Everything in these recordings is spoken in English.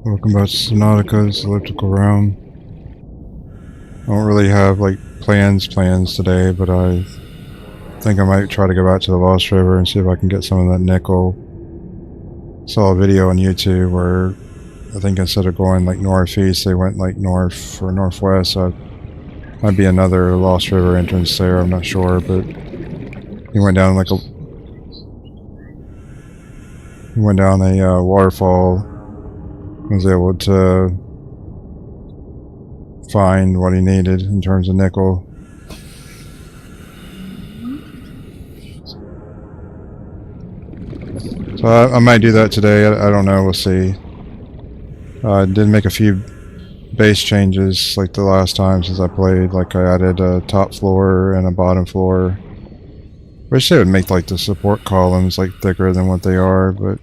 Welcome back to Subnautica's elliptical realm. I don't really have like plans today, but I think I might try to go back to the Lost River and see if I can get some of that nickel. Saw a video on YouTube where I think instead of going like northeast, they went like north or northwest. So might be another Lost River entrance there. I'm not sure, but he went down like a waterfall. Was able to find what he needed in terms of nickel. So I might do that today. I don't know. We'll see. I did make a few base changes like the last time since I played. Like I added a top floor and a bottom floor. Wish they would make like the support columns like thicker than what they are, but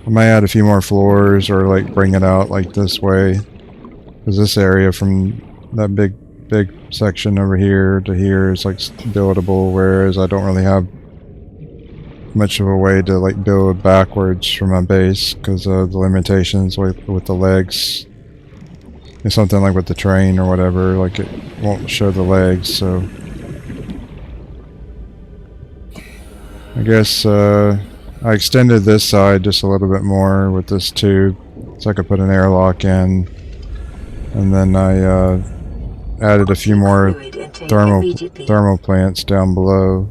I might add a few more floors or like bring it out like this way, because this area from that big section over here to here is like buildable, whereas I don't really have much of a way to like build backwards from my base because of the limitations with the legs. It's something like with the train or whatever, like it won't show the legs, so I guess I extended this side just a little bit more with this tube so I could put an airlock in, and then I added a few more thermal plants down below.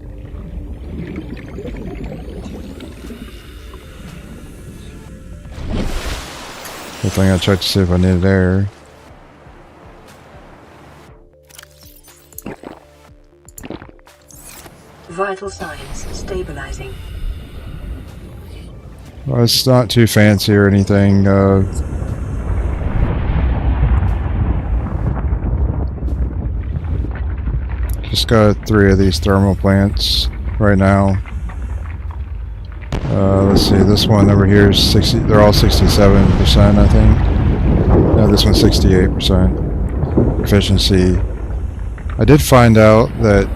Good thing I checked to see if I needed air. Vital signs stabilizing. Well, it's not too fancy or anything. Just got 3 of these thermal plants right now. Let's see, this one over here is 60. They're all 67%, I think. No, this one's 68% efficiency. I did find out that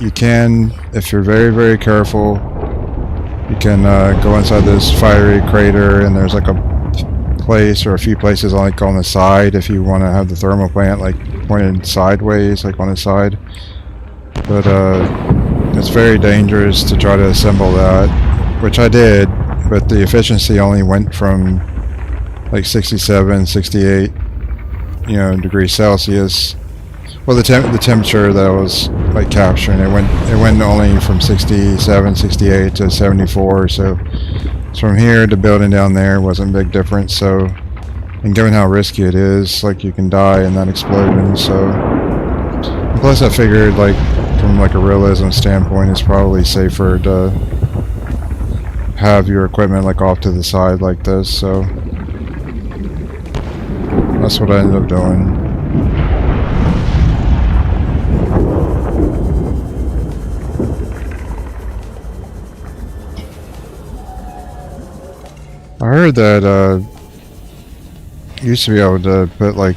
you can, if you're very careful, you can go inside this fiery crater, and there's like a place or a few places like on the side if you want to have the thermal plant like pointed sideways, like on the side. But it's very dangerous to try to assemble that, which I did, but the efficiency only went from like 67, 68, degrees Celsius. Well, the temperature that I was like capturing, it went only from 67, 68 to 74. So from here to building down there wasn't a big difference. So, and given how risky it is, like you can die in that explosion. So, and plus I figured like from like a realism standpoint, it's probably safer to have your equipment like off to the side like this. So that's what I ended up doing. I heard that you used to be able to put like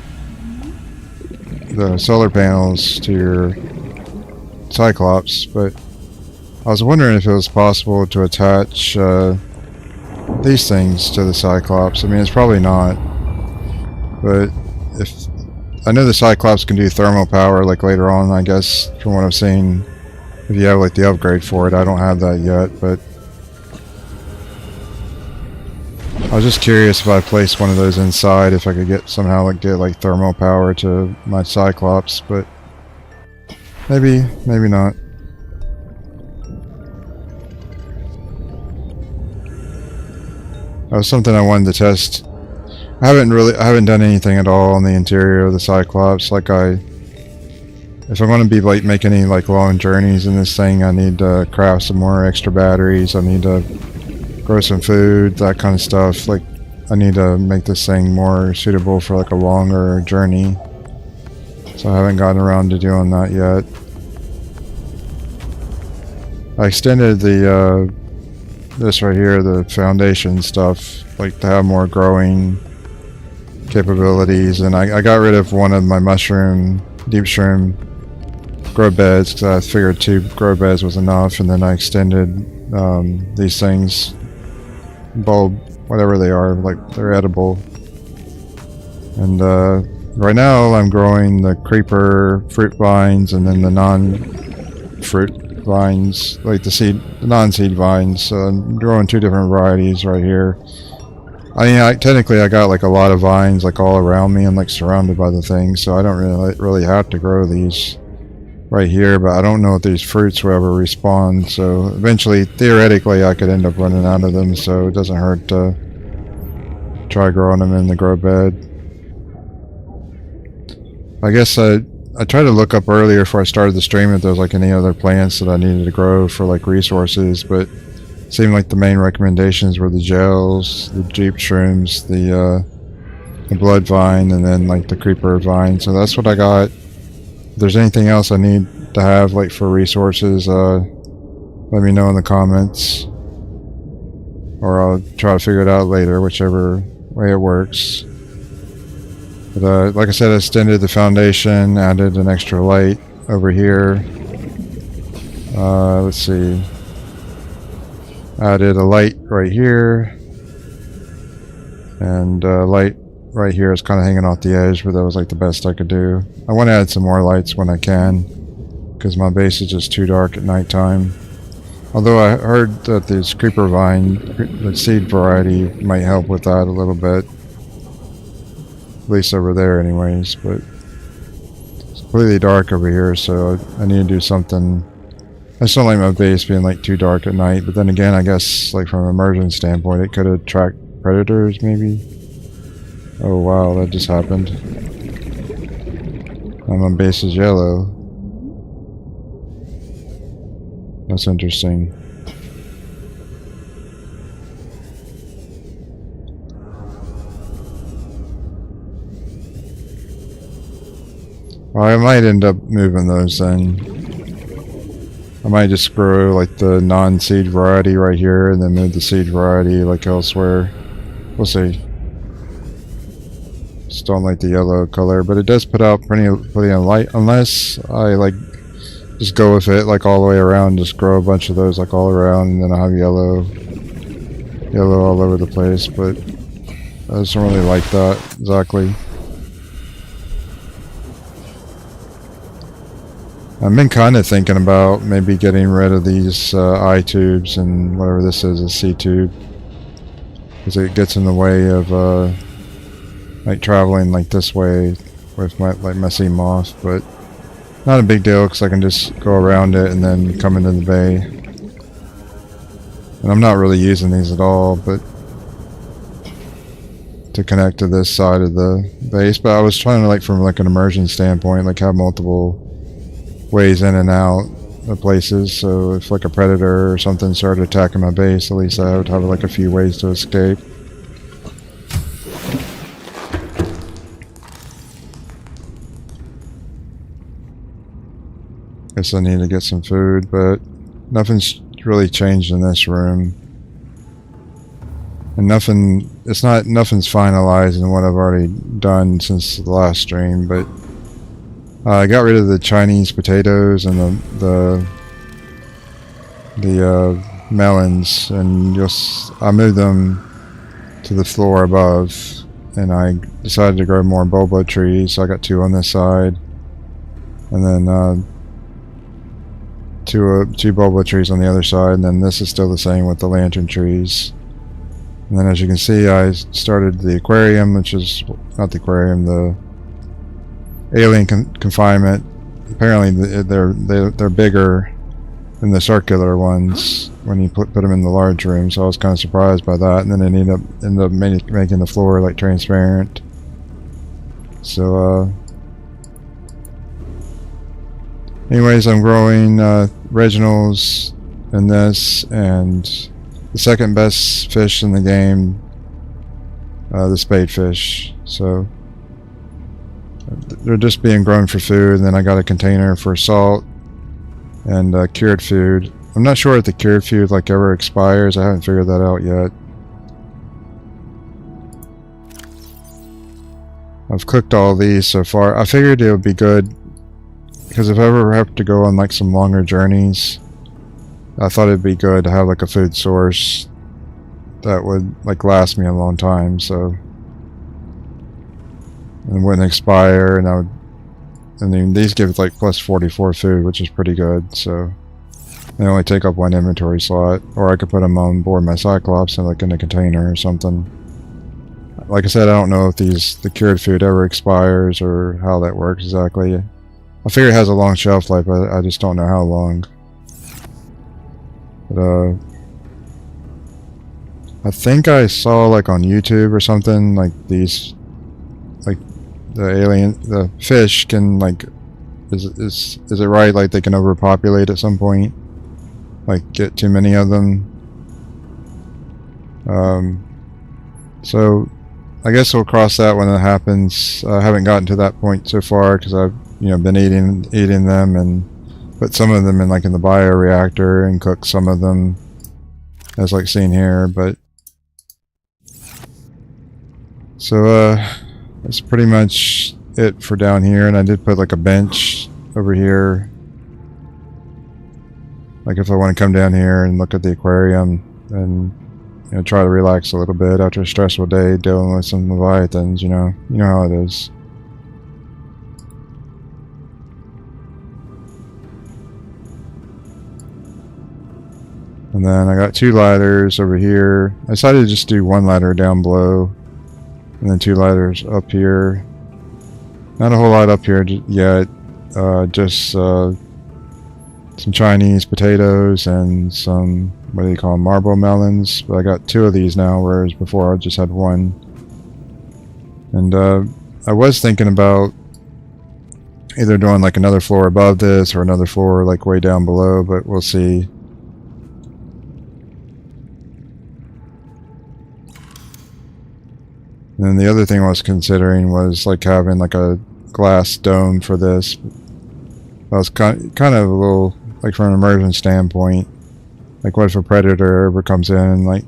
the solar panels to your Cyclops, but I was wondering if it was possible to attach these things to the Cyclops. I mean, it's probably not, but if I know the Cyclops can do thermal power like later on, I guess, from what I've seen, if you have like the upgrade for it. I don't have that yet, but I was just curious if I placed one of those inside, if I could get somehow get like thermal power to my Cyclops, but maybe not. That was something I wanted to test. I haven't done anything at all on the interior of the Cyclops. Like if I'm going to be like making any like long journeys in this thing, I need to craft some more extra batteries. I need to grow some food, that kind of stuff. Like I need to make this thing more suitable for like a longer journey. So I haven't gotten around to doing that yet. I extended the this right here, the foundation stuff, like to have more growing capabilities, and I got rid of one of my deep shroom grow beds because I figured 2 grow beds was enough, and then I extended these things, bulb whatever they are, like they're edible. And right now I'm growing the creeper fruit vines and then the non-fruit vines, like the non-seed vines. So I'm growing 2 different varieties right here. I mean, technically I got like a lot of vines like all around me. I'm like surrounded by the things, so I don't really have to grow these right here, but I don't know if these fruits will ever respawn, so eventually, theoretically, I could end up running out of them, so it doesn't hurt to try growing them in the grow bed. I guess I tried to look up earlier before I started the stream if there was like any other plants that I needed to grow for like resources, but it seemed like the main recommendations were the gels, the jeep shrooms, the blood vine, and then like the creeper vine, so that's what I got. If there's anything else I need to have like for resources, let me know in the comments, or I'll try to figure it out later, whichever way it works. But like I said, I extended the foundation, added an extra light over here. Let's see, added a light right here, and light right here is kind of hanging off the edge, but that was like the best I could do. I want to add some more lights when I can, because my base is just too dark at nighttime. Although I heard that this creeper vine, the seed variety, might help with that a little bit. At least over there anyways, but it's completely dark over here, so I need to do something. I just don't like my base being like too dark at night, but then again, I guess like from an immersion standpoint, it could attract predators maybe. Oh wow, that just happened. And my base is yellow. That's interesting. Well, I might end up moving those then. I might just grow like the non-seed variety right here and then move the seed variety like elsewhere. We'll see. Just don't like the yellow color, but it does put out plenty of light, unless I like just go with it like all the way around, just grow a bunch of those like all around, and then I'll have yellow all over the place, but I just don't really like that exactly. I've been kind of thinking about maybe getting rid of these eye tubes and whatever this is, a C tube, because it gets in the way of like traveling like this way with my sea moth, but not a big deal because I can just go around it and then come into the bay. And I'm not really using these at all, but to connect to this side of the base. But I was trying to, like, from like an immersion standpoint, like have multiple ways in and out of places, so if like a predator or something started attacking my base, at least I would have like a few ways to escape. Guess I need to get some food, but nothing's really changed in this room. And nothing's finalized in what I've already done since the last stream, but I got rid of the Chinese potatoes and the melons, and I moved them to the floor above, and I decided to grow more boba trees, so I got 2 on this side, and then two boba trees on the other side, and then this is still the same with the lantern trees. And then as you can see, I started the aquarium, which is not the aquarium, the alien confinement. Apparently they're bigger than the circular ones when you put them in the large room, so I was kind of surprised by that. And then it ended up making the floor like transparent. So anyways, I'm growing Reginald's in this, and the second best fish in the game, the spadefish. So they're just being grown for food, and then I got a container for salt and cured food. I'm not sure if the cured food like ever expires. I haven't figured that out yet. I've cooked all these so far. I figured it would be good because if I ever have to go on like some longer journeys, I thought it'd be good to have like a food source that would like last me a long time, so and wouldn't expire, and I would. And then these give like plus 44 food, which is pretty good. So they only take up one inventory slot, or I could put them on board my Cyclops and like in a container or something. Like I said, I don't know if the cured food ever expires or how that works exactly. I figure it has a long shelf life, but I just don't know how long. But I think I saw like on YouTube or something like these, like the fish can like, is it right like they can overpopulate at some point, like get too many of them. So I guess we'll cross that when it happens. I haven't gotten to that point so far because I've been eating them and put some of them in like in the bioreactor and cook some of them as like seen here. But so that's pretty much it for down here, and I did put like a bench over here, like if I want to come down here and look at the aquarium and try to relax a little bit after a stressful day dealing with some leviathans. You know how it is. And then I got 2 ladders over here. I decided to just do 1 ladder down below and then 2 ladders up here. Not a whole lot up here yet. Just some Chinese potatoes and some, what do you call them, marble melons. But I got 2 of these now, whereas before I just had 1. And I was thinking about either doing like another floor above this or another floor like way down below, but we'll see. And then the other thing I was considering was like having like a glass dome for this. I was kind of a little, like from an immersion standpoint, like what if a predator ever comes in and like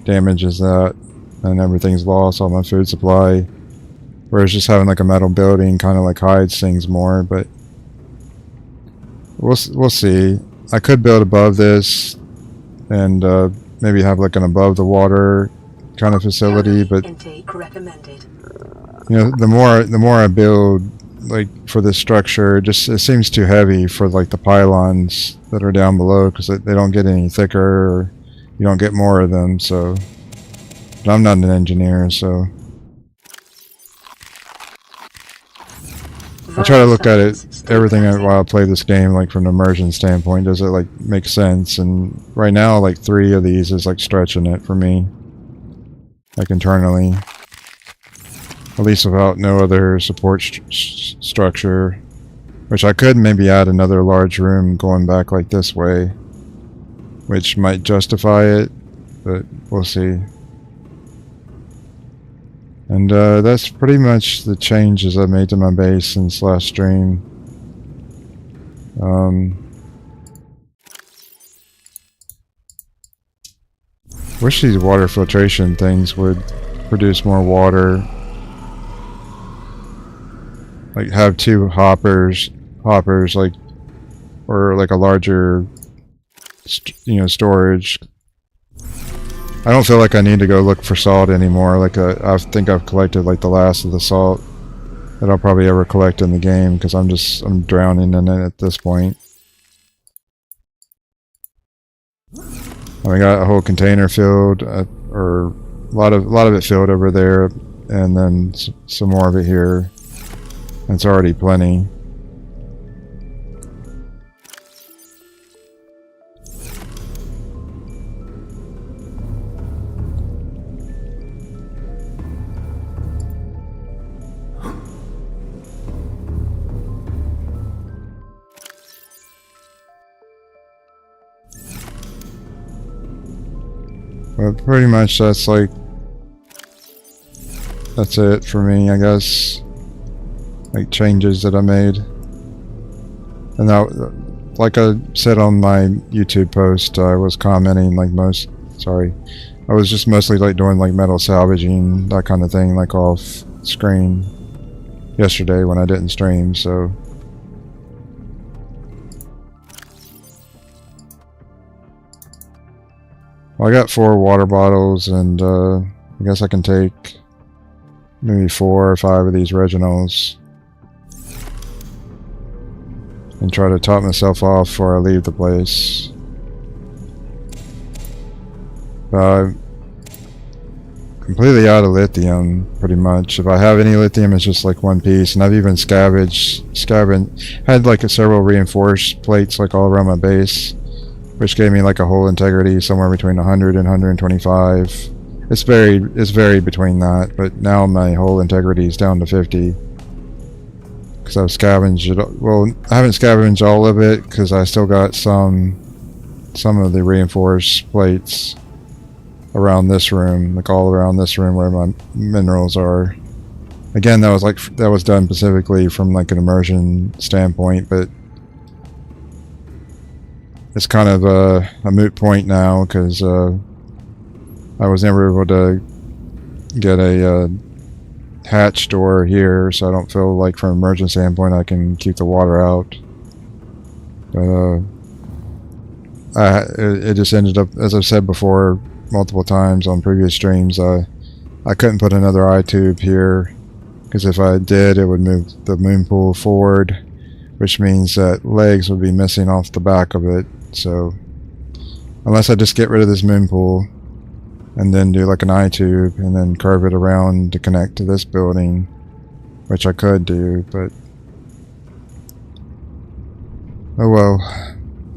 damages that and everything's lost, all my food supply, whereas just having like a metal building kind of like hides things more. But we'll see. I could build above this and maybe have like an above the water kind of facility, but the more I build like for this structure, it seems too heavy for like the pylons that are down below, because they don't get any thicker, or you don't get more of them. So, but I'm not an engineer, so I try to look at it, everything while I play this game, like from an immersion standpoint. Does it like make sense? And right now, like 3 of these is like stretching it for me, like internally. At least without no other support structure, which I could maybe add another large room going back like this way, which might justify it, but we'll see. And that's pretty much the changes I made to my base since last stream. Wish these water filtration things would produce more water. Like have 2 hoppers like, or like a larger storage. I don't feel like I need to go look for salt anymore. Like I think I've collected like the last of the salt that I'll probably ever collect in the game, because I'm drowning in it at this point. I got a whole container filled, or a lot of it filled over there, and then some more of it here. It's already plenty. But pretty much that's it for me, I guess. Like changes that I made. And now, like I said on my YouTube post, I was commenting like I was just mostly like doing like metal salvaging, that kind of thing, like off screen yesterday when I didn't stream, so. Well, I got 4 water bottles, and I guess I can take maybe 4 or 5 of these Reginals and try to top myself off before I leave the place. I'm completely out of lithium, pretty much. If I have any lithium, it's just like 1 piece, and I've even had like several reinforced plates like all around my base, which gave me like a hull integrity somewhere between 100 and 125. It's varied between that, but now my hull integrity is down to 50 because I've scavenged it. Well, I haven't scavenged all of it because I still got some of the reinforced plates around this room, like all around this room where my minerals are. Again, that was done specifically from like an immersion standpoint, but it's kind of a moot point now because I was never able to get a hatch door here, so I don't feel like from an immersion standpoint I can keep the water out. But it just ended up, as I've said before multiple times on previous streams, I couldn't put another eye tube here because if I did, it would move the moon pool forward, which means that legs would be missing off the back of it. So unless I just get rid of this moon pool and then do like an eye tube and then curve it around to connect to this building, which I could do, but oh well.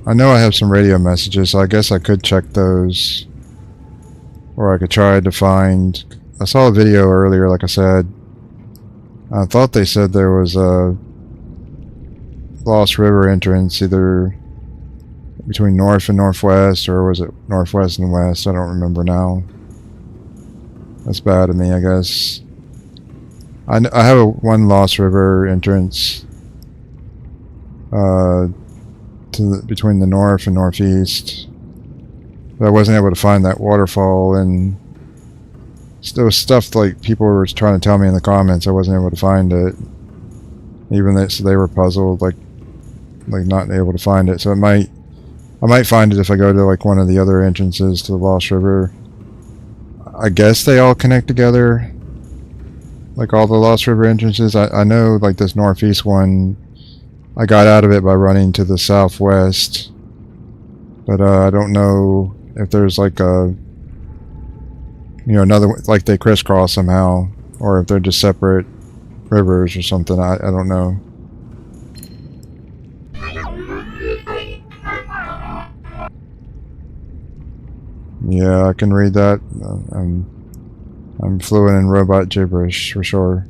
I know I have some radio messages, so I guess I could check those, or I could try to find. I saw a video earlier, like I said. I thought they said there was a Lost River entrance either between north and northwest, or was it northwest and west? I don't remember now. That's bad of me, I guess. I have one Lost River entrance between the north and northeast, but I wasn't able to find that waterfall, and there was stuff like people were trying to tell me in the comments. I wasn't able to find it, even though they were puzzled, like not able to find it. So I might find it if I go to like one of the other entrances to the Lost River. I guess they all connect together, like all the Lost River entrances. I know like this northeast one, I got out of it by running to the southwest, but I don't know if there's like a, another, like they crisscross somehow, or if they're just separate rivers or something. I don't know. Yeah, I can read that. I'm fluent in robot gibberish for sure.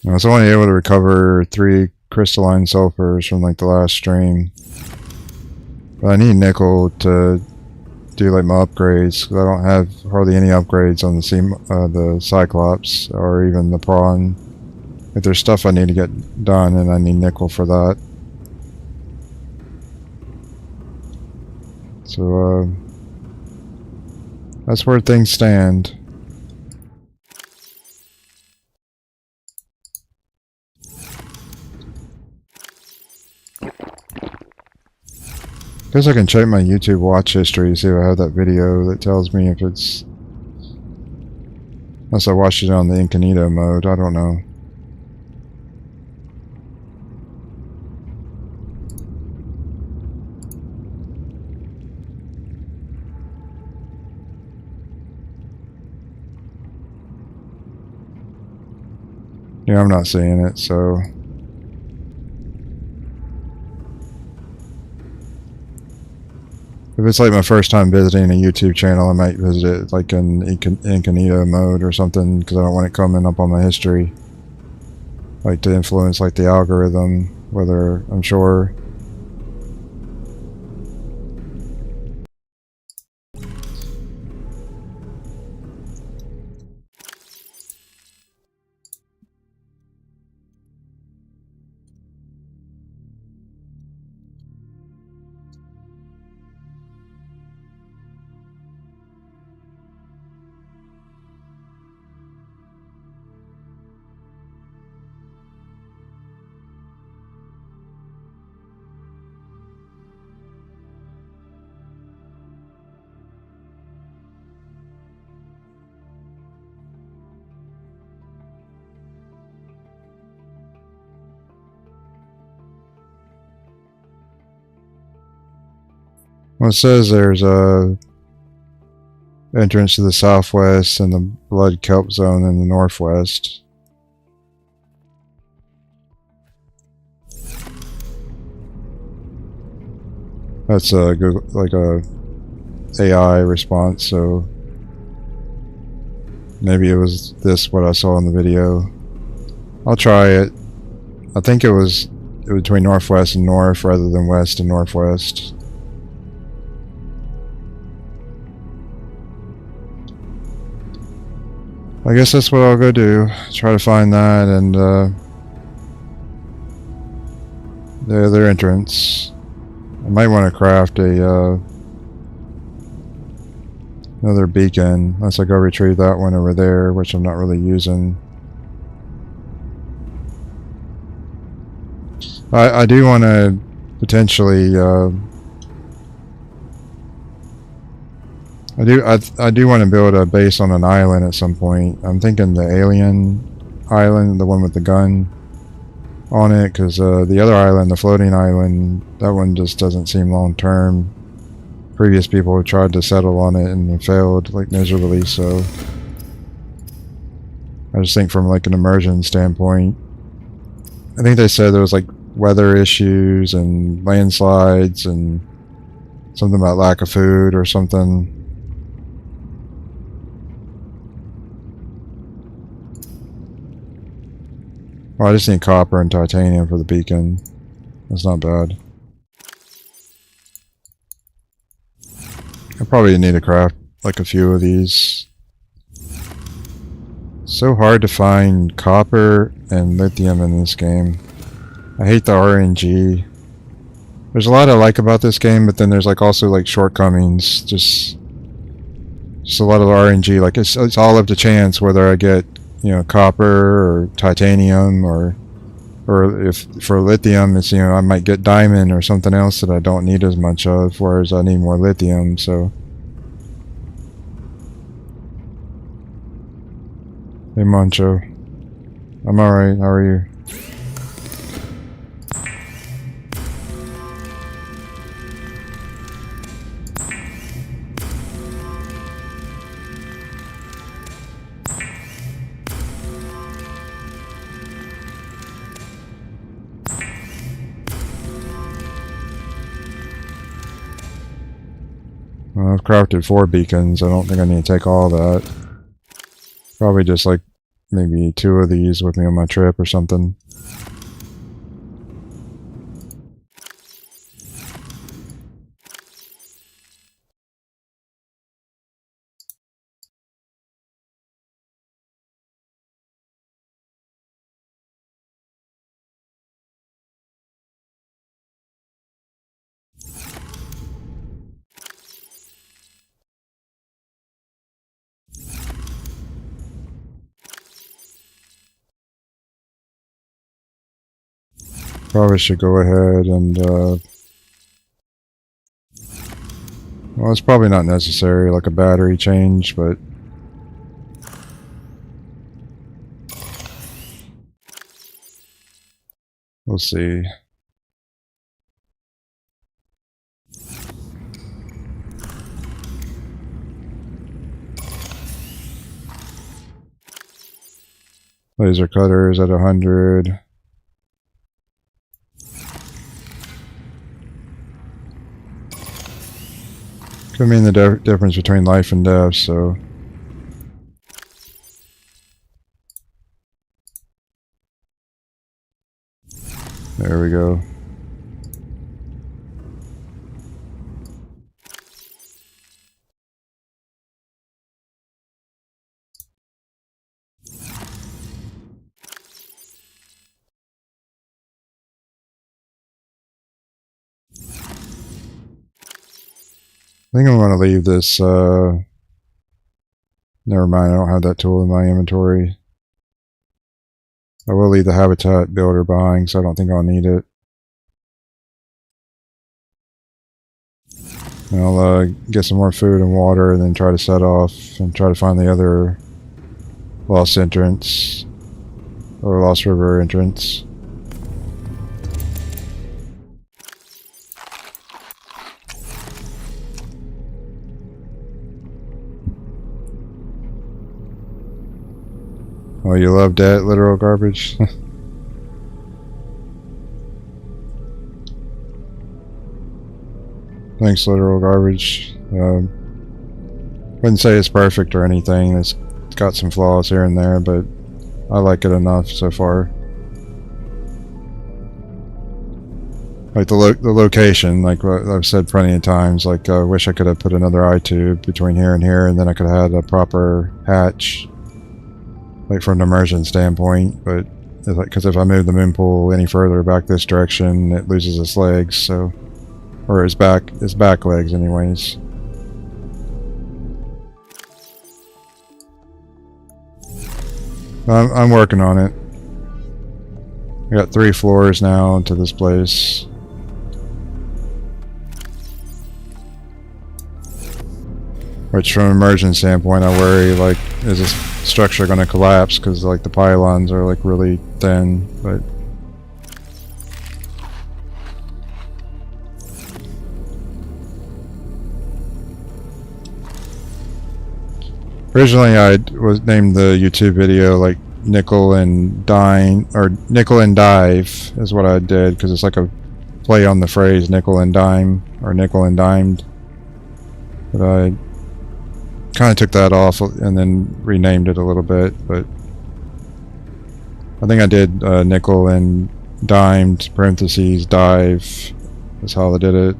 I was only able to recover 3 crystalline sulfurs from like the last stream, but I need nickel to do like my upgrades, because I don't have hardly any upgrades on the Cyclops or even the PRAWN. If there's stuff I need to get done, and I need nickel for that. So that's where things stand. Guess I can check my YouTube watch history, see if I have that video that tells me if it's... Unless I watched it on the incognito mode, I don't know. Yeah, I'm not seeing it, so... If it's like my first time visiting a YouTube channel, I might visit it like in incognito mode or something, because I don't want it coming up on my history. Like to influence like the algorithm, whether I'm sure. Well, it says there's a entrance to the southwest and the blood kelp zone in the northwest. That's a Google, like a AI response, so maybe it was this what I saw in the video. I'll try it. I think it was between northwest and north rather than west and northwest. I guess that's what I'll go do. Try to find that and the other entrance. I might want to craft a another beacon unless I go retrieve that one over there, which I'm not really using. I do want to potentially I do want to build a base on an island at some point. I'm thinking the alien island, the one with the gun on it, because the other island, the floating island, that one just doesn't seem long term. Previous people have tried to settle on it and they failed like miserably, so I just think from like an immersion standpoint, I think they said there was like weather issues and landslides and something about lack of food or something. Well, I just need copper and titanium for the beacon. That's not bad. I probably need to craft like a few of these. So hard to find copper and lithium in this game. I hate the RNG. There's a lot I like about this game, but then there's like also like shortcomings. Just a lot of RNG. Like it's all up to chance whether I get, you know, copper or titanium, or if for lithium it's, you know, I might get diamond or something else that I don't need as much of, whereas I need more lithium. So hey Moncho, I'm alright, how are you? Well, I've crafted 4 beacons. I don't think I need to take all that. Probably just like maybe 2 of these with me on my trip or something. Probably should go ahead and, well, it's probably not necessary, like a battery change, but we'll see. Laser cutters at 100. Could mean the difference between life and death, so. There we go. I think I'm going to leave this, never mind, I don't have that tool in my inventory. I will leave the habitat builder behind, so I don't think I'll need it. And I'll get some more food and water and then try to set off and try to find the other lost entrance, or Lost River entrance. Oh, you love that literal garbage? Thanks, literal garbage. Wouldn't say it's perfect or anything. It's got some flaws here and there, but I like it enough so far. Like the location, like what I've said plenty of times, like I wish I could have put another eye tube between here and here, and then I could have had a proper hatch, like from an immersion standpoint. But because if I move the moon pool any further back this direction, it loses its legs. So, or its back legs, anyways. I'm working on it. I got 3 floors now into this place. Which from an immersion standpoint, I worry, like, is this structure going to collapse? Because, like, the pylons are, like, really thin, but... Originally, I was named the YouTube video, like, Nickel and Dime, or Nickel and Dive is what I did, because it's like a play on the phrase nickel and dime, or nickel and dimed. But I kind of took that off and then renamed it a little bit, but I think I did nickel and dimed parentheses dive. That's how I did it.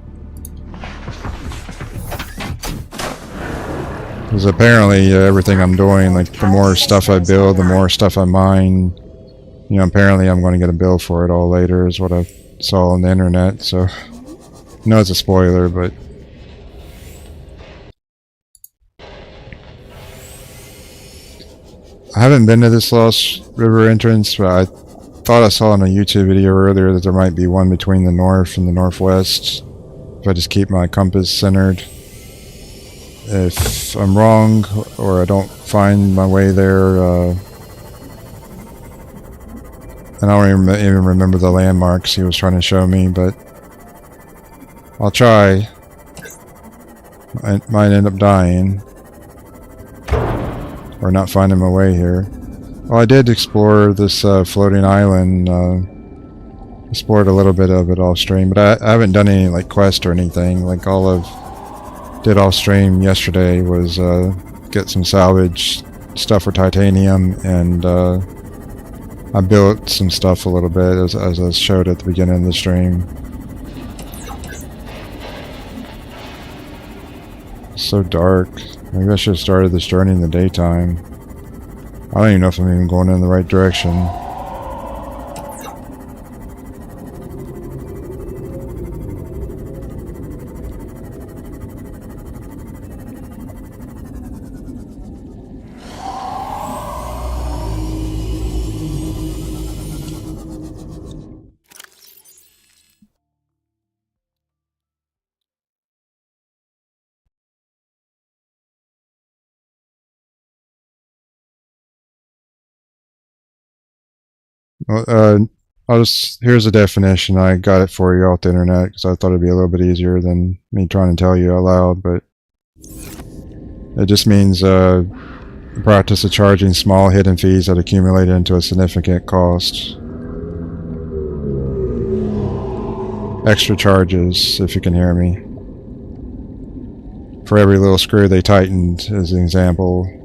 Because apparently everything I'm doing, like the more stuff I build, the more stuff I mine, you know, apparently I'm going to get a bill for it all later is what I saw on the internet. So I know it's a spoiler, but I haven't been to this Lost River entrance, but I thought I saw in a YouTube video earlier that there might be one between the north and the northwest if I just keep my compass centered. If I'm wrong or I don't find my way there, and I don't even remember the landmarks he was trying to show me, but I'll try. I might end up dying or not finding my way here. Well, I did explore this floating island, explored a little bit of it off stream, but I haven't done any like quest or anything. Like all of did off stream yesterday was get some salvage stuff for titanium, and I built some stuff a little bit as I showed at the beginning of the stream. It's so dark. Maybe I should have started this journey in the daytime. I don't even know if I'm even going in the right direction. Well, here's a definition. I got it for you off the internet because I thought it'd be a little bit easier than me trying to tell you out loud, but it just means the practice of charging small hidden fees that accumulate into a significant cost. Extra charges, if you can hear me. For every little screw they tightened, as an example.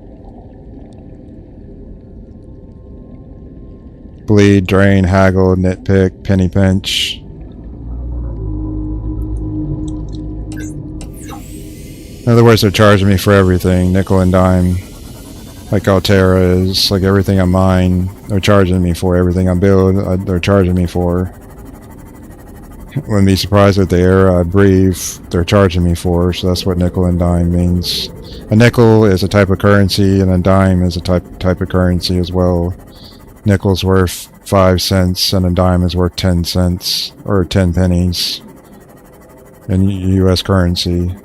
Bleed, drain, haggle, nitpick, penny pinch. In other words, they're charging me for everything, nickel and dime. Like Alterra is, like everything I mine, they're charging me for. Everything I build, they're charging me for. Wouldn't be surprised if the air I breathe, they're charging me for, so that's what nickel and dime means. A nickel is a type of currency, and a dime is a type of currency as well. Nickel's worth 5 cents and a dime is worth 10 cents or 10 pennies in US currency.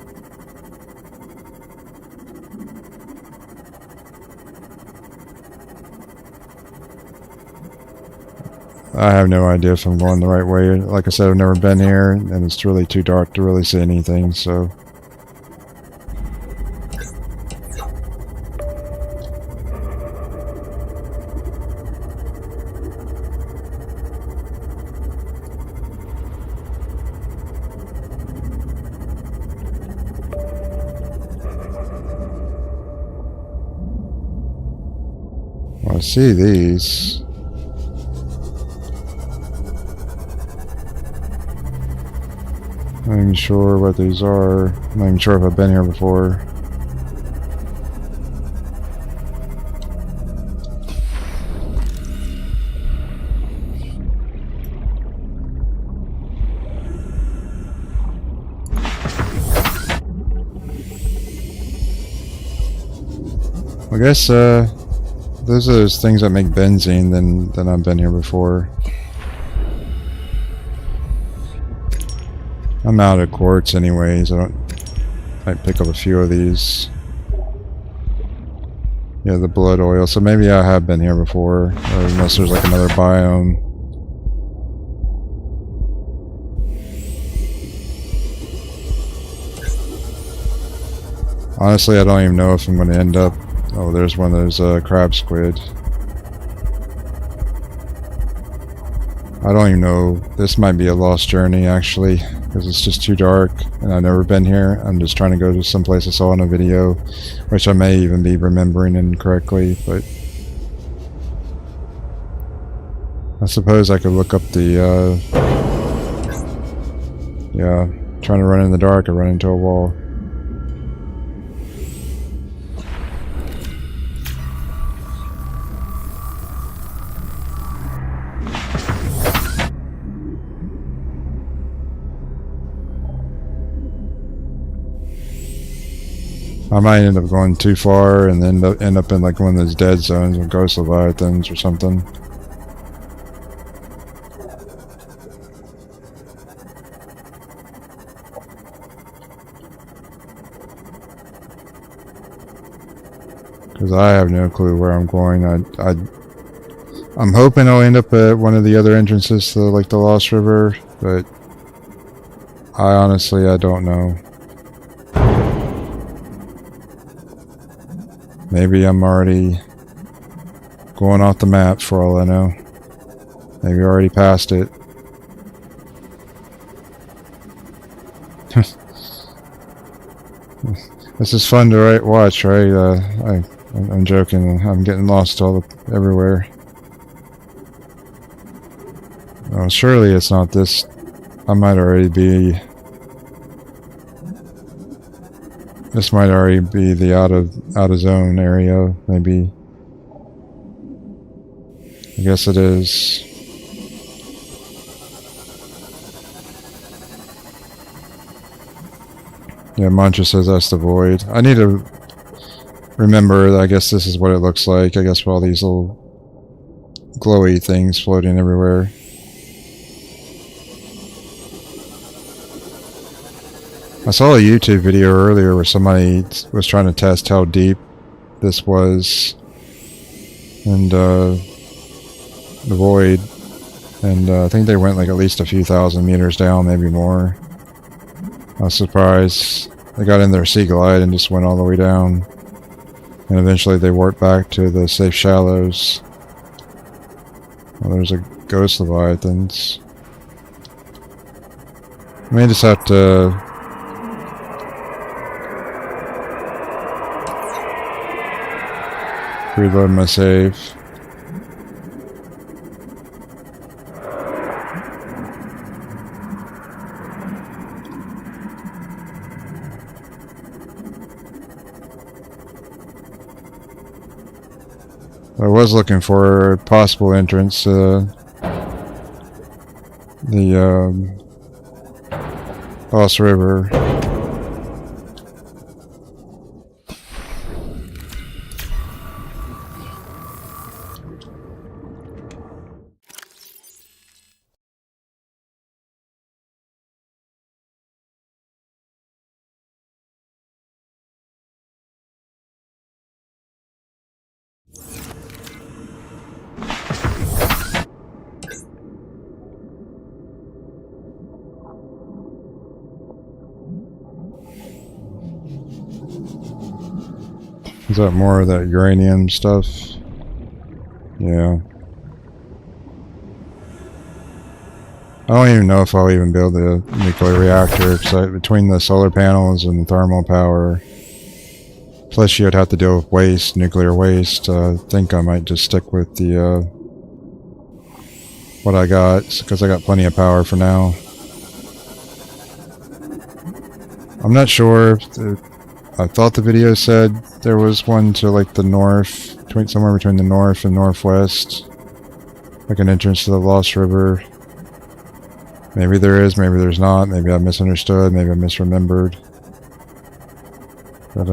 I have no idea if I'm going the right way. Like I said, I've never been here and it's really too dark to really see anything, so see these. I'm not even sure what these are. I'm not even sure if I've been here before. I guess those are those things that make benzene, then I've been here before. I'm out of quartz anyways. Might pick up a few of these. Yeah, the blood oil. So maybe I have been here before, or unless there's like another biome. Honestly, I don't even know if I'm going to end up... Oh, there's one of those crab squid. I don't even know. This might be a lost journey, actually, because it's just too dark, and I've never been here. I'm just trying to go to some place I saw in a video, which I may even be remembering incorrectly, but... I suppose I could look up the, yeah, trying to run in the dark, I run into a wall. I might end up going too far and then end up in like one of those dead zones with ghost leviathans or something. Because I have no clue where I'm going. I'm hoping I'll end up at one of the other entrances to like the Lost River, but I honestly don't know. Maybe I'm already going off the map for all I know. Maybe I already passed it. This is fun to watch, right? I'm joking. I'm getting lost everywhere. Well, surely it's not this. I might already be. This might already be the out of zone area, maybe. I guess it is. Yeah, Mantra says that's the void. I need to remember that I guess this is what it looks like. I guess with all these little glowy things floating everywhere. I saw a YouTube video earlier where somebody was trying to test how deep this was and the void, and I think they went like at least a few thousand meters down, maybe more. I was surprised. They got in their sea glide and just went all the way down, and eventually they warped back to the safe shallows. Well, there's a ghost leviathans. I may just have to reload my save. I was looking for a possible entrance to the Lost River. Is that more of that uranium stuff? Yeah. I don't even know if I'll even build a nuclear reactor, because between the solar panels and the thermal power, Plus you would have to deal with waste, nuclear waste. I think I might just stick with the what I got, because I got plenty of power for now. I'm not sure if I thought the video said there was one to like the north, somewhere between the north and northwest, like an entrance to the Lost River. Maybe there is, maybe there's not, maybe I misunderstood, maybe I misremembered. But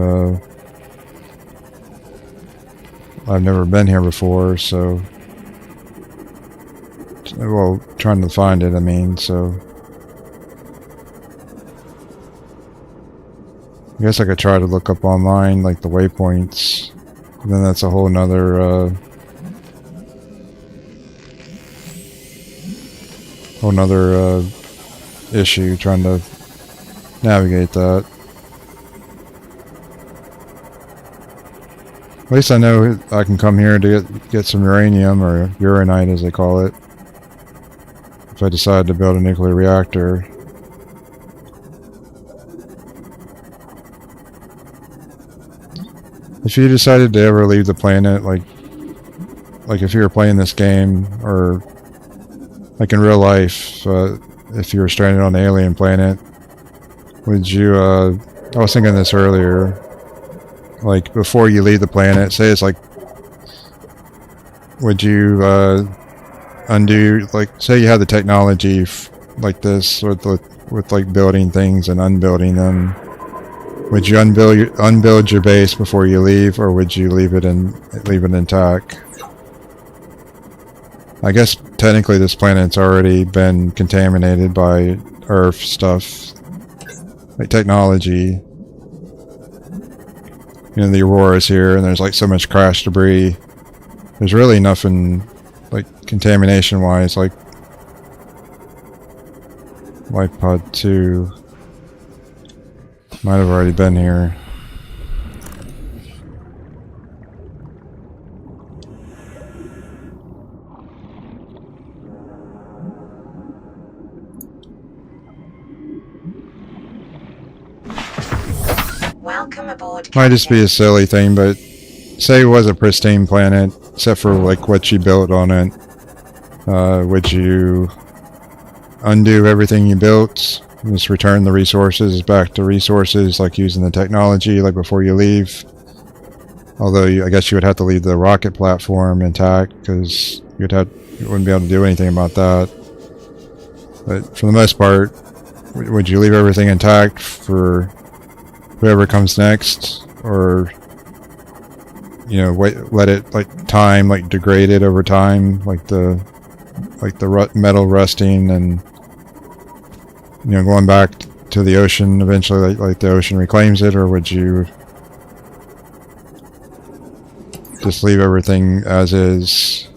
I've never been here before, so well, trying to find it, I mean, so I guess I could try to look up online, like the waypoints, and then that's a whole nother issue, trying to navigate that. At least I know I can come here to get some uranium, or uranite as they call it, if I decide to build a nuclear reactor. If you decided to ever leave the planet, like if you were playing this game, or like in real life, if you were stranded on an alien planet, would you, I was thinking this earlier, like before you leave the planet, say it's like, would you undo, like say you had the technology like this with like building things and unbuilding them, would you unbuild your base before you leave, or would you leave it intact? I guess technically this planet's already been contaminated by Earth stuff, like technology. You know, the Aurora's here, and there's like so much crash debris. There's really nothing, like contamination-wise, like Pod 2 might have already been here. Welcome aboard. Might just be a silly thing, but say it was a pristine planet, except for like what you built on it. Would you undo everything you built? Just return the resources back to resources, like using the technology, like before you leave? Although I guess you would have to leave the rocket platform intact, because you wouldn't be able to do anything about that. But for the most part, would you leave everything intact for whoever comes next, or you know, let it like degrade it over time, like the metal rusting, and you know, going back to the ocean eventually, like the ocean reclaims it? Or would you just leave everything as is,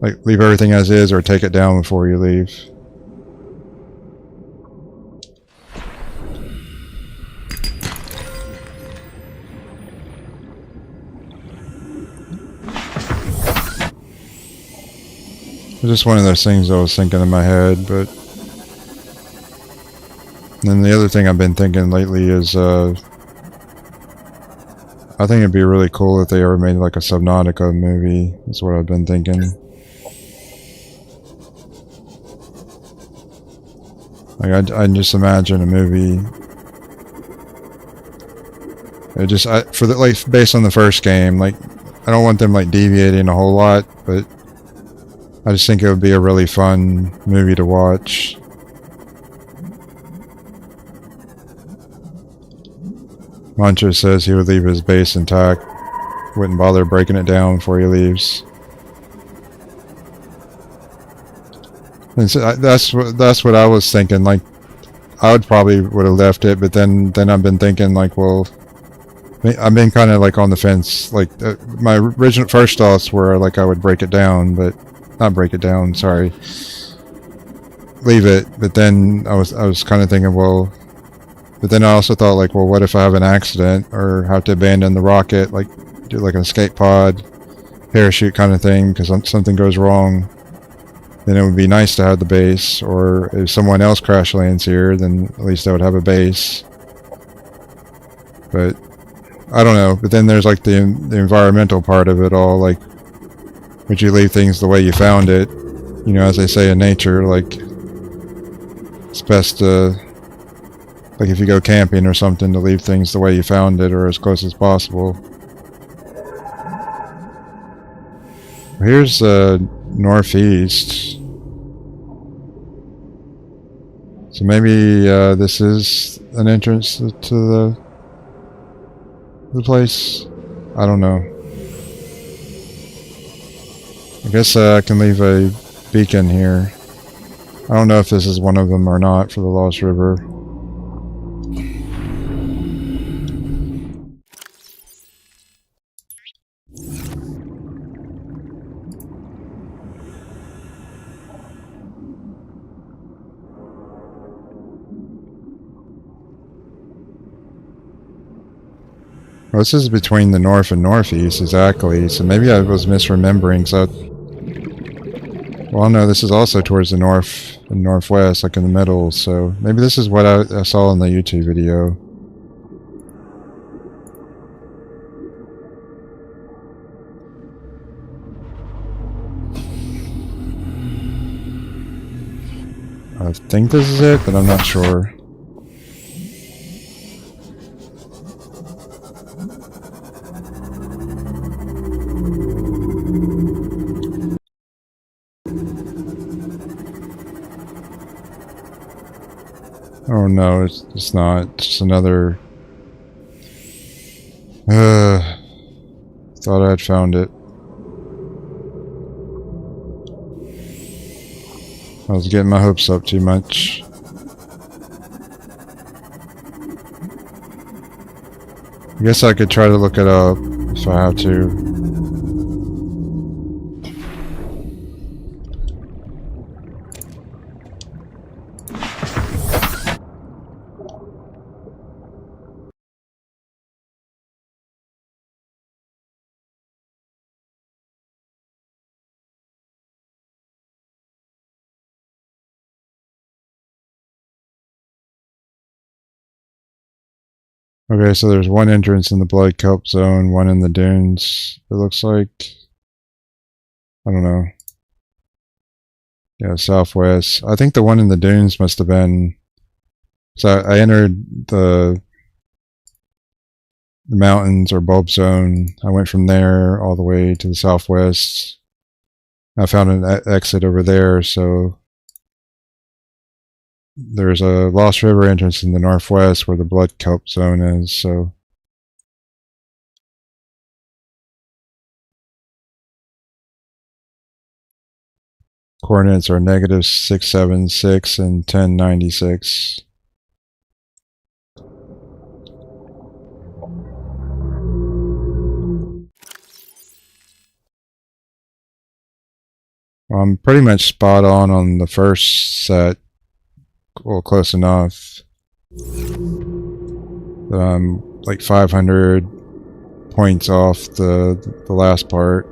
like leave everything as is, or take it down before you leave? It's just one of those things I was thinking in my head. But then the other thing I've been thinking lately is I think it'd be really cool if they ever made like a Subnautica movie. That's what I've been thinking. Like I just imagine a movie. It just like based on the first game. Like I don't want them like deviating a whole lot, but I just think it would be a really fun movie to watch. Mantra says he would leave his base intact, wouldn't bother breaking it down before he leaves. And so that's what I was thinking. Like, I would have left it, but then I've been thinking like, well, I've been kind of like on the fence. Like my original first thoughts were like I would break it down, but not break it down. Sorry, leave it. But then I was kind of thinking, well. But then I also thought, like, well, what if I have an accident or have to abandon the rocket, like do like an escape pod, parachute kind of thing, because something goes wrong? Then it would be nice to have the base, or if someone else crash lands here, then at least I would have a base. But I don't know. But then there's like the environmental part of it all. Like, would you leave things the way you found it? You know, as they say in nature, like, it's best to, like if you go camping or something, to leave things the way you found it or as close as possible. Here's northeast. So maybe this is an entrance to the place. I don't know. I guess I can leave a beacon here. I don't know if this is one of them or not for the Lost River. Well, this is between the north and northeast, exactly. So maybe I was misremembering. So, well, no, this is also towards the north and northwest, like in the middle. So maybe this is what I saw in the YouTube video. I think this is it, but I'm not sure. Oh no, it's not. It's just another... thought I'd found it. I was getting my hopes up too much. I guess I could try to look it up if I have to. Okay, so there's one entrance in the Blood Kelp zone, one in the dunes, it looks like. I don't know. Yeah, southwest. I think the one in the dunes must have been... So I entered the mountains or bulb zone. I went from there all the way to the southwest. I found an exit over there, so... There's a Lost River entrance in the northwest where the Blood Kelp zone is, so... Coordinates are -676 and 1096. Well, I'm pretty much spot on the first set. Well, close enough. Like 500 points off the last part.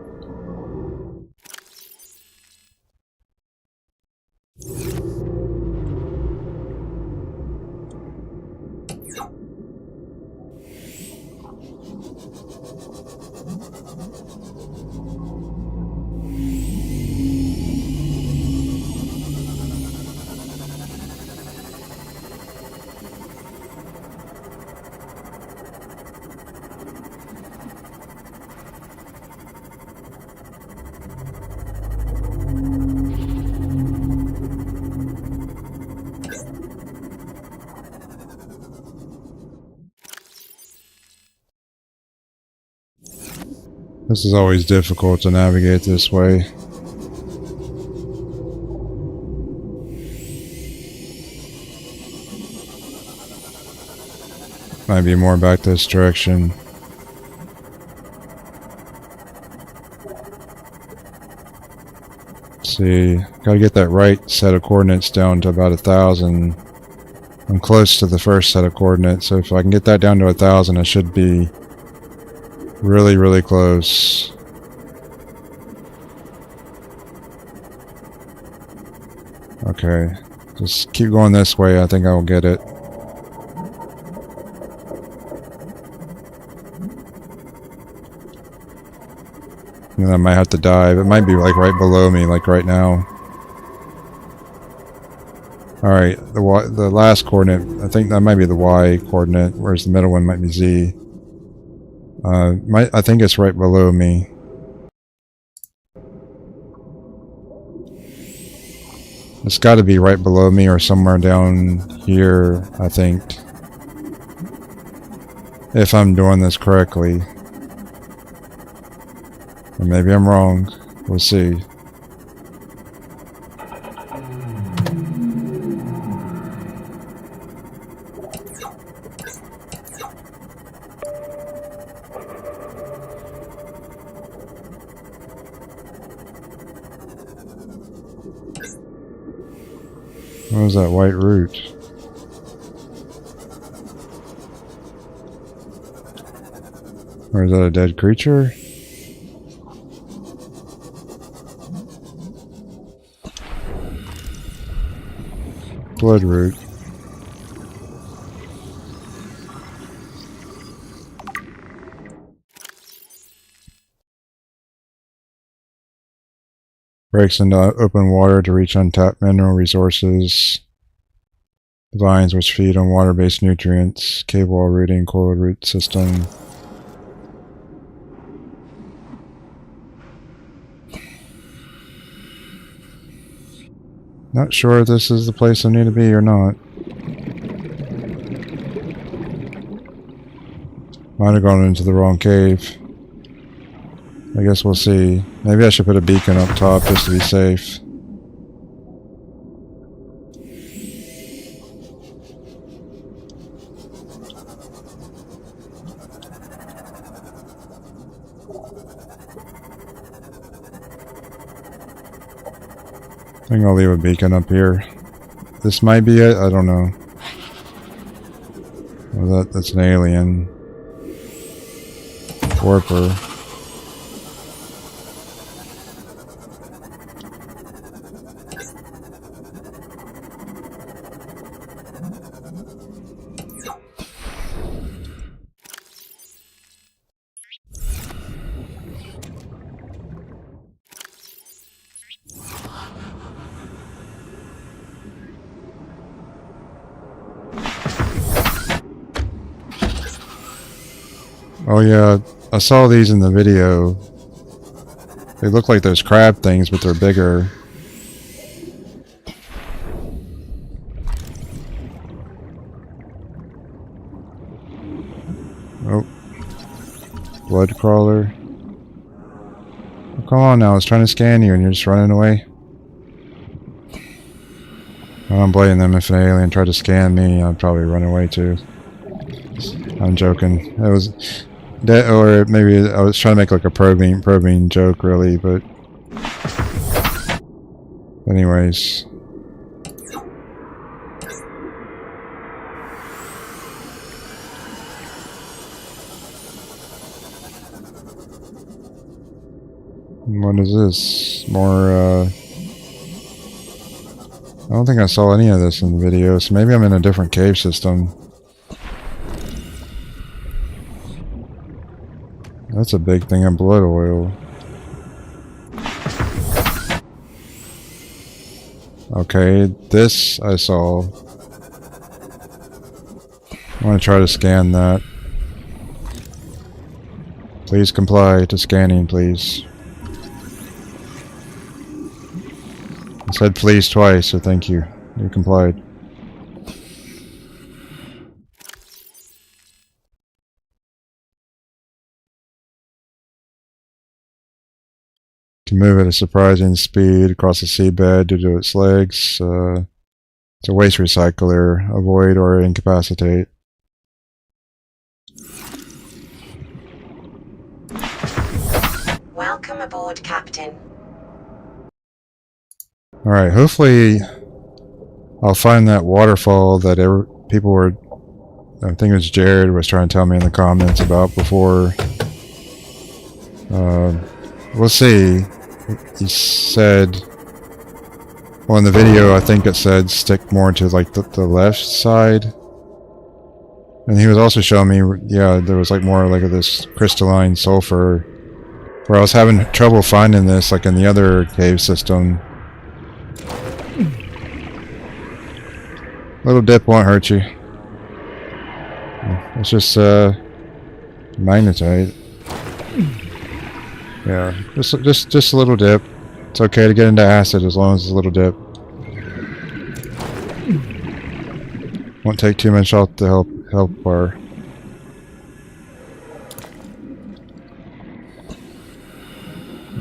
This is always difficult to navigate this way. Might be more back this direction. Let's see, gotta get that right set of coordinates down to about 1,000. I'm close to the first set of coordinates, so if I can get that down to 1,000, I should be really, really close. Okay, just keep going this way. I think I will get it. And I might have to dive. It might be like right below me, like right now. Alright, the last coordinate, I think that might be the Y coordinate, whereas the middle one might be Z. I think it's right below me. It's got to be right below me or somewhere down here, I think. If I'm doing this correctly. Or maybe I'm wrong. We'll see. What was that white root? Or is that a dead creature? Bloodroot. Breaks into open water to reach untapped mineral resources. Vines which feed on water-based nutrients. Cave wall rooting, coiled root system. Not sure if this is the place I need to be or not. Might have gone into the wrong cave. I guess we'll see. Maybe I should put a beacon up top just to be safe. I think I'll leave a beacon up here. This might be it, I don't know. Well, that's an alien. Warper. Oh yeah, I saw these in the video. They look like those crab things, but they're bigger. Oh. Blood crawler. Oh, come on now, I was trying to scan you and you're just running away. I don't blame them. If an alien tried to scan me, I'd probably run away too. I'm joking. It was... or maybe I was trying to make like a probing joke really, but... Anyways. What is this? More, I don't think I saw any of this in the video, so maybe I'm in a different cave system. That's a big thing of blood oil. Okay, this I saw. I want to try to scan that. Please comply to scanning, please. I said please twice, so thank you. You complied. Can move at a surprising speed across the seabed due to its legs. It's a waste recycler. Avoid or incapacitate. Welcome aboard, Captain. Alright, hopefully I'll find that waterfall that people were... I think it was Jared was trying to tell me in the comments about before. We'll see. He said... Well, in the video I think it said stick more to like the left side. And he was also showing me, yeah, there was like more like of this crystalline sulfur Where I was having trouble finding this, like in the other cave system. Little dip won't hurt you. It's just magnetite. Yeah, just a little dip. It's okay to get into acid as long as it's a little dip. Won't take too much off the health bar.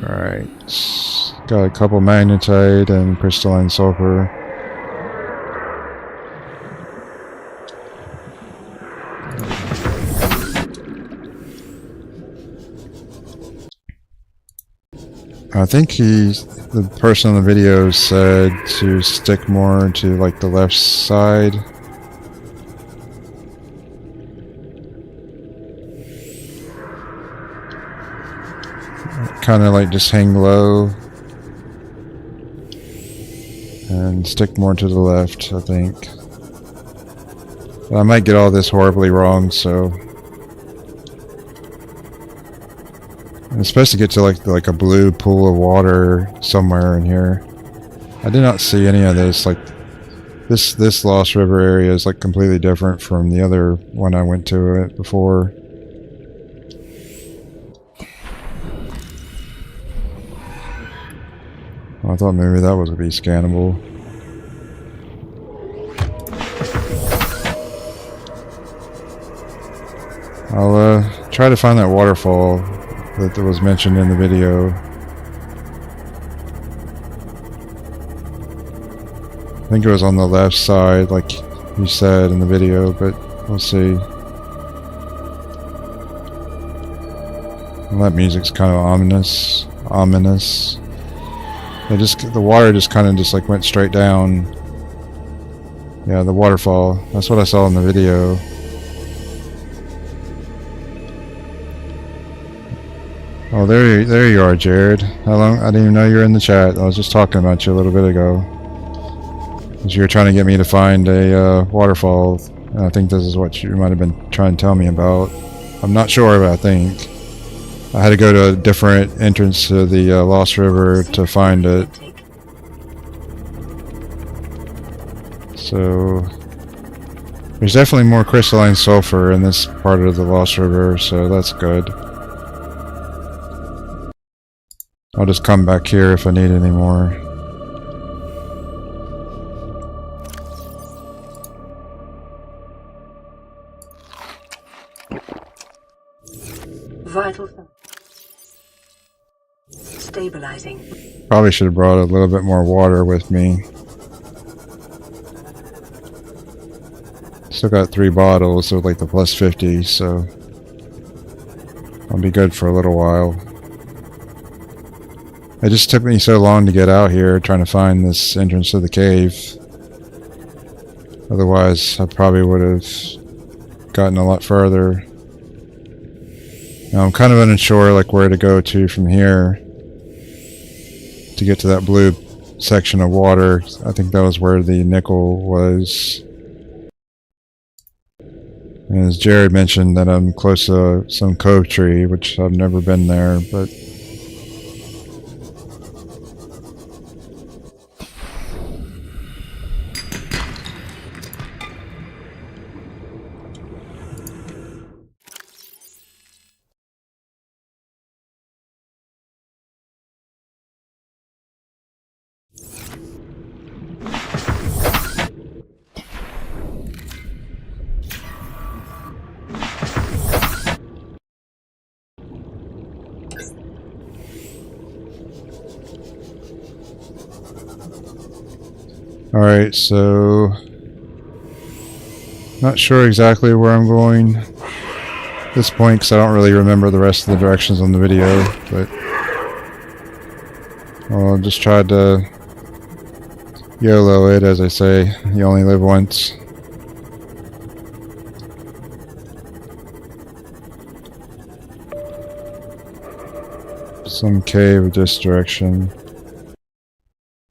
Alright. Got a couple magnetite and crystalline sulfur. I think the person in the video said to stick more to like the left side. Kind of like just hang low and stick more to the left, I think. But I might get all this horribly wrong, so it's supposed to get to like a blue pool of water somewhere in here. I did not see any of this. Like this Lost River area is like completely different from the other one I went to it before. I thought maybe that would be scannable. I'll try to find that waterfall that was mentioned in the video. I think it was on the left side, like you said in the video, but we'll see. Well, that music's kind of ominous. The water just kind of like went straight down. Yeah, the waterfall. That's what I saw in the video. Oh, there you are, Jared. How long? I didn't even know you were in the chat. I was just talking about you a little bit ago. Because you were trying to get me to find a waterfall. And I think this is what you might have been trying to tell me about. I'm not sure, but I think. I had to go to a different entrance to the Lost River to find it. So there's definitely more crystalline sulfur in this part of the Lost River, so that's good. I'll just come back here if I need any more. Vital stabilizing. Probably should have brought a little bit more water with me. Still got 3 bottles with like the plus 50, so I'll be good for a little while. It just took me so long to get out here trying to find this entrance to the cave. Otherwise, I probably would have gotten a lot further. Now, I'm kind of unsure like where to go to from here to get to that blue section of water. I think that was where the nickel was. And as Jared mentioned, that I'm close to some Cove Tree, which I've never been there, but alright, so not sure exactly where I'm going at this point because I don't really remember the rest of the directions on the video, but I'll just try to YOLO it, as I say. You only live once. Some cave this direction.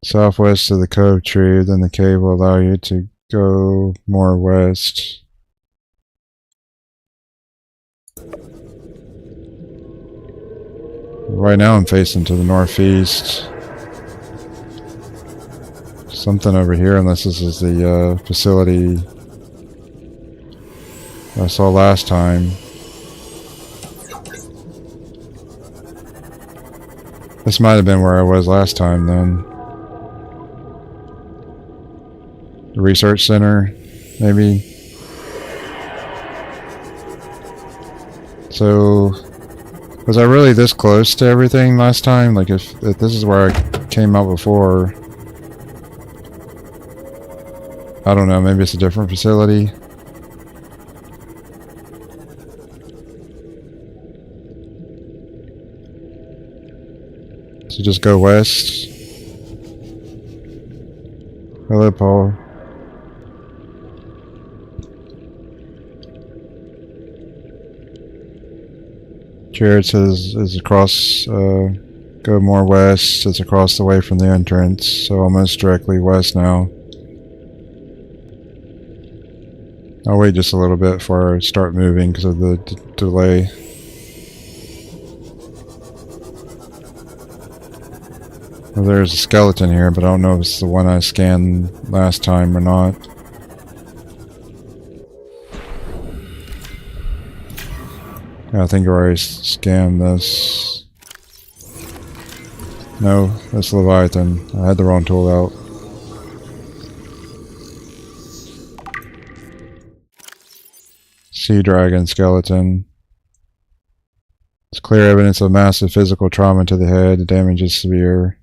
Southwest of the Cove Tree, then the cave will allow you to go more west. Right now I'm facing to the northeast. Something over here, unless this is the facility I saw last time. This might have been where I was last time then. The research center, maybe. So, was I really this close to everything last time? Like if this is where I came out before. I don't know, maybe it's a different facility. So just go west. Hello, Paul. Jared says is across, go more west. It's across the way from the entrance, so almost directly west now. I'll wait just a little bit before I start moving because of the delay. Well, there's a skeleton here, but I don't know if it's the one I scanned last time or not. I think I already scanned this. No, that's Leviathan. I had the wrong tool out. Sea dragon skeleton. It's clear evidence of massive physical trauma to the head. The damage is severe.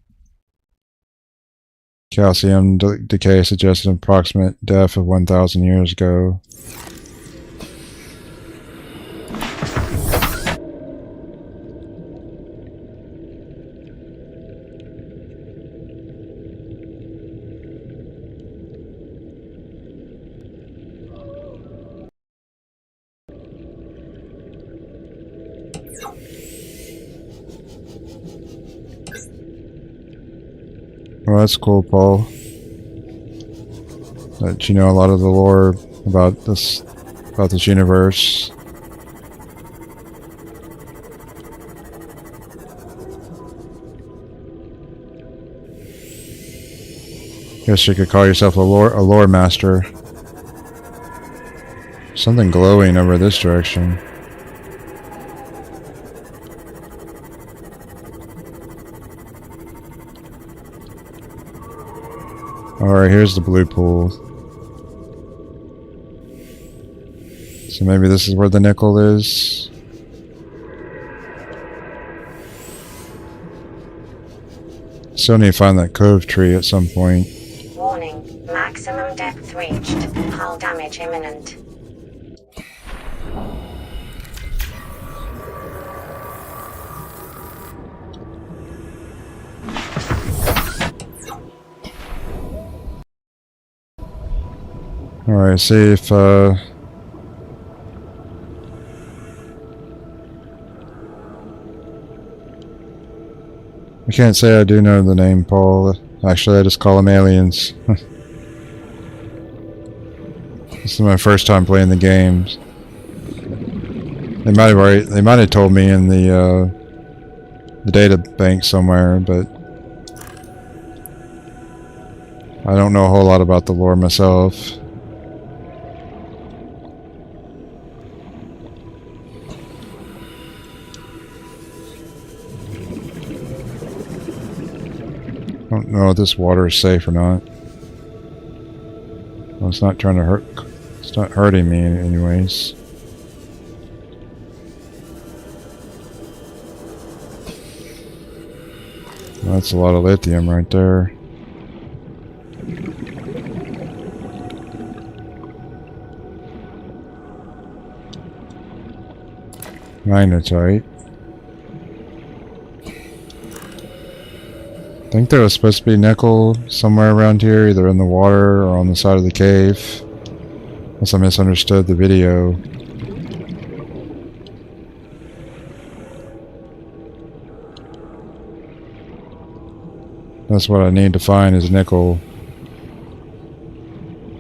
Calcium decay suggested an approximate death of 1,000 years ago. Well, that's cool, Paul. That you know a lot of the lore about this universe. Guess you could call yourself a lore master. Something glowing over this direction. Alright, here's the blue pool. So maybe this is where the nickel is. Still need to find that cove tree at some point. Warning, maximum depth reached. Hull damage imminent. Alright, see if I can't say I do know the name, Paul. Actually, I just call them aliens. This is my first time playing the games. They might have told me in the data bank somewhere, but I don't know a whole lot about the lore myself. I don't know if this water is safe or not. Well, it's not trying to hurt. It's not hurting me anyways. Well, that's a lot of lithium right there. Magnetite. I think there was supposed to be nickel somewhere around here, either in the water or on the side of the cave. Unless I misunderstood the video. That's what I need to find is nickel.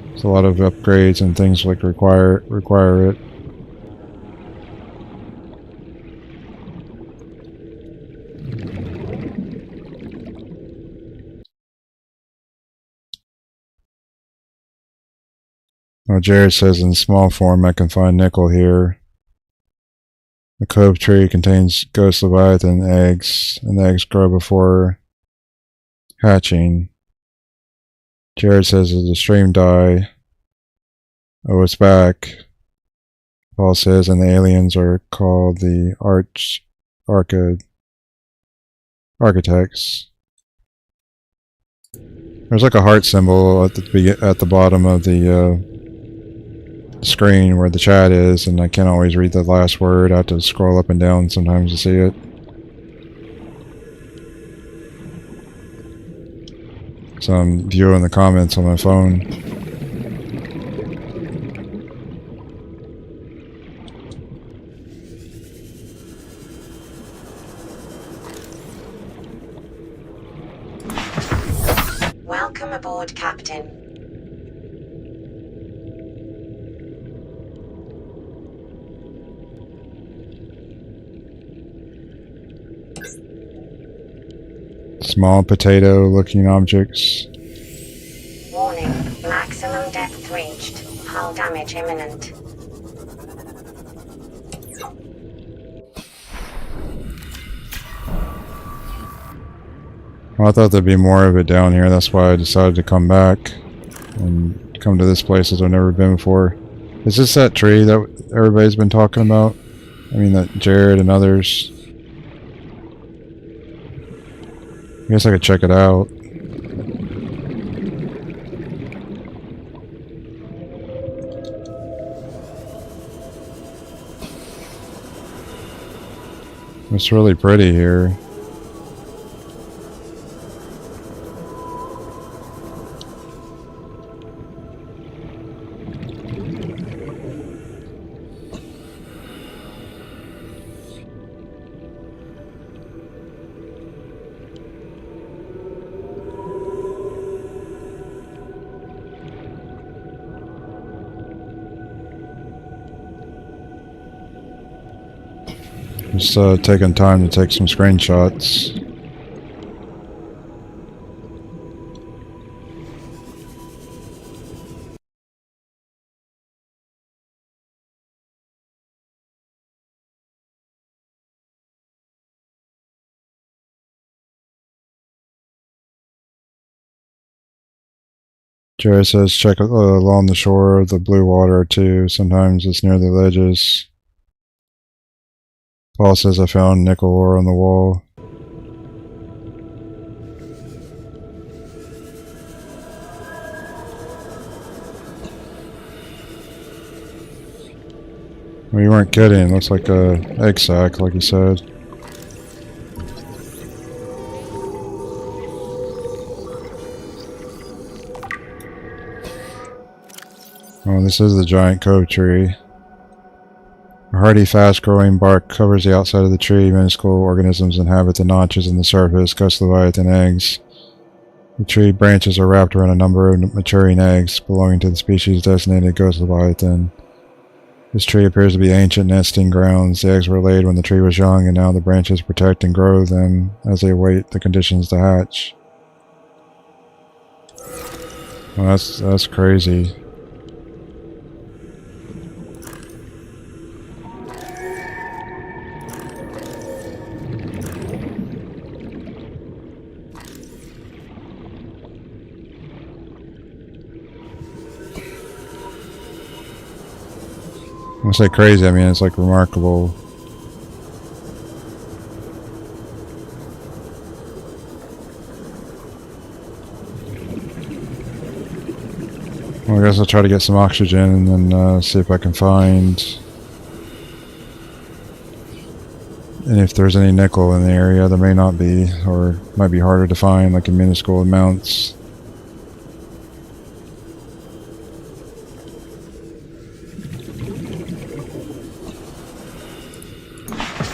There's a lot of upgrades and things like require it. Well, Jared says in small form I can find nickel here. The Cove Tree contains ghost leviathan eggs, and the eggs grow before hatching. Jared says it's a stream dye. Oh, it's back. Paul says, and the aliens are called the architects. There's like a heart symbol at the bottom of the screen where the chat is, and I can't always read the last word. I have to scroll up and down sometimes to see it. So I'm viewing the comments on my phone. Welcome aboard, Captain. Small potato looking objects. Warning, maximum depth reached. Hull damage imminent. Well, I thought there'd be more of it down here. That's why I decided to come back and come to this place as I've never been before. Is this that tree that everybody's been talking about? I mean, that Jared and others. I guess I could check it out. It's really pretty here. Just taking time to take some screenshots. Jerry says check along the shore of the blue water too. Sometimes it's near the ledges. Paul says I found nickel ore on the wall. Well, you weren't kidding. It looks like a egg sac, like you said. Oh, this is the giant cove tree. A hardy, fast-growing bark covers the outside of the tree. Minuscule organisms inhabit the notches in the surface, ghost leviathan eggs. The tree branches are wrapped around a number of maturing eggs belonging to the species designated ghost leviathan. This tree appears to be ancient nesting grounds. The eggs were laid when the tree was young, and now the branches protect and grow them as they await the conditions to hatch. Well, that's crazy. When I say crazy, I mean it's like remarkable. Well, I guess I'll try to get some oxygen and then see if I can find and if there's any nickel in the area. There may not be, or might be harder to find, like in minuscule amounts.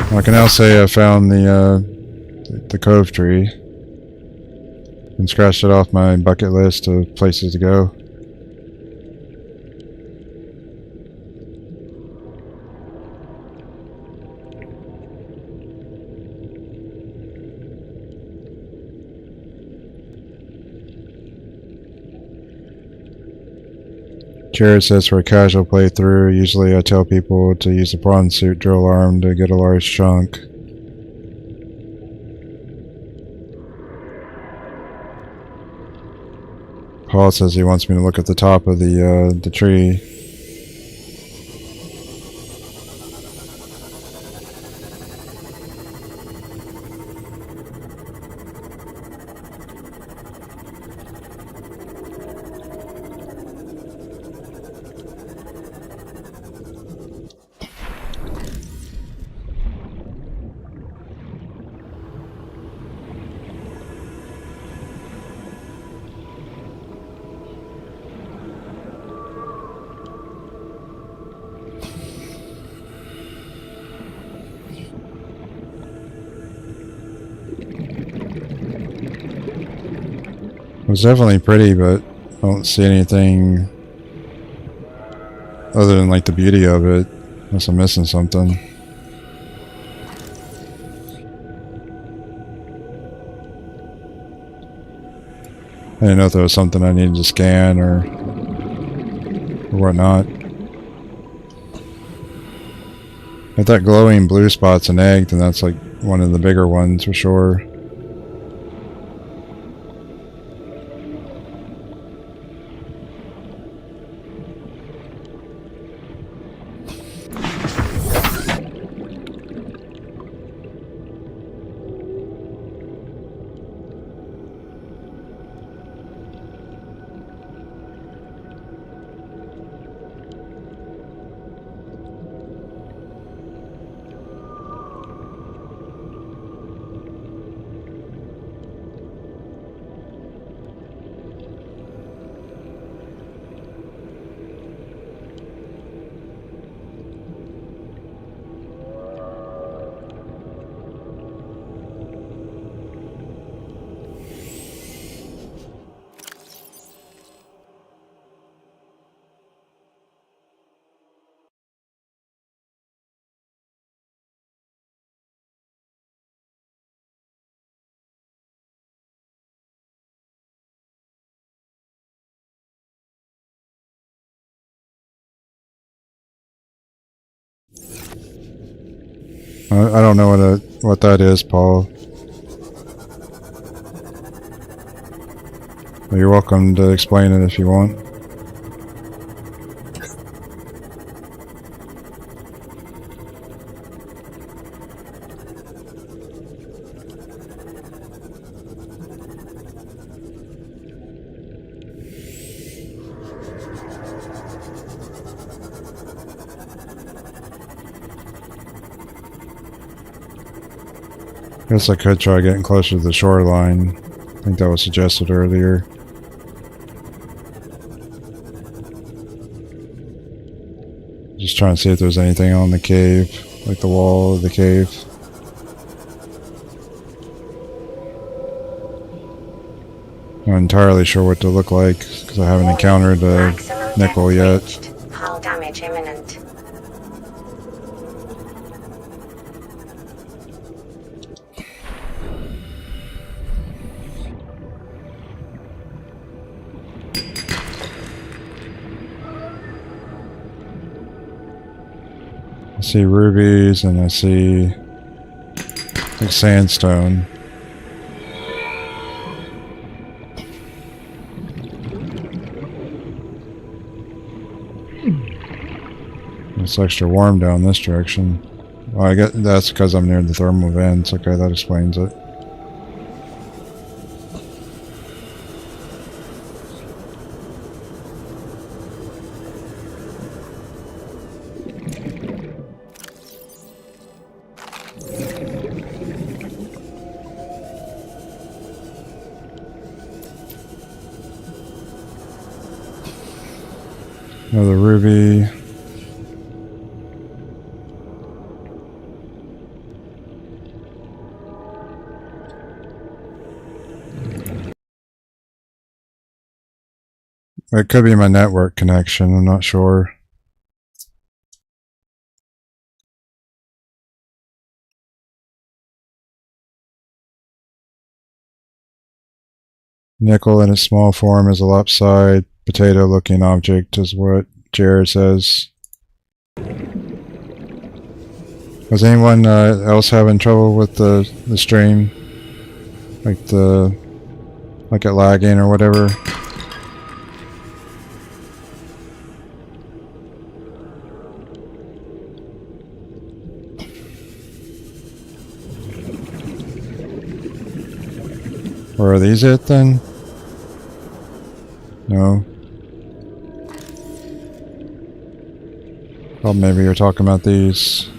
I can now say I found the Cove Tree and scratched it off my bucket list of places to go. Jared says for a casual playthrough, usually I tell people to use the PRAWN Suit drill arm to get a large chunk. Paul says he wants me to look at the top of the tree. It was definitely pretty, but I don't see anything other than like the beauty of it, unless I'm missing something. I didn't know if there was something I needed to scan or whatnot. If that glowing blue spot's an egg, then that's like one of the bigger ones for sure. I don't know what that is, Paul. But you're welcome to explain it if you want. Guess I could try getting closer to the shoreline. I think that was suggested earlier. Just trying to see if there's anything on the cave, like the wall of the cave. I'm not entirely sure what to look like because I haven't encountered a nickel yet. Hull damage imminent. I see rubies and I see like sandstone. It's extra warm down this direction. Oh, I guess that's because I'm near the thermal vents. Okay, that explains it. Another ruby. It could be my network connection, I'm not sure. Nickel in its small form is a lopside potato looking object is what Jared says. Was anyone else having trouble with the stream? Like it lagging or whatever? Or are these it then? No. Oh, maybe you're talking about these.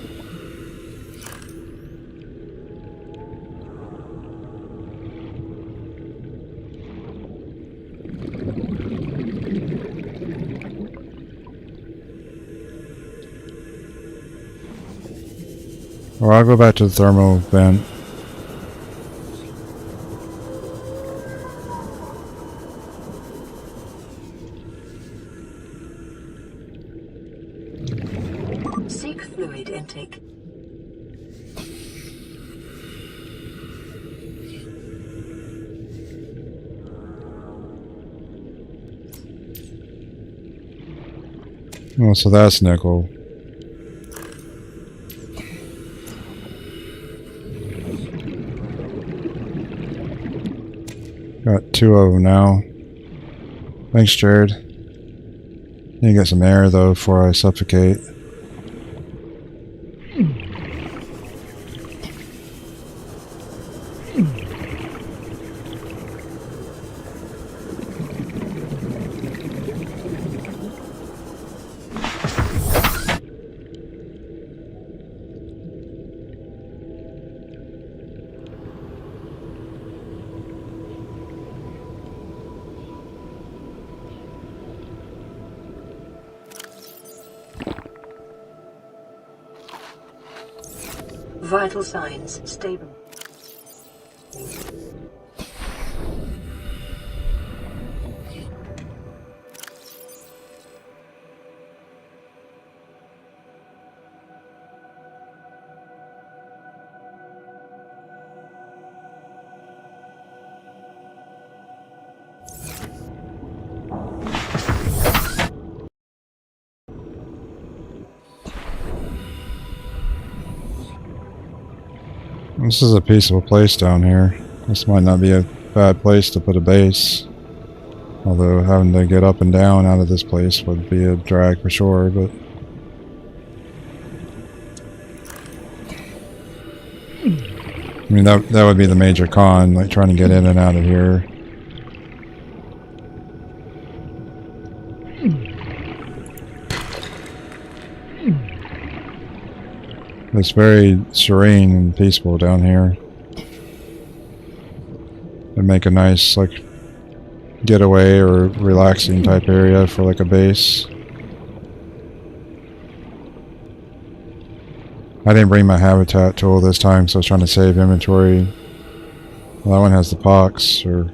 Or I'll go back to the thermal vent. Seek fluid intake. Oh, so that's nickel. Got 2 of them now. Thanks, Jared. Need to get some air though before I suffocate. Vital signs stable. This is a peaceful place down here. This might not be a bad place to put a base. Although having to get up and down out of this place would be a drag for sure, but... I mean, that would be the major con, like trying to get in and out of here. It's very serene and peaceful down here. It'd make a nice, like, getaway or relaxing type area for like a base. I didn't bring my habitat tool this time, so I was trying to save inventory. Well, that one has the pox, or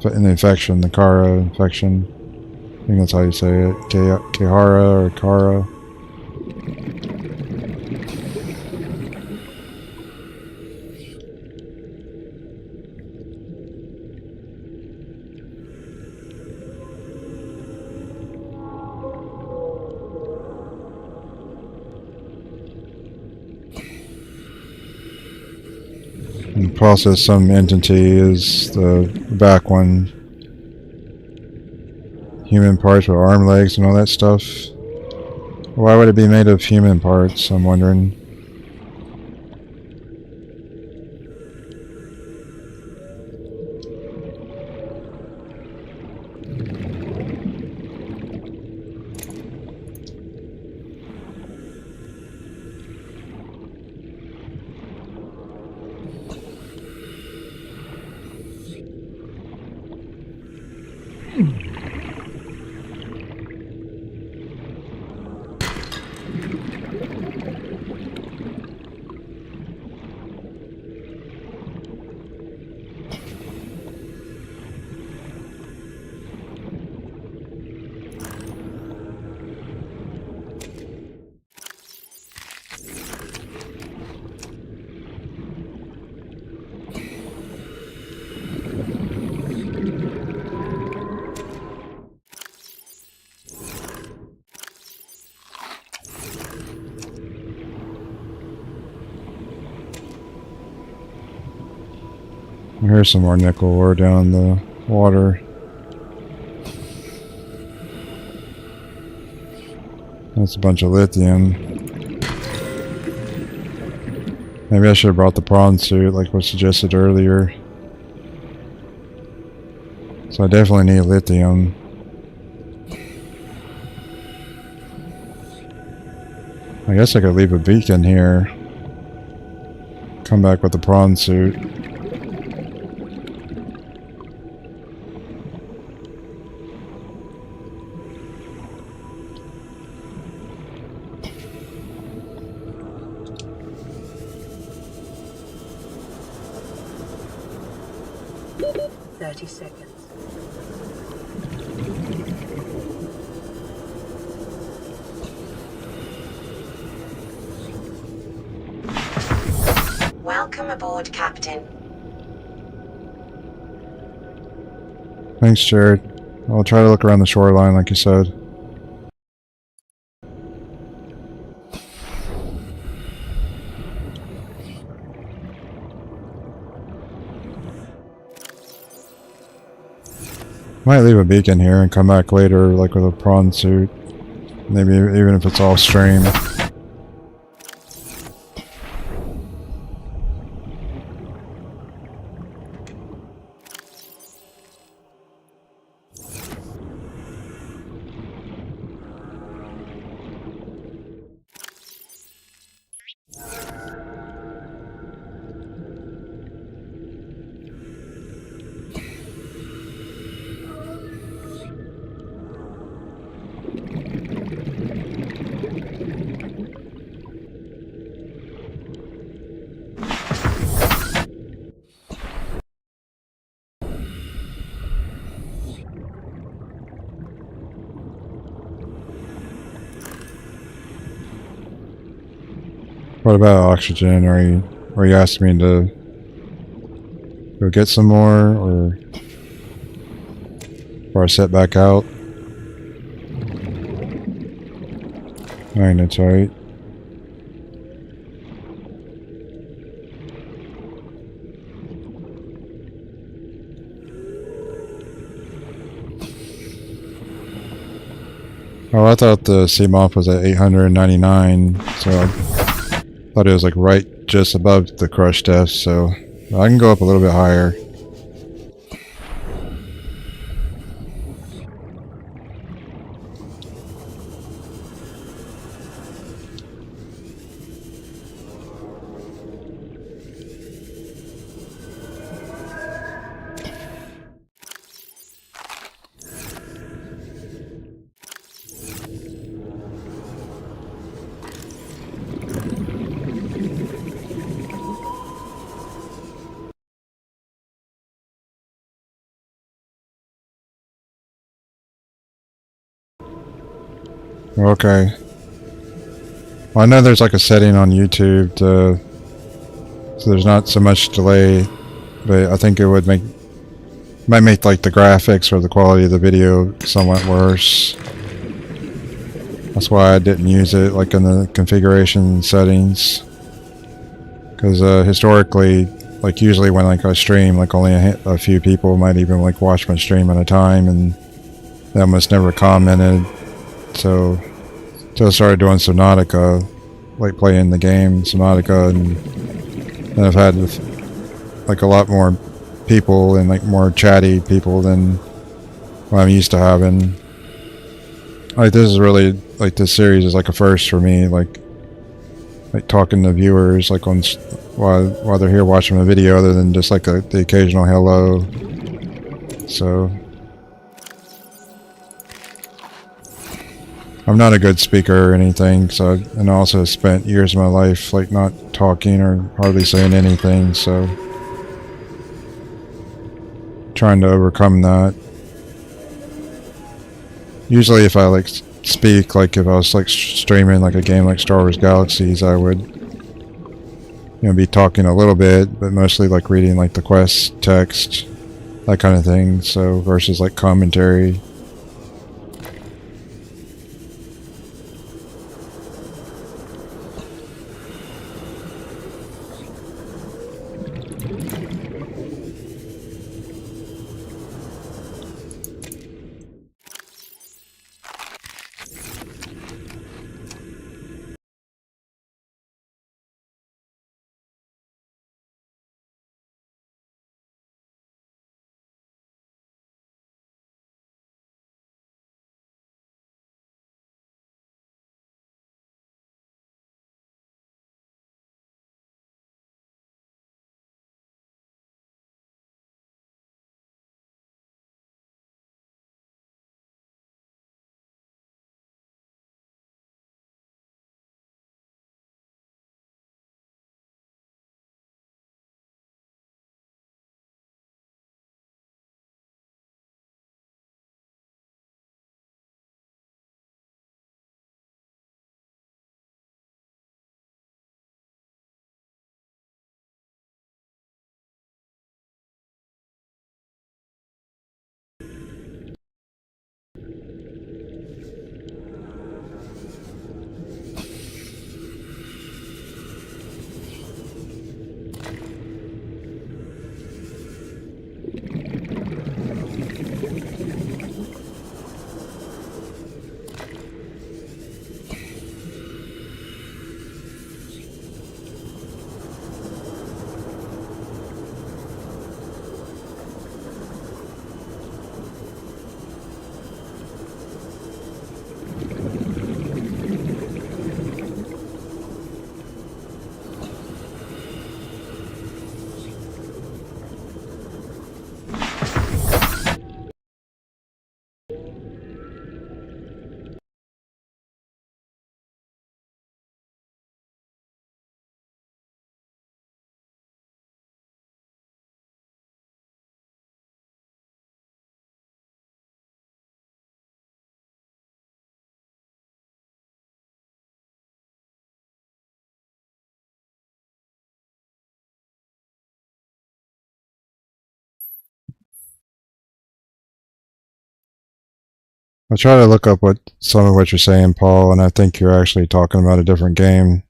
the infection, the Kara infection. I think that's how you say it. Kehara or Kara. And process some entity is the back one. Human parts with arm, legs, and all that stuff. Why would it be made of human parts, I'm wondering. Here's some more nickel ore down in the water. That's a bunch of lithium. Maybe I should have brought the PRAWN Suit like was suggested earlier. So I definitely need lithium. I guess I could leave a beacon here. Come back with the PRAWN Suit. Welcome aboard, Captain. Thanks, Jared. I'll try to look around the shoreline like you said. Might leave a beacon here and come back later like with a PRAWN Suit. Maybe even if it's all stream. What about oxygen? Are you asking me to go get some more, or I set back out? Magnetite. Oh, I thought the sea moth was at 899, so I thought it was like right just above the crush depth, so I can go up a little bit higher. Okay. Well, I know there's like a setting on YouTube to, so there's not so much delay, but I think it would might make like the graphics or the quality of the video somewhat worse. That's why I didn't use it like in the configuration settings. Because historically, like usually when like I stream, like only a few people might even like watch my stream at a time, and they almost never commented. So, till I started doing Subnautica, like playing the game Subnautica, and then I've had like a lot more people and like more chatty people than what I'm used to having. Like this is really, like this series is like a first for me, like talking to viewers like on while they're here watching the video, other than just like the occasional hello. So I'm not a good speaker or anything, so and I also spent years of my life like not talking or hardly saying anything, so trying to overcome that. Usually if I like speak, like if I was like streaming like a game like Star Wars Galaxies, I would, you know, be talking a little bit, but mostly like reading like the quest text, that kind of thing, so versus like commentary. I try to look up what some of what you're saying, Paul, and I think you're actually talking about a different game.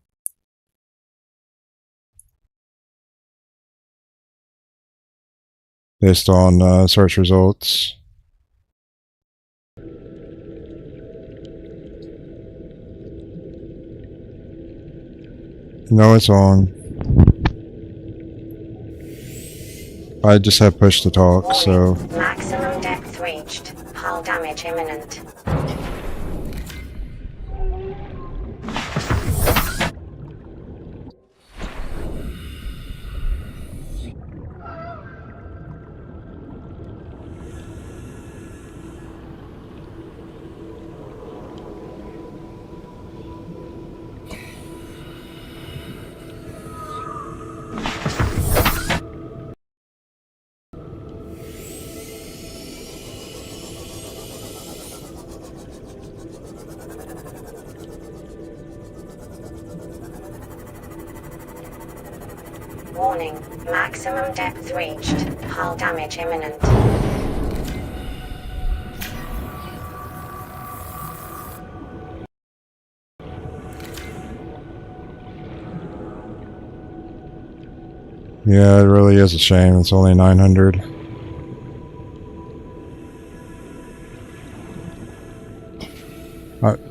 Based on search results. No, it's on. I just have push to talk, so. Maximum depth reached. Hull damage imminent. Warning. Maximum depth reached. Hull damage imminent. Yeah, it really is a shame. It's only 900.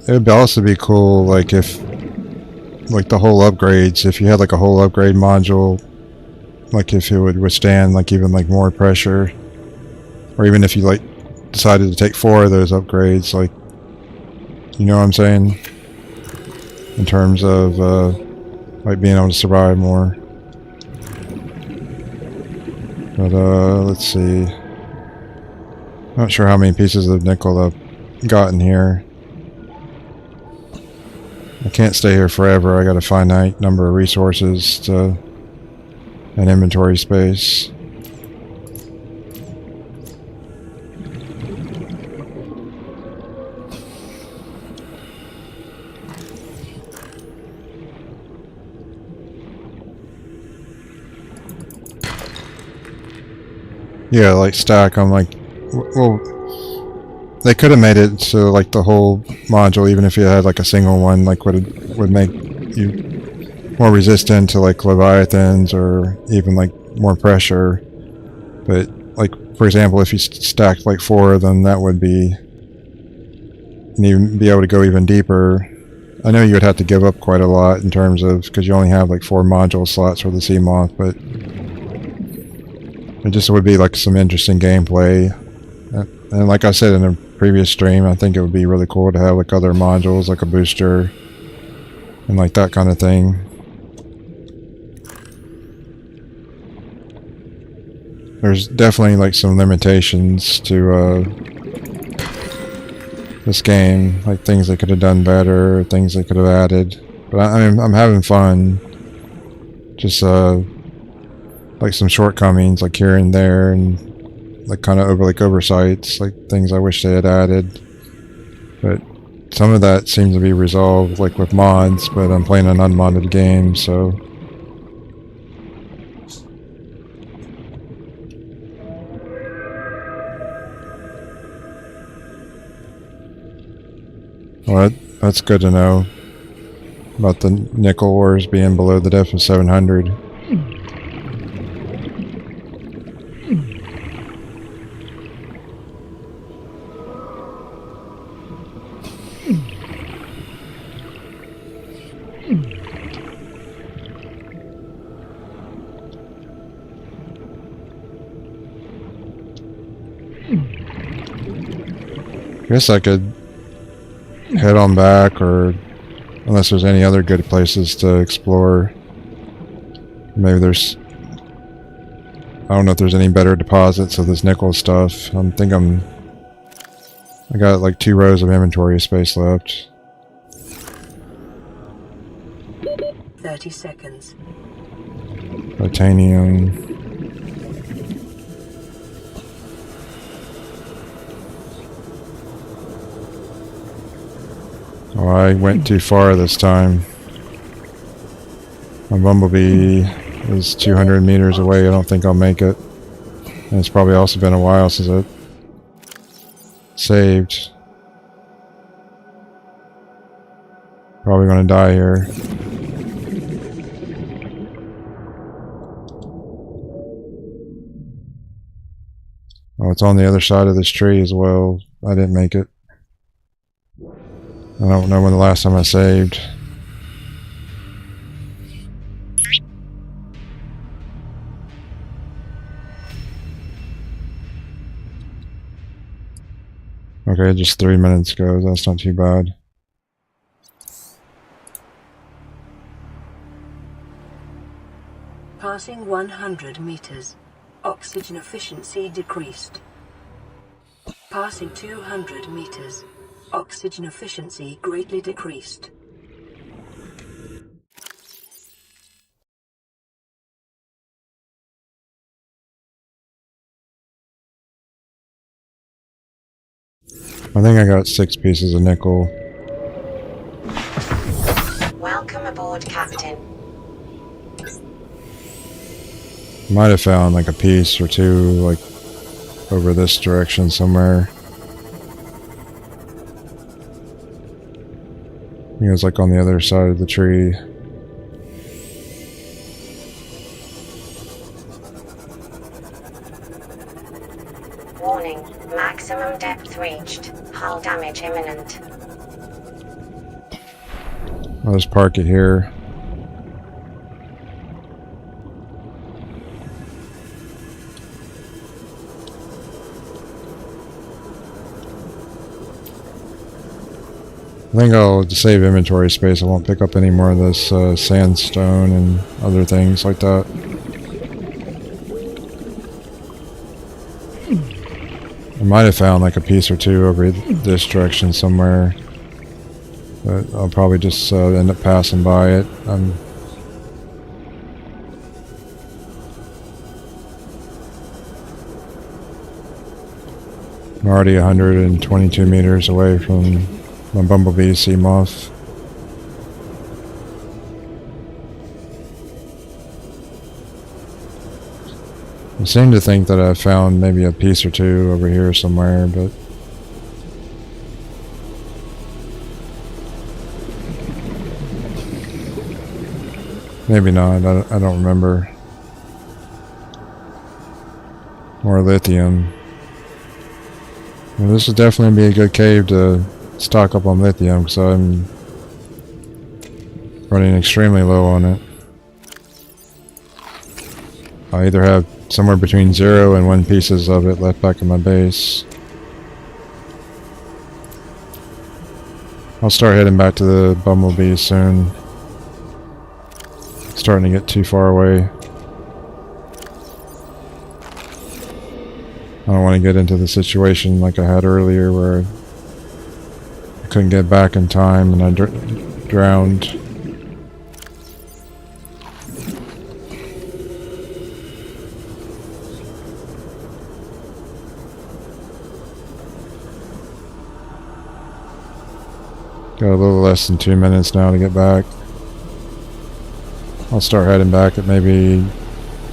It would also be cool, like if, like the whole upgrades, if you had like a whole upgrade module, like if it would withstand like even like more pressure, or even if you like decided to take 4 of those upgrades, like, you know what I'm saying? In terms of like being able to survive more. But let's see. Not sure how many pieces of nickel I've gotten here. I can't stay here forever. I got a finite number of resources to and inventory space. Yeah, like stack. I'm like, well, they could have made it so like the whole module, even if you had like a single one, like would make you more resistant to like leviathans or even like more pressure. But like for example, if you stacked like 4 of them, that would be, and even be able to go even deeper. I know you would have to give up quite a lot in terms of, because you only have like 4 module slots for the sea moth, but it just would be like some interesting gameplay. And like I said in a previous stream, I think it would be really cool to have like other modules, like a booster and like that kind of thing. There's definitely like some limitations to this game, like things they could have done better, things they could have added. But I mean, I'm having fun. Just like some shortcomings like here and there, and like kind of oversights, like things I wish they had added. But some of that seems to be resolved like with mods, but I'm playing an unmodded game, so well, that's good to know about the nickel ores being below the depth of 700. I guess I could head on back, or unless there's any other good places to explore. Maybe there's, I don't know if there's any better deposits of this nickel stuff. I got like 2 rows of inventory space left. 30 seconds. Titanium. Oh, I went too far this time. My bumblebee is 200 meters away. I don't think I'll make it. And it's probably also been a while since I saved. Probably gonna die here. Oh, it's on the other side of this tree as well. I didn't make it. I don't know when the last time I saved. Okay, just 3 minutes ago. That's not too bad. Passing 100 meters. Oxygen efficiency decreased. Passing 200 meters. Oxygen efficiency greatly decreased. I think I got 6 pieces of nickel. Welcome aboard, Captain. Might have found like a piece or two, like over this direction somewhere. I think it was like on the other side of the tree. Warning, maximum depth reached. Hull damage imminent. I'll just park it here. I think I'll, to save inventory space, I won't pick up any more of this sandstone and other things like that. I might have found like a piece or two over this direction somewhere, but I'll probably just end up passing by it. I'm already 122 meters away from my bumblebee sea moth. I seem to think that I found maybe a piece or two over here somewhere, but maybe not. I don't remember. More lithium. Well, this would definitely be a good cave to stock up on lithium, because I'm running extremely low on it. I either have somewhere between 0 and 1 pieces of it left back in my base. I'll start heading back to the bumblebee soon. Starting to get too far away. I don't want to get into the situation like I had earlier where I couldn't get back in time and I drowned. Got a little less than 2 minutes now to get back. I'll start heading back at maybe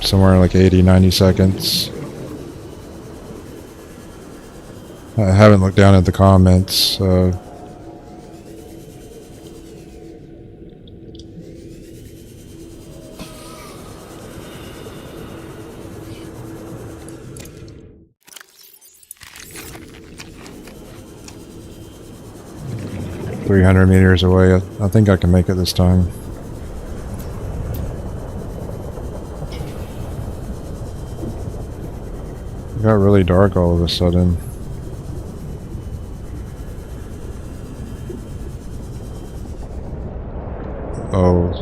somewhere like 80-90 seconds. I haven't looked down at the comments. 300 meters away. I think I can make it this time. It got really dark all of a sudden. Oh.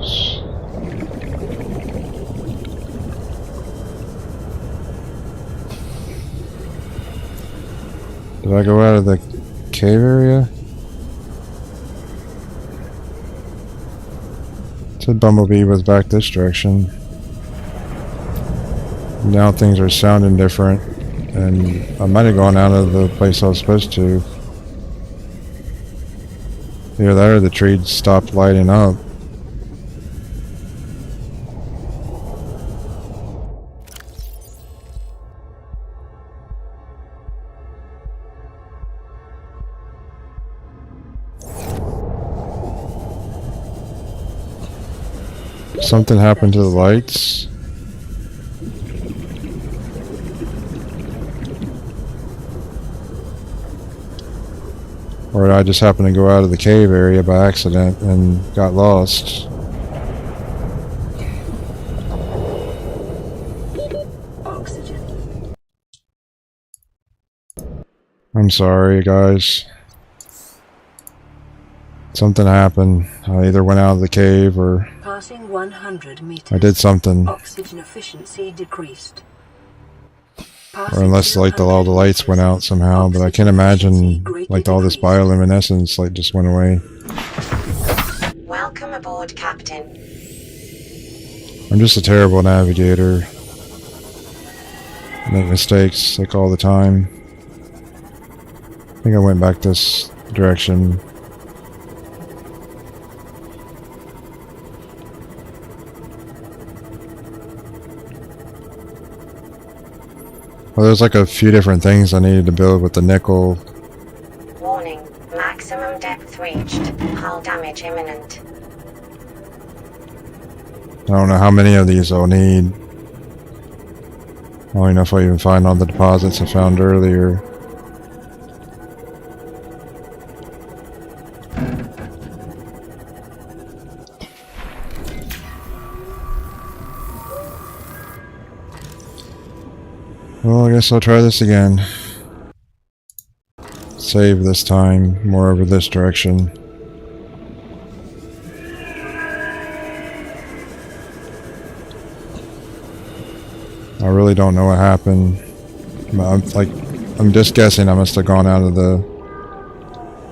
Did I go out of the cave area? Said bumblebee was back this direction. Now things are sounding different, and I might have gone out of the place I was supposed to. Either that or the tree stopped lighting up. Something happened to the lights. Or did I just happen to go out of the cave area by accident and got lost? Oxygen. I'm sorry, guys. Something happened. I either went out of the cave or Passing 100 meters. I did something. Oxygen efficiency decreased. Or unless like all the lights went out somehow, but I can't imagine like all this bioluminescence like just went away. Welcome aboard, Captain. I'm just a terrible navigator. I make mistakes like all the time. I think I went back this direction. Well, there's like a few different things I needed to build with the nickel. Warning, maximum depth reached. Hull damage imminent. I don't know how many of these I'll need. I don't even know if I even find all the deposits I found earlier. Well, I guess I'll try this again. Save this time, more over this direction. I really don't know what happened. I'm just guessing I must have gone out of the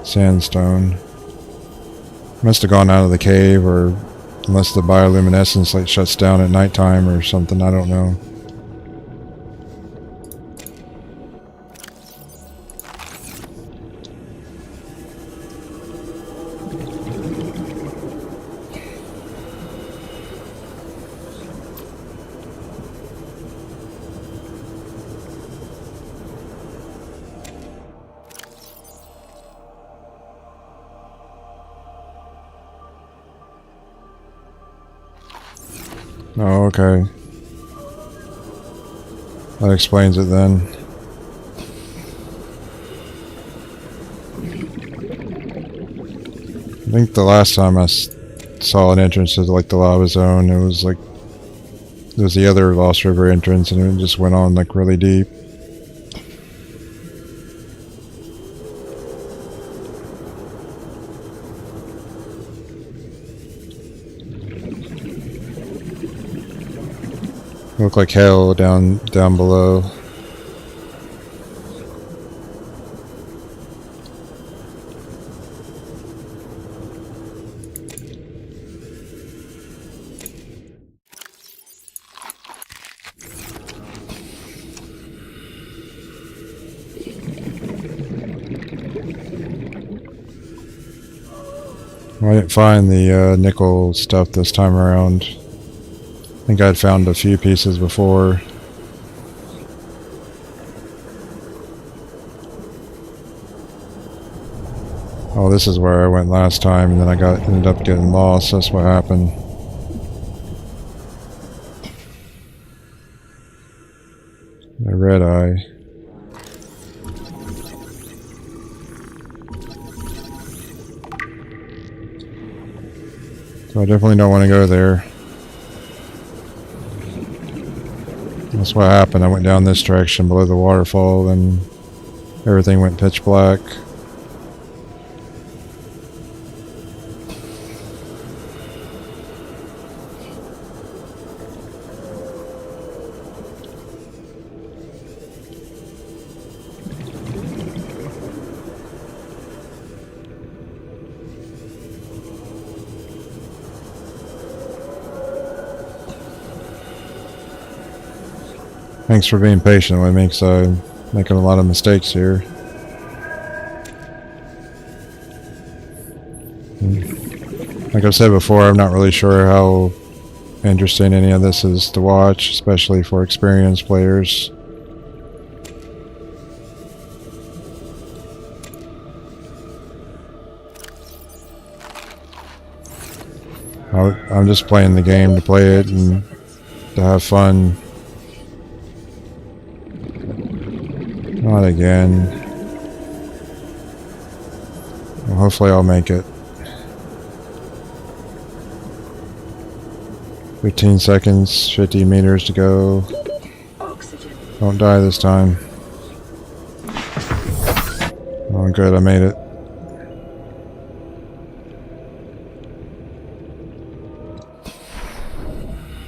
sandstone. Must have gone out of the cave, or unless the bioluminescence like shuts down at nighttime or something, I don't know. Oh, okay. That explains it then. I think the last time I saw an entrance to like the lava zone, it was the other Lost River entrance, and it just went on like really deep. Look like hell down below. I didn't find the nickel stuff this time around. I think I'd found a few pieces before. Oh, this is where I went last time, and then I ended up getting lost. That's what happened. The red eye. So I definitely don't want to go there. That's what happened. I went down this direction below the waterfall, and everything went pitch black. Thanks for being patient with me, because I'm making a lot of mistakes here. Like I've said before, I'm not really sure how interesting any of this is to watch, especially for experienced players. I'm just playing the game to play it and to have fun. Not again. Well, hopefully I'll make it. 15 seconds, 50 meters to go. Oxygen. Don't die this time. Oh good, I made it.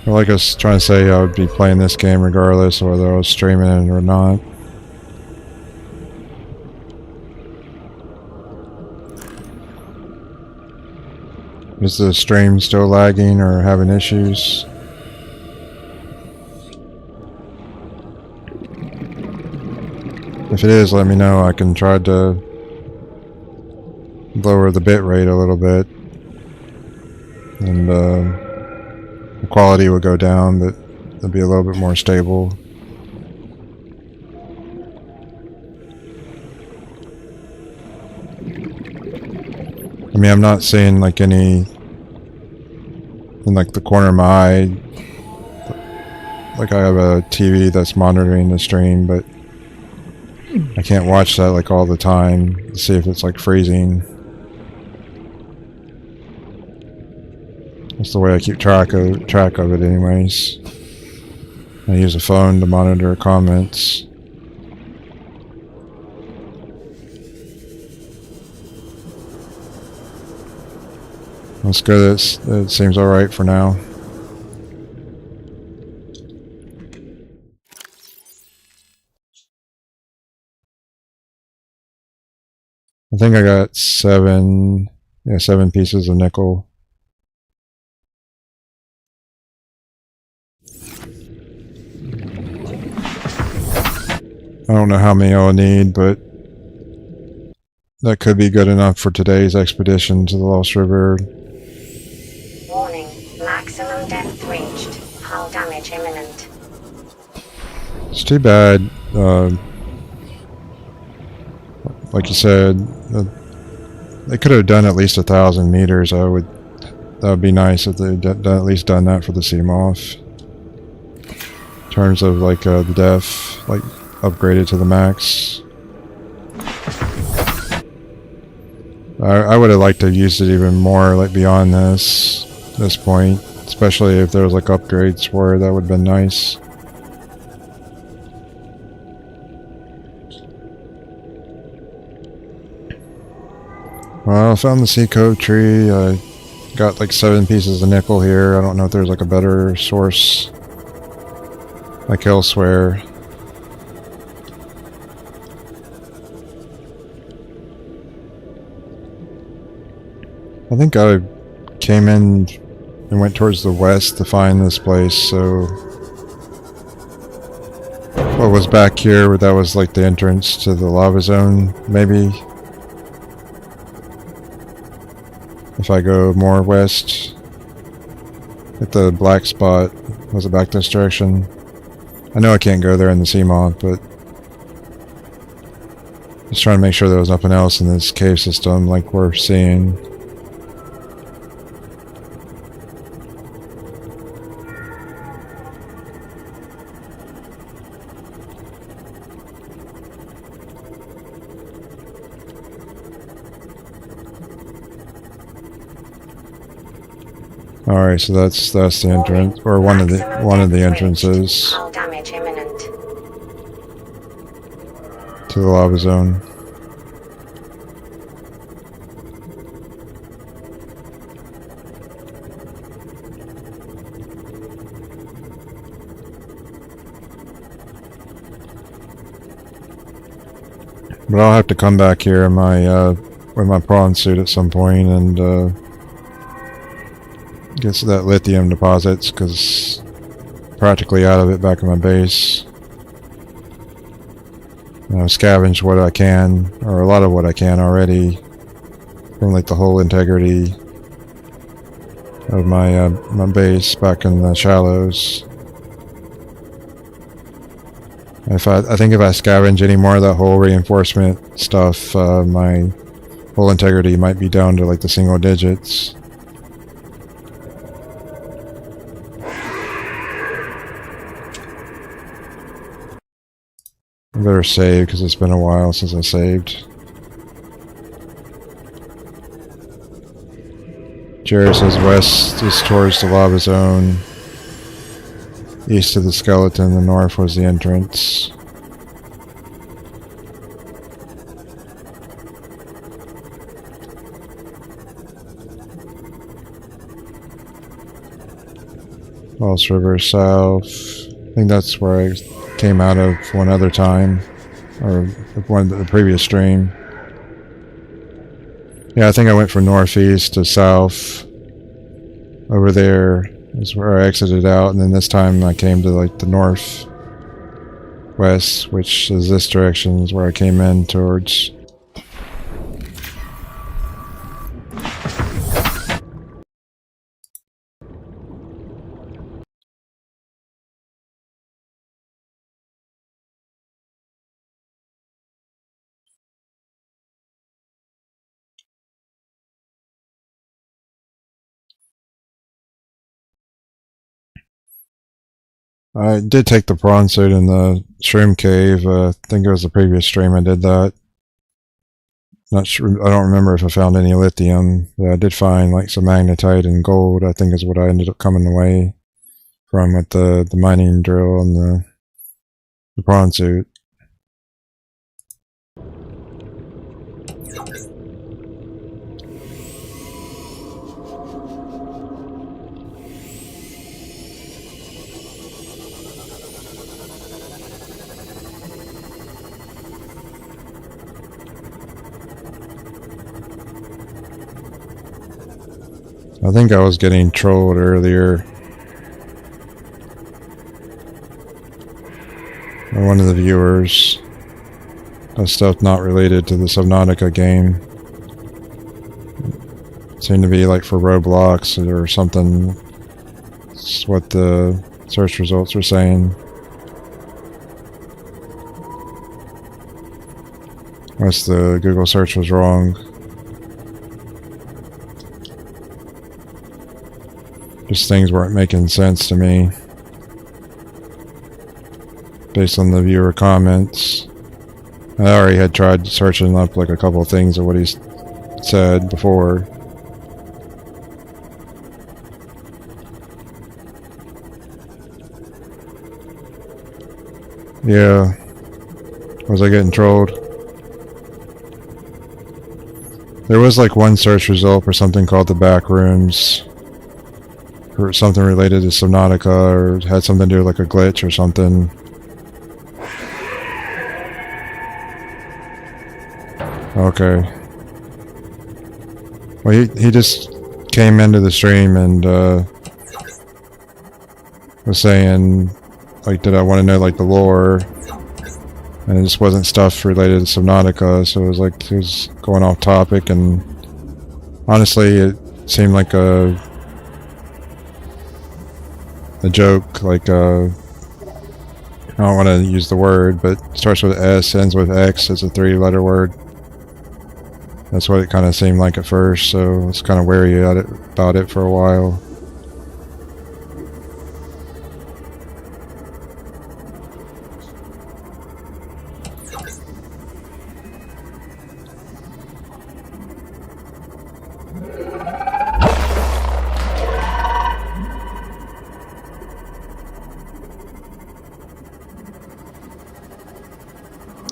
Like I was trying to say, I would be playing this game regardless of whether I was streaming it or not. Is the stream still lagging or having issues? If it is, let me know. I can try to lower the bit rate a little bit. And the quality will go down, but it'll be a little bit more stable. I mean, I'm not seeing like any in like the corner of my eye. Like I have a TV that's monitoring the stream, but I can't watch that like all the time to see if it's like freezing. That's the way I keep track of it anyways. I use a phone to monitor comments. That's good. It seems alright for now. I think I got 7 pieces of nickel. I don't know how many I'll need, but that could be good enough for today's expedition to the Lost River. Warning. Maximum depth reached. Hull damage imminent. It's too bad. Like you said, they could have done at least 1,000 meters. That would be nice if they'd at least done that for the Seamoth. In terms of like the def, like upgraded to the max. I would have liked to have used it even more, like beyond this point, especially if there was like upgrades for it. That would have been nice. Well, I found the Cove Tree. I got like 7 pieces of nickel here. I don't know if there's like a better source like elsewhere. I think I came in and went towards the west to find this place, so what was back here, that was like the entrance to the lava zone, maybe. If I go more west, hit the black spot, was it back this direction? I know I can't go there in the Seamoth, but just trying to make sure there was nothing else in this cave system like we're seeing. Alright, so that's the entrance, or one of the entrances Hull damage imminent. to the lava zone. But I'll have to come back here in my with my PRAWN suit at some point and get to that lithium deposits, because practically out of it back in my base. I've scavenged what I can, or a lot of what I can already, from like the whole integrity of my my base back in the shallows. I think if I scavenge any more of that whole reinforcement stuff, my whole integrity might be down to like the single digits. I better save because it's been a while since I saved. Jared says west is towards the lava zone. East of the skeleton, the north was the entrance. False River south. I think that's where I came out of one other time, or one of the previous stream. Yeah, I think I went from northeast to south. Over there is where I exited out, and then this time I came to like the northwest, which is this direction, is where I came in towards. I did take the PRAWN Suit in the shroom cave. I think it was the previous stream I did that. Not sure. I don't remember if I found any lithium, but I did find like some magnetite and gold. I think is what I ended up coming away from with the mining drill and the PRAWN Suit. I think I was getting trolled earlier. By one of the viewers. Of stuff not related to the Subnautica game. It seemed to be like for Roblox or something. It's what the search results were saying. Unless the Google search was wrong. Just things weren't making sense to me. Based on the viewer comments. I already had tried searching up like a couple of things of what he said before. Yeah. Was I getting trolled? There was like one search result for something called the back rooms. Or something related to Subnautica, or had something to do with like a glitch or something. Okay. Well, he just came into the stream and was saying, like, did I want to know like the lore? And it just wasn't stuff related to Subnautica, so it was like he was going off topic, and honestly, it seemed like a joke, like I don't want to use the word, but starts with S, ends with X, it's a 3-letter word. That's what it kind of seemed like at first, so I was kind of wary about it for a while.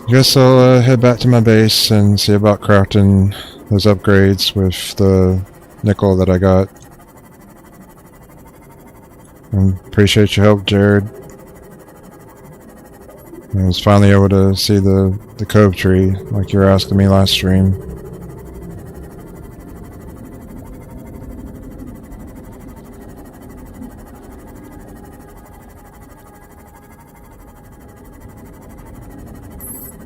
Guess I'll head back to my base and see about crafting those upgrades with the nickel that I got. And appreciate your help, Jared. I was finally able to see the Cove Tree, like you were asking me last stream.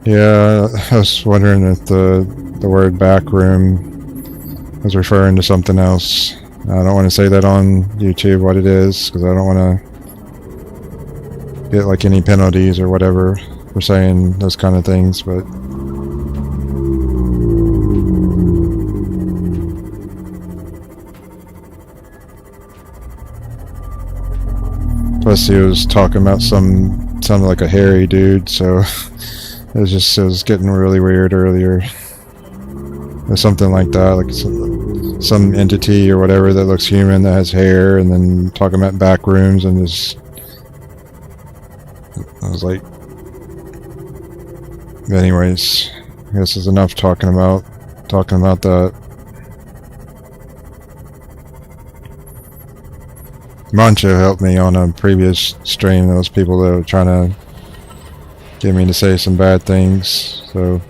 Yeah, I was wondering if the word back room was referring to something else. I don't want to say that on YouTube what it is, because I don't want to get like any penalties or whatever for saying those kind of things, but plus he was talking about sounded like a hairy dude, so It was getting really weird earlier. Or something like that, like some entity or whatever that looks human that has hair, and then talking about back rooms, and just I was like, anyways, I guess it's enough talking about that. Mancho helped me on a previous stream. Those people that were trying to get me to say some bad things, so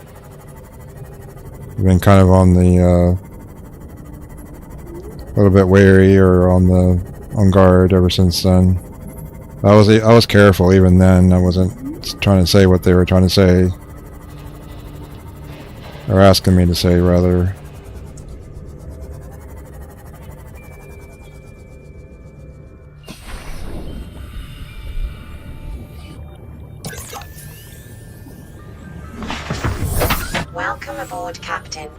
I've been kind of on the a little bit wary or on guard ever since then. I was careful even then. I wasn't trying to say what they were trying to say, or asking me to say, rather. Welcome aboard, Captain.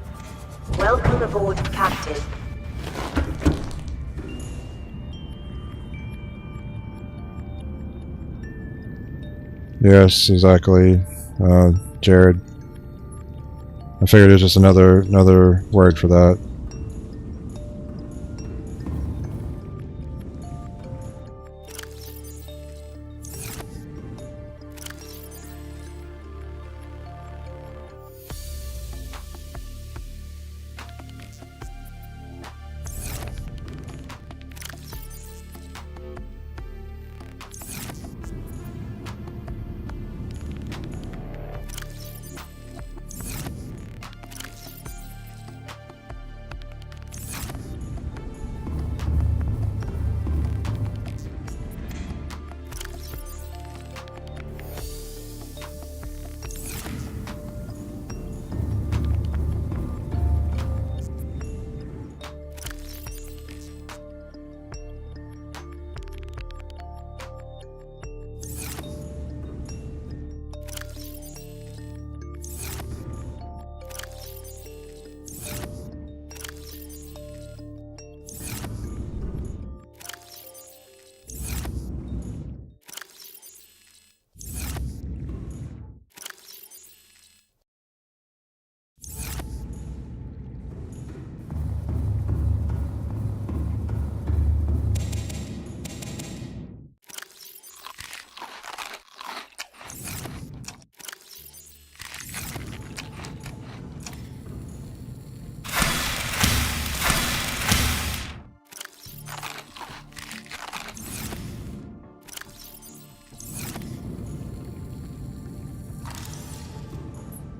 Welcome aboard, Captain. Yes, exactly, Jared. I figured it was just another word for that.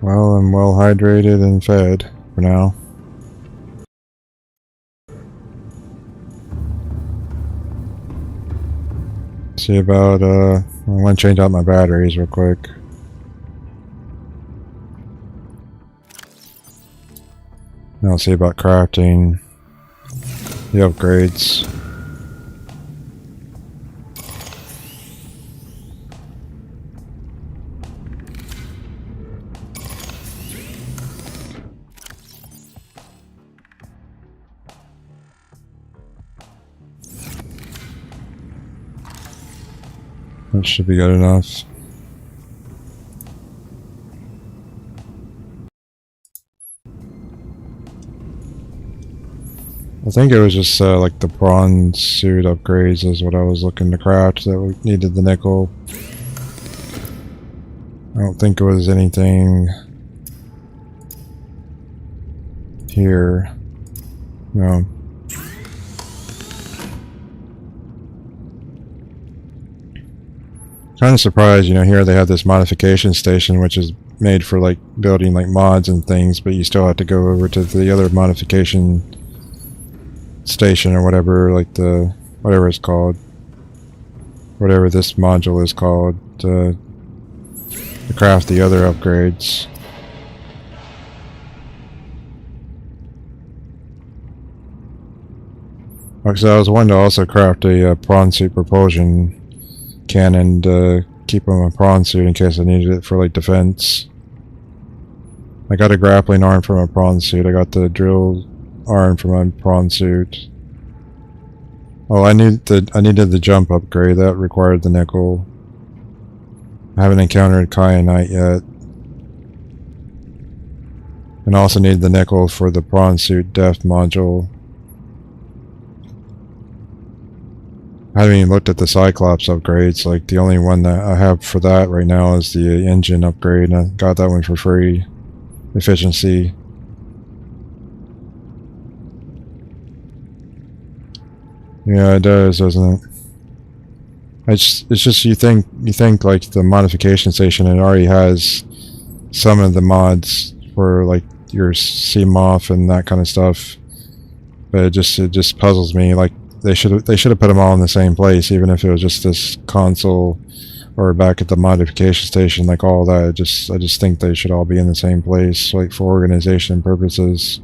Well, I'm well hydrated and fed for now. See about, I want to change out my batteries real quick. Now I'll see about crafting the upgrades. That should be good enough. I think it was just like the PRAWN Suit upgrades is what I was looking to craft that we needed the nickel. I don't think it was anything here. No. Kind of surprised, you know, here they have this modification station which is made for like building like mods and things, but you still have to go over to the other modification station or whatever, like the whatever it's called, whatever this module is called, to craft the other upgrades. So I was wanting to also craft a PRAWN Suit propulsion cannon to keep on my PRAWN Suit in case I needed it for like defense. I got a grappling arm for my PRAWN Suit. I got the drill arm for my PRAWN Suit. Oh, I needed the jump upgrade. That required the nickel. I haven't encountered kyanite yet. And also need the nickel for the PRAWN Suit depth module. I haven't even looked at the Cyclops upgrades. Like, the only one that I have for that right now is the engine upgrade, and I got that one for free. Efficiency. Yeah, it does, doesn't it? It's just you think like the modification station, it already has some of the mods for like your CMOF and that kind of stuff, but it just puzzles me. Like, they should have put them all in the same place, even if it was just this console or back at the modification station, like all that. I just think they should all be in the same place, like for organization purposes.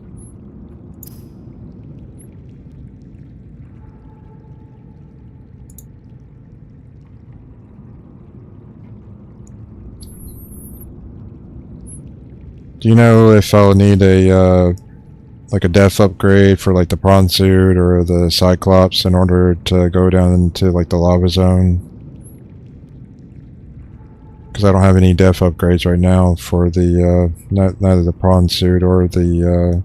Do you know if I'll need a like a depth upgrade for like the PRAWN Suit or the Cyclops in order to go down into like the lava zone? Because I don't have any depth upgrades right now for the neither the PRAWN Suit or the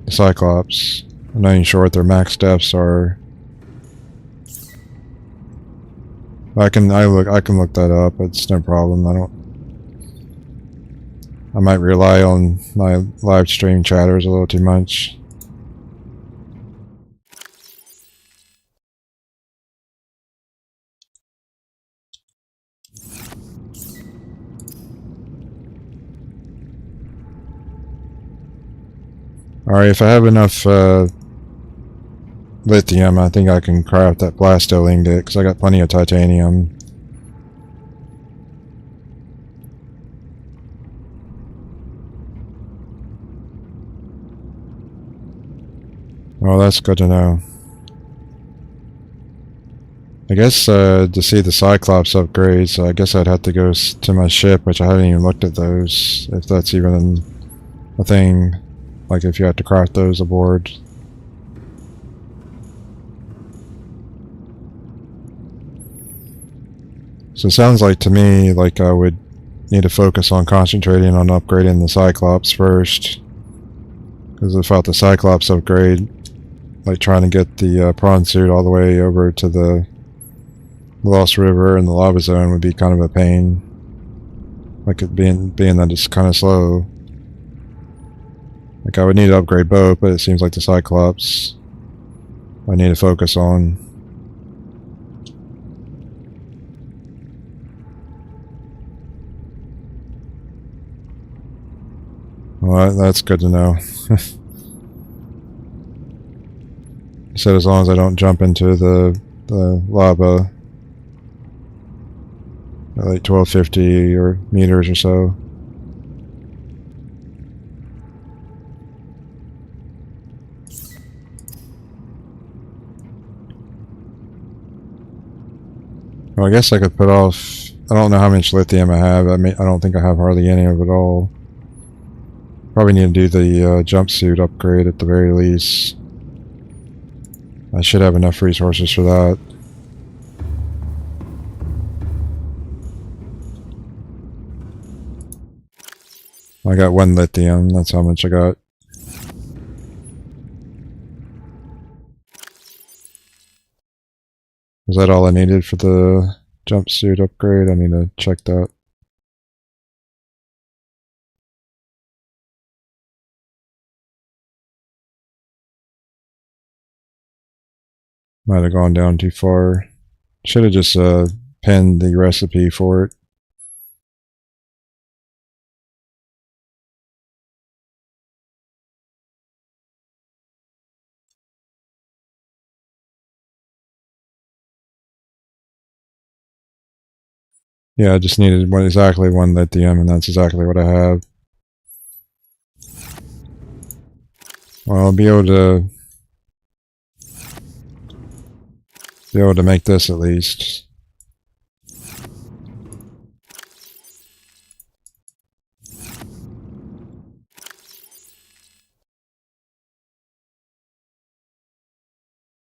Cyclops. I'm not even sure what their max depths are. I can look that up. It's no problem. I might rely on my live stream chatters a little too much. Alright, if I have enough lithium, I think I can craft that plateau ingot, because I got plenty of titanium. Well, that's good to know. I guess to see the Cyclops upgrades, I guess I'd have to go to my ship, which I haven't even looked at those, if that's even a thing. Like if you have to craft those aboard. So it sounds like to me like I would need to focus on concentrating on upgrading the Cyclops first. Because without the Cyclops upgrade, like trying to get the PRAWN Suit all the way over to the Lost River and the lava zone would be kind of a pain. Like it being that it's kind of slow. Like I would need to upgrade both, but it seems like the Cyclops I need to focus on. Well, that's good to know. He said as long as I don't jump into the lava at like 1250 or meters or so. Well, I guess I could put off. I don't know how much lithium I have. I don't think I have hardly any of it all. Probably need to do the jumpsuit upgrade at the very least. I should have enough resources for that. I got 1 lithium, that's how much I got. Is that all I needed for the jumpsuit upgrade? I need to check that. Might have gone down too far. Should have just pinned the recipe for it. Yeah, I just needed exactly 1 lithium, and that's exactly what I have. Well, I'll be able to make this at least.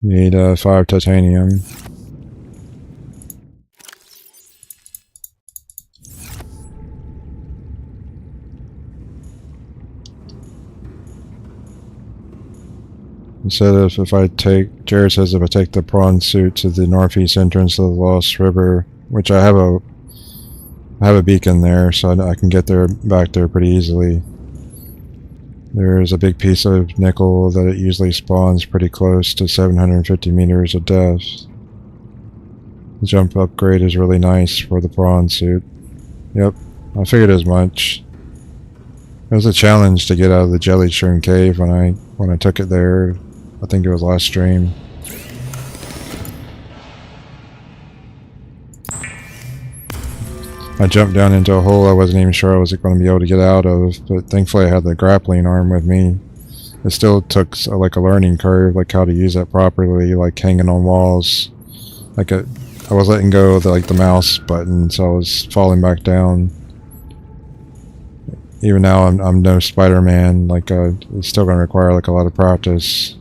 Need 5 titanium. He said if I take, Jared says if I take the PRAWN Suit to the northeast entrance of the Lost River, which I have a beacon there, so I can get there back there pretty easily. There's a big piece of nickel that it usually spawns pretty close to 750 meters of depth. The jump upgrade is really nice for the PRAWN Suit. Yep, I figured as much. It was a challenge to get out of the jelly shroom cave when I took it there. I think it was last stream. I jumped down into a hole I wasn't even sure I was going to be able to get out of, but thankfully I had the grappling arm with me. It still took like a learning curve, like how to use it properly, like hanging on walls. Like I was letting go of the mouse button, so I was falling back down. Even now I'm no Spider-Man, like it's still going to require like a lot of practice.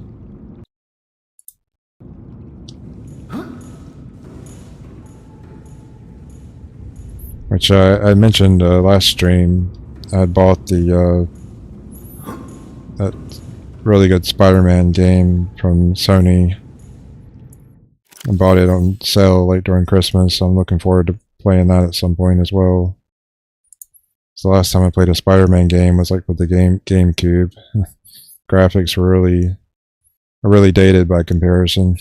Which I mentioned last stream. I had bought the that really good Spider-Man game from Sony. I bought it on sale like during Christmas, so I'm looking forward to playing that at some point as well. So the last time I played a Spider-Man game was like with the GameCube. Graphics were really dated by comparison.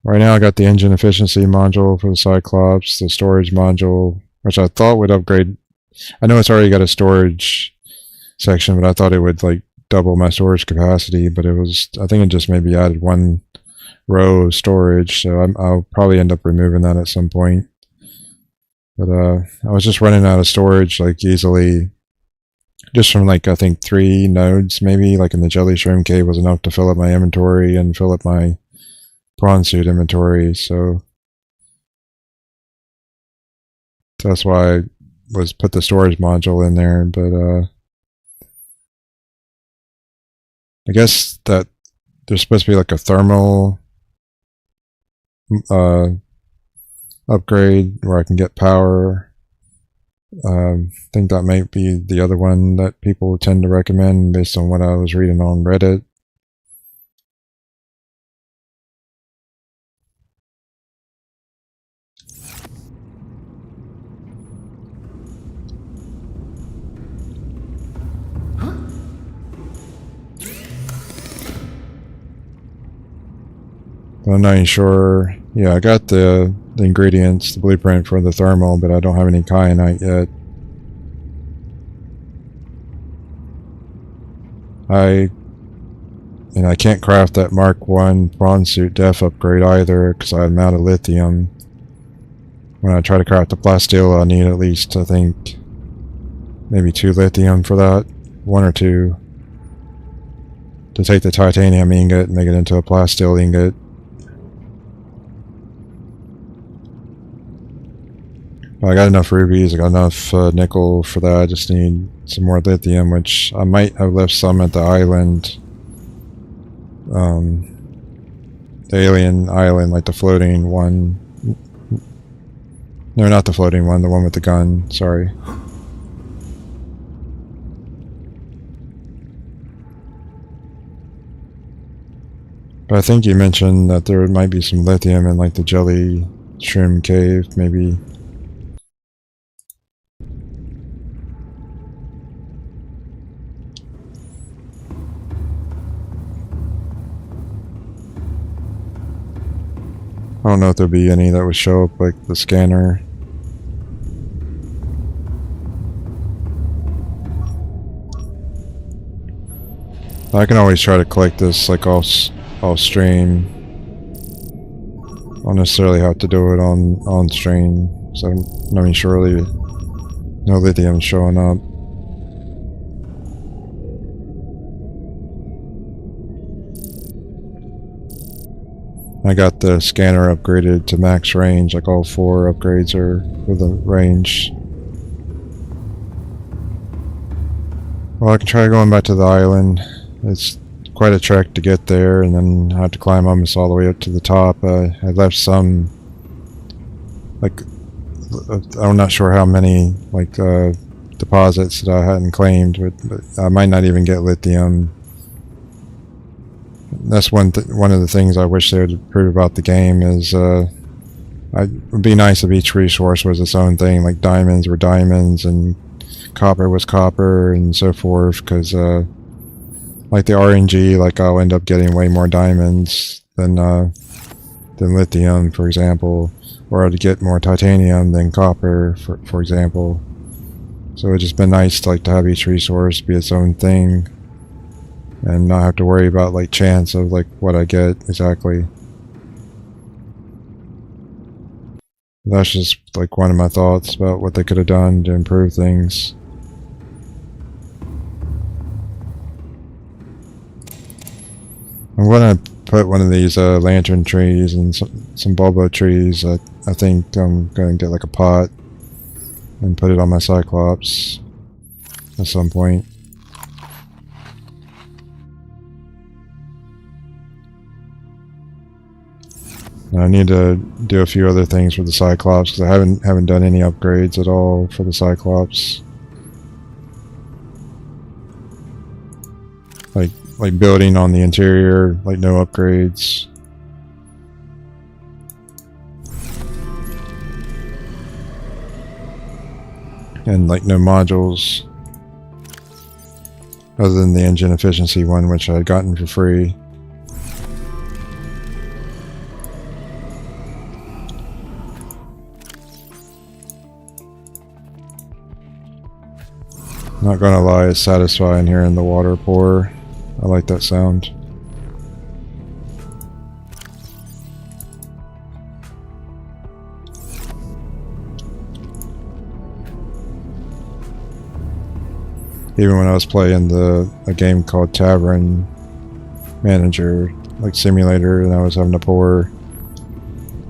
Right now I got the engine efficiency module for the Cyclops, the storage module, which I thought would upgrade. I know it's already got a storage section, but I thought it would like double my storage capacity, but it was, I think it just maybe added one row of storage, so I'll probably end up removing that at some point. But I was just running out of storage like easily, just from like I think 3 nodes maybe, like in the jelly shroom cave was enough to fill up my inventory and fill up my PRAWN Suit inventory, so that's why I put the storage module in there. But I guess that there's supposed to be like a thermal upgrade where I can get power. I think that might be the other one that people tend to recommend based on what I was reading on Reddit. I'm not even sure. Yeah, I got the ingredients, the blueprint for the thermal, but I don't have any kyanite yet. I can't craft that Mark 1 PRAWN Suit def upgrade either because I'm out of lithium. When I try to craft the plasteel, I'll need at least, I think, maybe 2 lithium for that. 1 or 2. To take the titanium ingot and make it into a plasteel ingot. I got enough rubies, I got enough nickel for that. I just need some more lithium, which I might have left some at the island. The alien island, like the floating one. No, not the floating one, the one with the gun, sorry. But I think you mentioned that there might be some lithium in like the jelly shroom cave, maybe. I don't know if there'll be any that would show up like the scanner. I can always try to collect this like off stream. I don't necessarily have to do it on stream, so I'm not even sure no lithium showing up. I got the scanner upgraded to max range, like all 4 upgrades are with the range. Well, I can try going back to the island. It's quite a trek to get there, and then I have to climb almost all the way up to the top. I left some, like, I'm not sure how many, like, deposits that I hadn't claimed, but I might not even get lithium. That's one of the things I wish they would improve about the game is it would be nice if each resource was its own thing, like diamonds were diamonds and copper was copper and so forth, because like the RNG, like I'll end up getting way more diamonds than lithium, for example, or I'd get more titanium than copper, for example. So it'd just been nice to have each resource be its own thing and not have to worry about like chance of like what I get exactly. That's just like one of my thoughts about what they could have done to improve things. I'm gonna put one of these lantern trees and some bulbo trees. I think I'm gonna get like a pot and put it on my Cyclops at some point. And I need to do a few other things for the Cyclops because I haven't done any upgrades at all for the Cyclops. Like building on the interior, like no upgrades. And like no modules. Other than the engine efficiency one, which I had gotten for free. Not gonna lie, it's satisfying hearing the water pour. I like that sound. Even when I was playing a game called Tavern Manager, like simulator, and I was having to pour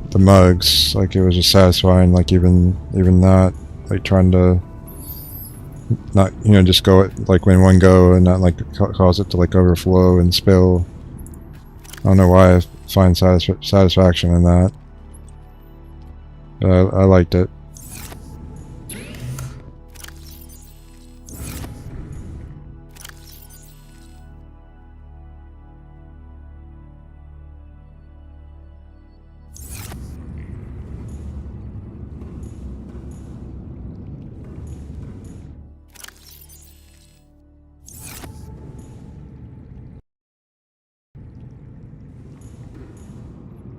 the mugs, like it was just satisfying, like even that, like trying to not, you know, just go it like when one go and not like cause it to like overflow and spill. I don't know why I find satisfaction in that. But I liked it.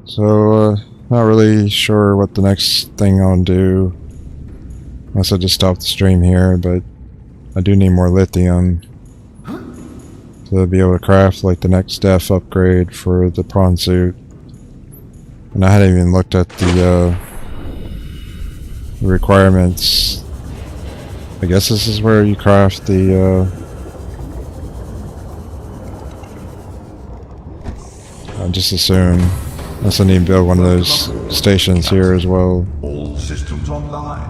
So, not really sure what the next thing I'll do, unless I just stop the stream here, but I do need more lithium to be able to craft like the next def upgrade for the PRAWN Suit. And I hadn't even looked at the requirements. I guess this is where you craft the I just assume. Unless I need to build one of those stations here as well. All systems online.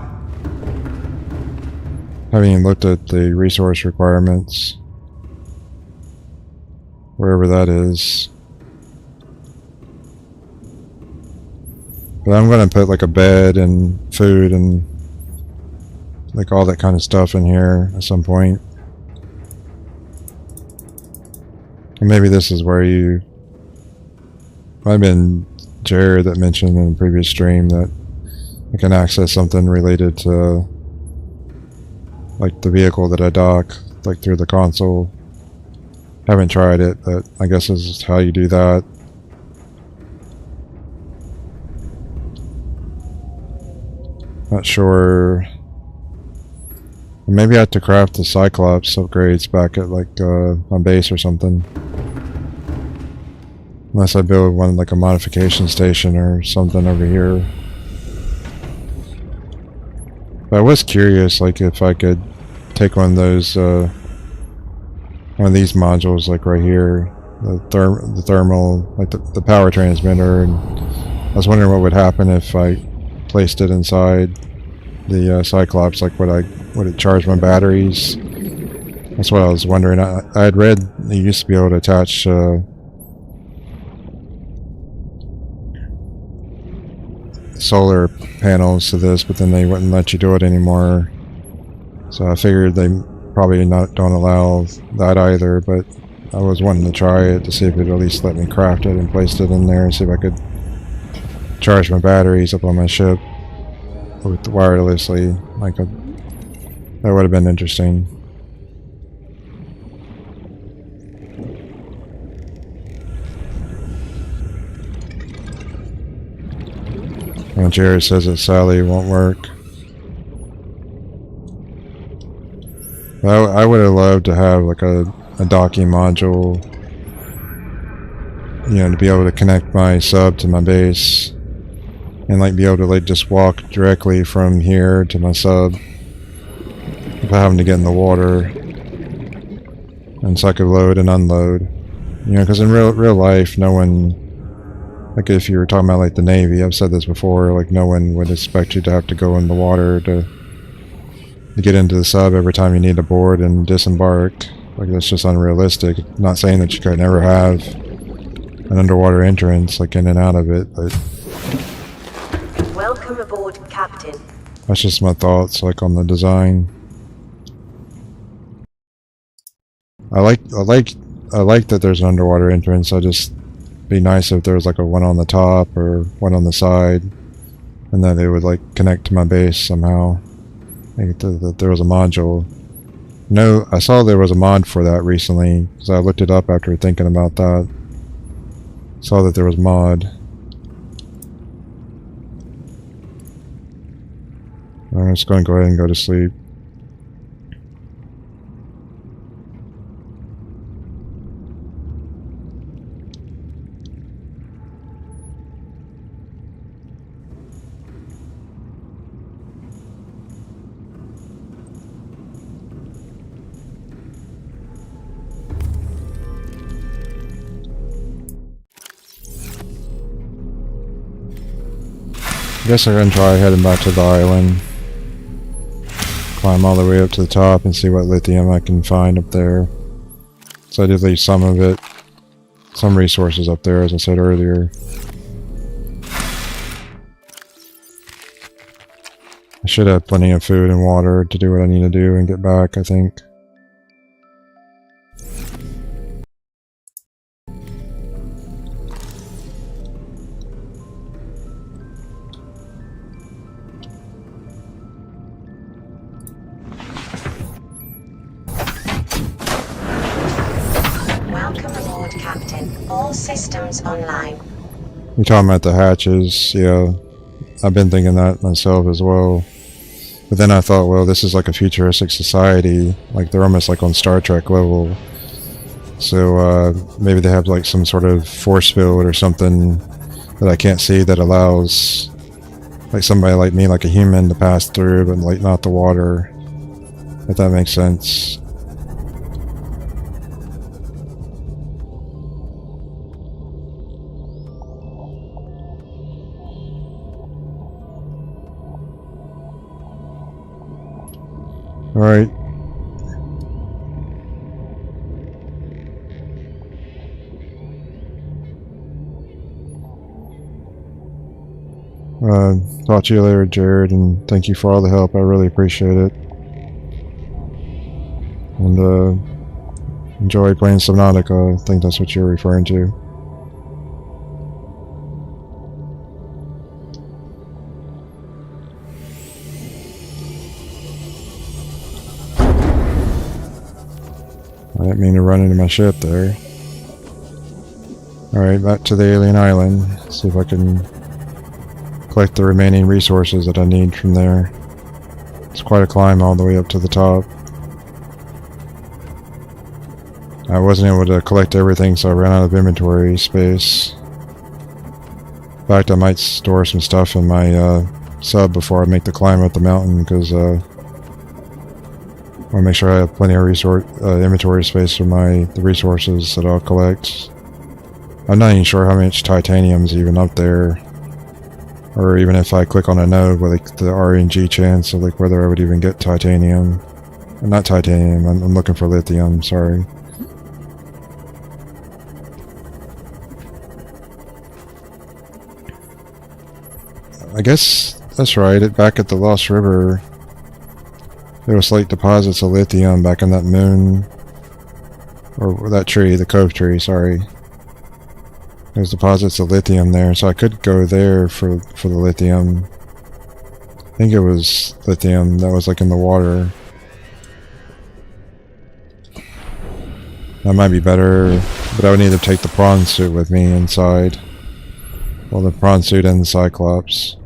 Haven't even looked at the resource requirements. Wherever that is. But I'm going to put like a bed and food and like all that kind of stuff in here at some point. And maybe this is where you... Might have been Jared that mentioned in the previous stream that I can access something related to like the vehicle that I dock, like through the console. Haven't tried it, but I guess this is how you do that. Not sure. Maybe I have to craft the Cyclops upgrades back at like on base or something. Unless I build one like a modification station or something over here. But I was curious, like if I could take one of those, one of these modules, like right here, the thermal, like the power transmitter, and I was wondering what would happen if I placed it inside the Cyclops. Like would it charge my batteries? That's what I was wondering. I had read you used to be able to attach solar panels to this, but then they wouldn't let you do it anymore. So I figured they probably don't allow that either, but I was wanting to try it to see if it'd at least let me craft it and placed it in there and see if I could charge my batteries up on my ship with wirelessly. That would have been interesting. And Jared says that Sally won't work. I would have loved to have like a docking module, you know, to be able to connect my sub to my base and like be able to like just walk directly from here to my sub without having to get in the water, and so I could load and unload, you know, because in real life no one, like if you were talking about like the Navy, I've said this before, like no one would expect you to have to go in the water to get into the sub every time you need to board and disembark. Like that's just unrealistic. Not saying that you could never have an underwater entrance like in and out of it, but Welcome aboard, Captain. that's just my thoughts like on the design. I like that there's an underwater entrance. I just be nice if there was like a one on the top or one on the side, and that it would like connect to my base somehow. Like that there was a module. No, I saw there was a mod for that recently, so I looked it up after thinking about that. Saw that there was mod. I'm just going to go ahead and go to sleep. I guess I'm gonna try heading back to the island. Climb all the way up to the top and see what lithium I can find up there. So I did leave some of it, some resources up there, as I said earlier. I should have plenty of food and water to do what I need to do and get back, I think. Welcome aboard, Captain. All systems online. You're talking about the hatches, yeah. I've been thinking that myself as well. But then I thought, well, this is like a futuristic society. Like they're almost like on Star Trek level. So maybe they have like some sort of force field or something that I can't see that allows like somebody like me, like a human, to pass through, but like not the water. If that makes sense. Alright. Talk to you later, Jared, and thank you for all the help. I really appreciate it. And enjoy playing Subnautica. I think that's what you're referring to. I didn't mean to run into my ship there. Alright, back to the alien island. See if I can collect the remaining resources that I need from there. It's quite a climb all the way up to the top. I wasn't able to collect everything, so I ran out of inventory space. In fact, I might store some stuff in my sub before I make the climb up the mountain, because I want to make sure I have plenty of inventory space for the resources that I'll collect. I'm not even sure how much titanium's even up there, or even if I click on a node with like the RNG chance of like whether I would even get titanium. Not titanium, I'm looking for lithium, sorry. I guess that's right, back at the Lost River, There was like deposits of lithium back in that moon, or that tree, the Cove Tree, sorry. There's deposits of lithium there, so I could go there for the lithium. I think it was lithium that was like in the water. That might be better, but I would need to take the PRAWN Suit with me inside. Well, the PRAWN Suit and the Cyclops.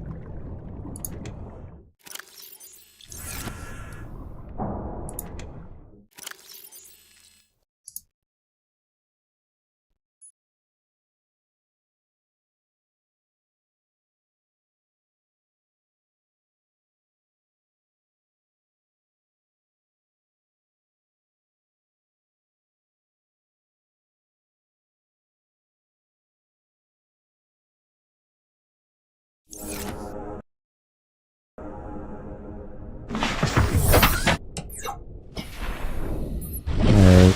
Alright.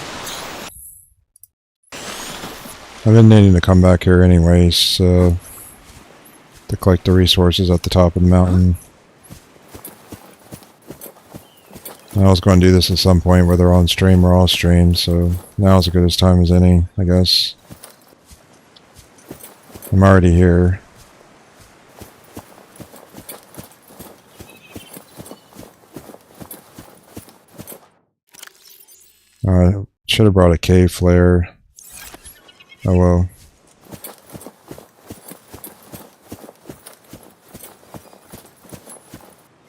I've been needing to come back here anyways, so to collect the resources at the top of the mountain. I was going to do this at some point, whether on stream or off stream, so now is as good as time as any, I guess. I'm already here. I should have brought a cave flare. Oh well.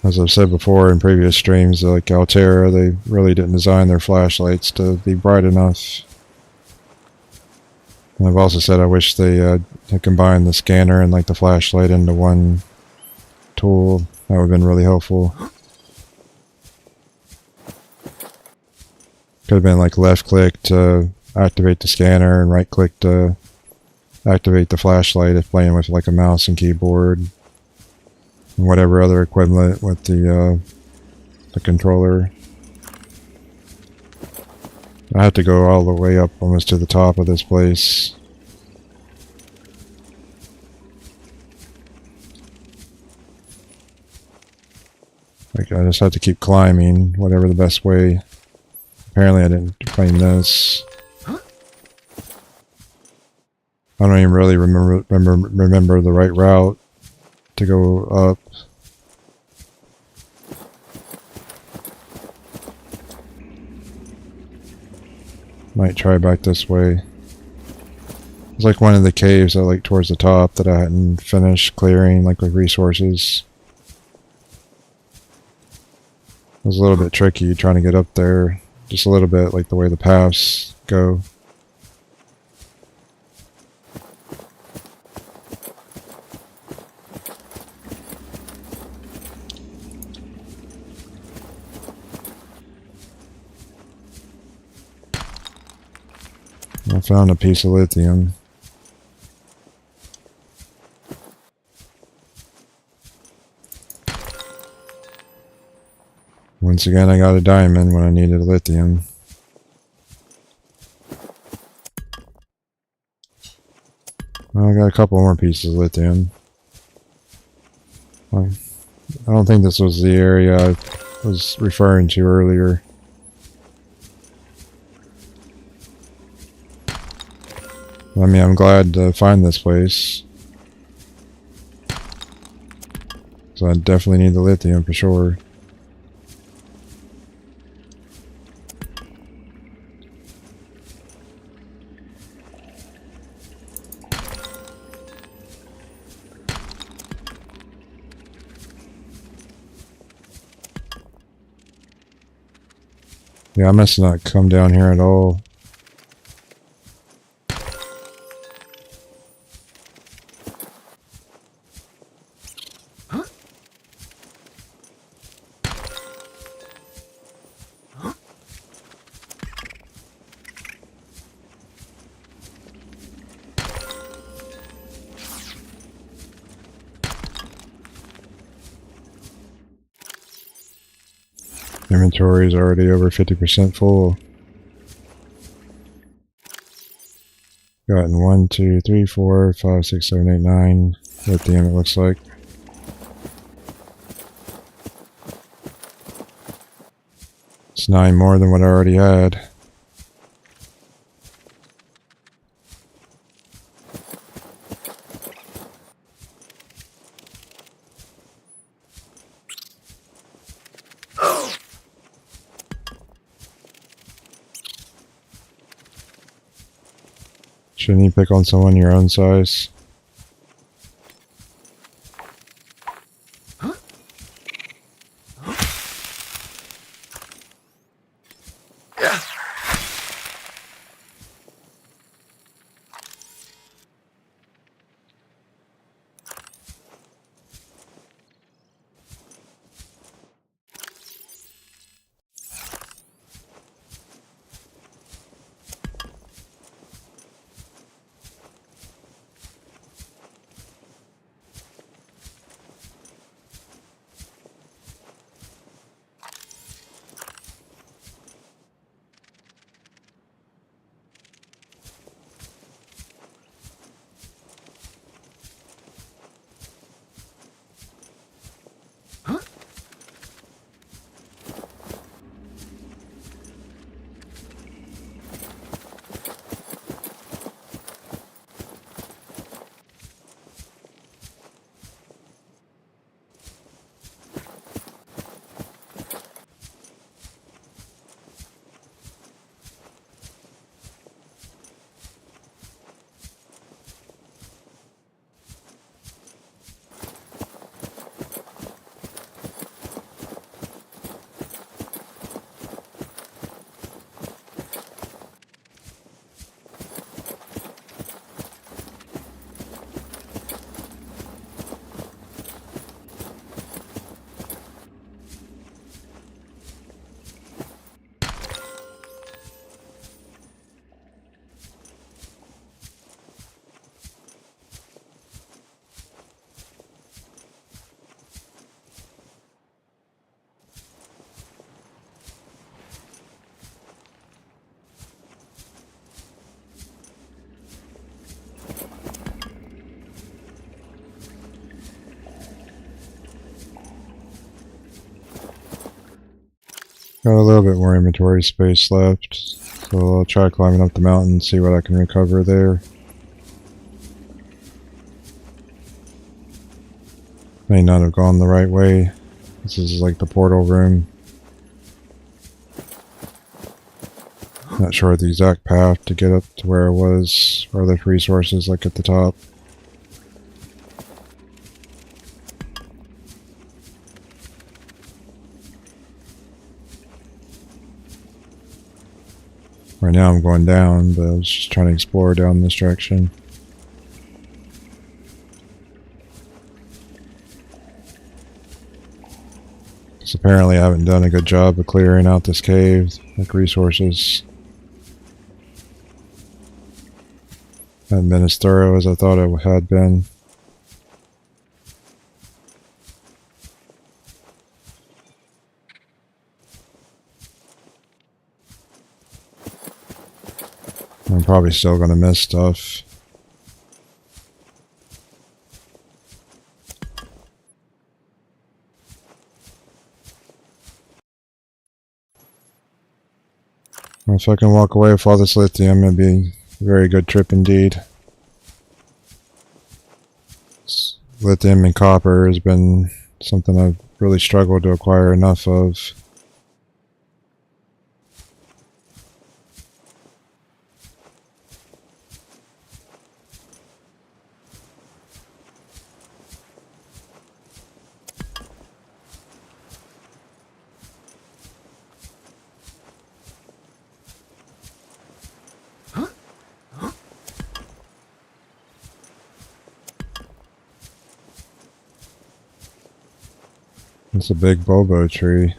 As I've said before in previous streams, like Alterra, they really didn't design their flashlights to be bright enough. And I've also said I wish they had combined the scanner and like the flashlight into one tool. That would have been really helpful. Could have been like left click to activate the scanner and right click to activate the flashlight if playing with like a mouse and keyboard. And whatever other equivalent with the controller. I have to go all the way up almost to the top of this place. Like I just have to keep climbing, whatever the best way. Apparently I didn't find this. I don't even really remember the right route to go up. Might try back this way. It's like one of the caves that like towards the top that I hadn't finished clearing, like with resources. It was a little bit tricky trying to get up there. Just a little bit like the way the paths go. I found a piece of lithium. Once again, I got a diamond when I needed lithium. Well, I got a couple more pieces of lithium. I don't think this was the area I was referring to earlier. I mean, I'm glad to find this place. So I definitely need the lithium for sure. Yeah, I must not come down here at all. Inventory is already over 50% full. Gotten 1, 2, 3, 4, 5, 6, 7, 8, 9 lithium, it looks like. It's 9 more than what I already had. Shouldn't you pick on someone your own size? Got a little bit more inventory space left, so I'll try climbing up the mountain and see what I can recover there. May not have gone the right way. This is like the portal room. Not sure the exact path to get up to where I was, or there's resources like at the top. Right now I'm going down, but I was just trying to explore down this direction. So apparently I haven't done a good job of clearing out this cave, like resources. Haven't been as thorough as I thought I had been. I'm probably still going to miss stuff. If I can walk away with all this lithium, it'd be a very good trip indeed. Lithium and copper has been something I've really struggled to acquire enough of. It's a big bobo tree.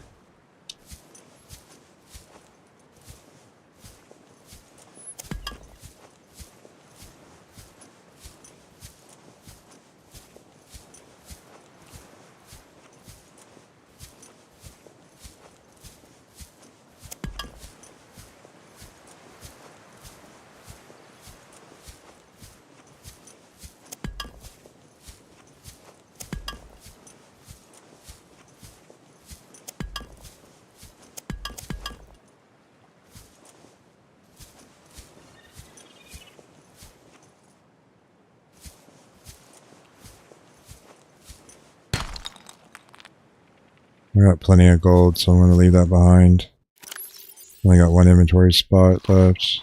I got plenty of gold, so I'm going to leave that behind. Only got one inventory spot left.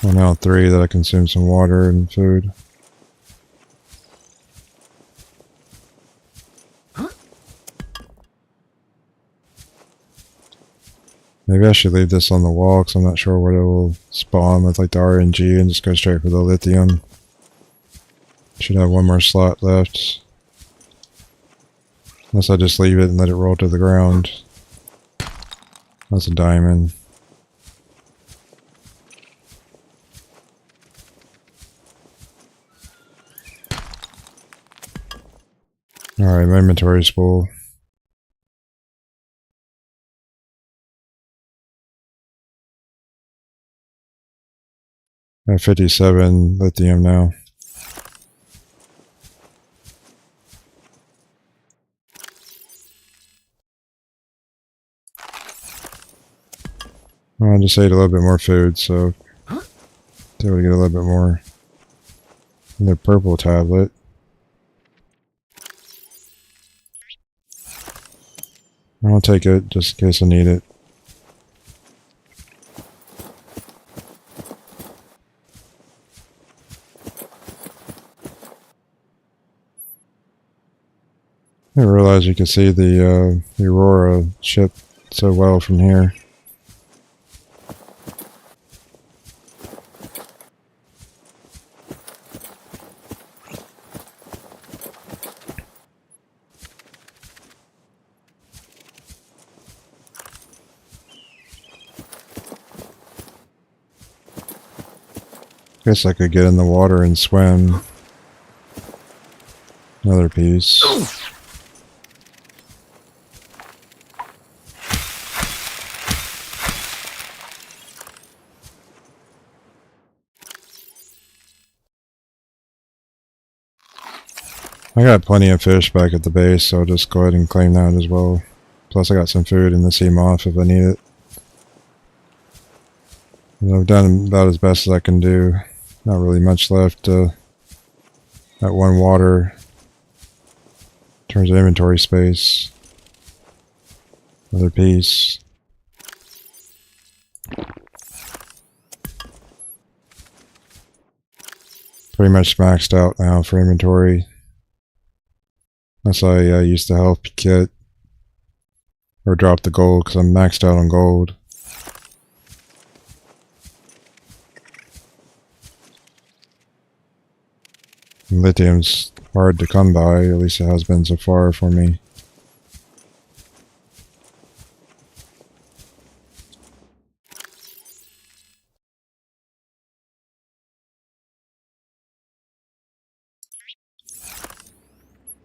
Well, now 3 that I consume some water and food. Maybe I should leave this on the wall because I'm not sure what it will spawn with, like the RNG, and just go straight for the lithium. Should have one more slot left. Unless I just leave it and let it roll to the ground. That's a diamond. Alright, my inventory's full. I have 57 lithium now. Well, I just ate a little bit more food, so able to get a little bit more. And the purple tablet. I'll take it just in case I need it. I didn't realize you could see the Aurora ship so well from here. Guess I could get in the water and swim. Another piece. I got plenty of fish back at the base, so I'll just go ahead and claim that as well. Plus I got some food in the sea moth if I need it. And I've done about as best as I can do. Not really much left at one water in terms of inventory space. Another piece. Pretty much maxed out now for inventory. Unless I use the health kit or drop the gold because I'm maxed out on gold. And lithium's hard to come by, at least it has been so far for me.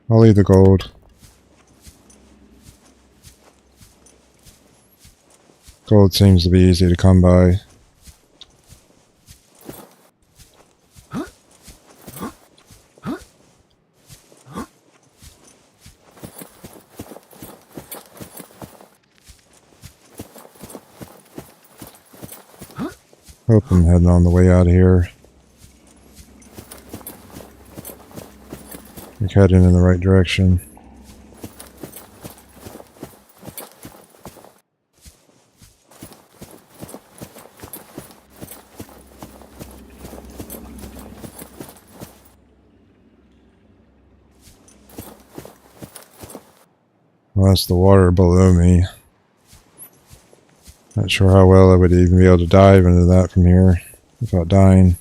I'll leave the gold. Gold seems to be easy to come by. Hope I'm heading on the way out of here. You're heading in the right direction. Well, that's the water below me. Not sure how well I would even be able to dive into that from here without dying.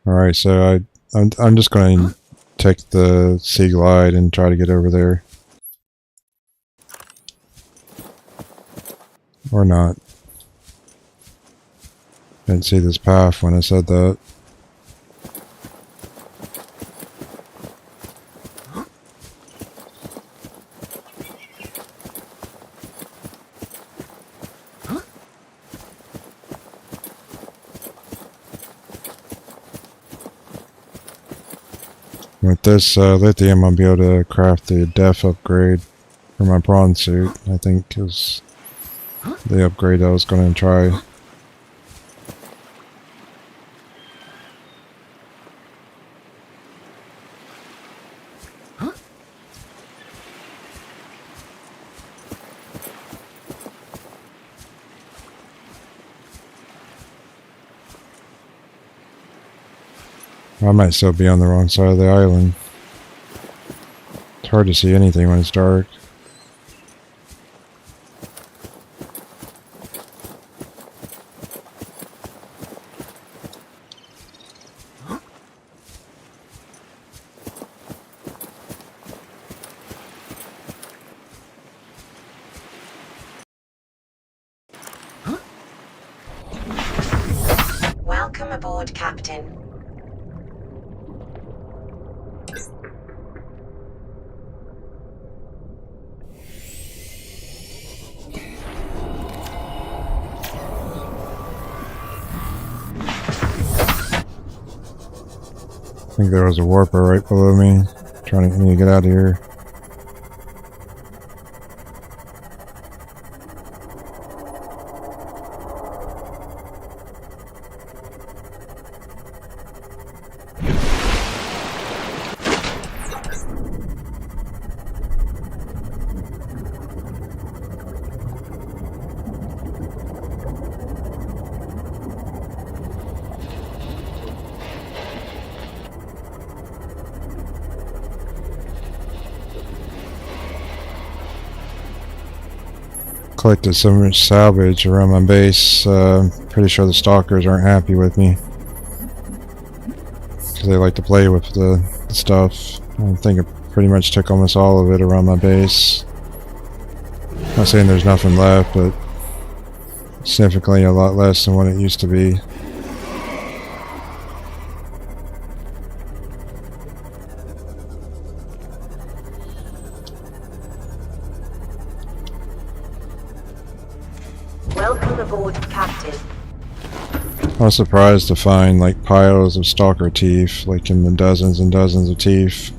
Alright, so I'm just going to take the sea glide and try to get over there. Or not. Didn't see this path when I said that. With this lithium, I'll be able to craft the def upgrade for my PRAWN suit, I think is the upgrade I was going to try. I might still be on the wrong side of the island. It's hard to see anything when it's dark. Welcome aboard, Captain. I think there was a warper right below me, trying to get me to get out of here. Collected so much salvage around my base. Pretty sure the stalkers aren't happy with me, because they like to play with the stuff. I think I pretty much took almost all of it around my base. Not saying there's nothing left, but significantly a lot less than what it used to be. Welcome aboard, Captain. I was surprised to find like piles of stalker teeth, like in the dozens and dozens of teeth.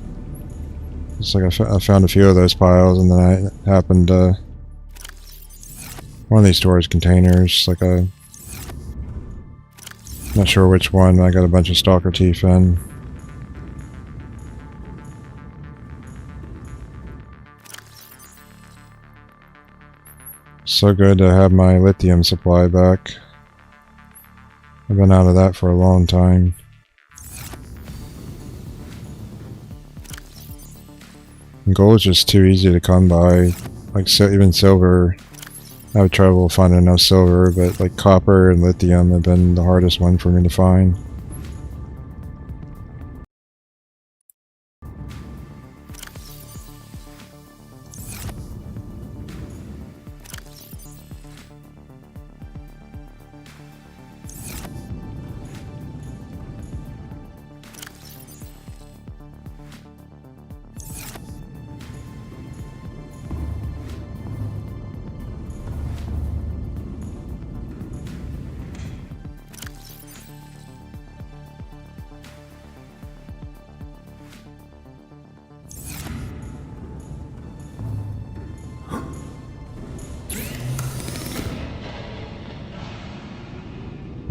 It's like I found a few of those piles, and then I happened to one of these storage containers, like not sure which one, I got a bunch of stalker teeth in. So good to have my lithium supply back. I've been out of that for a long time. And gold is just too easy to come by. Like even silver, I have trouble finding enough silver, but like copper and lithium have been the hardest one for me to find.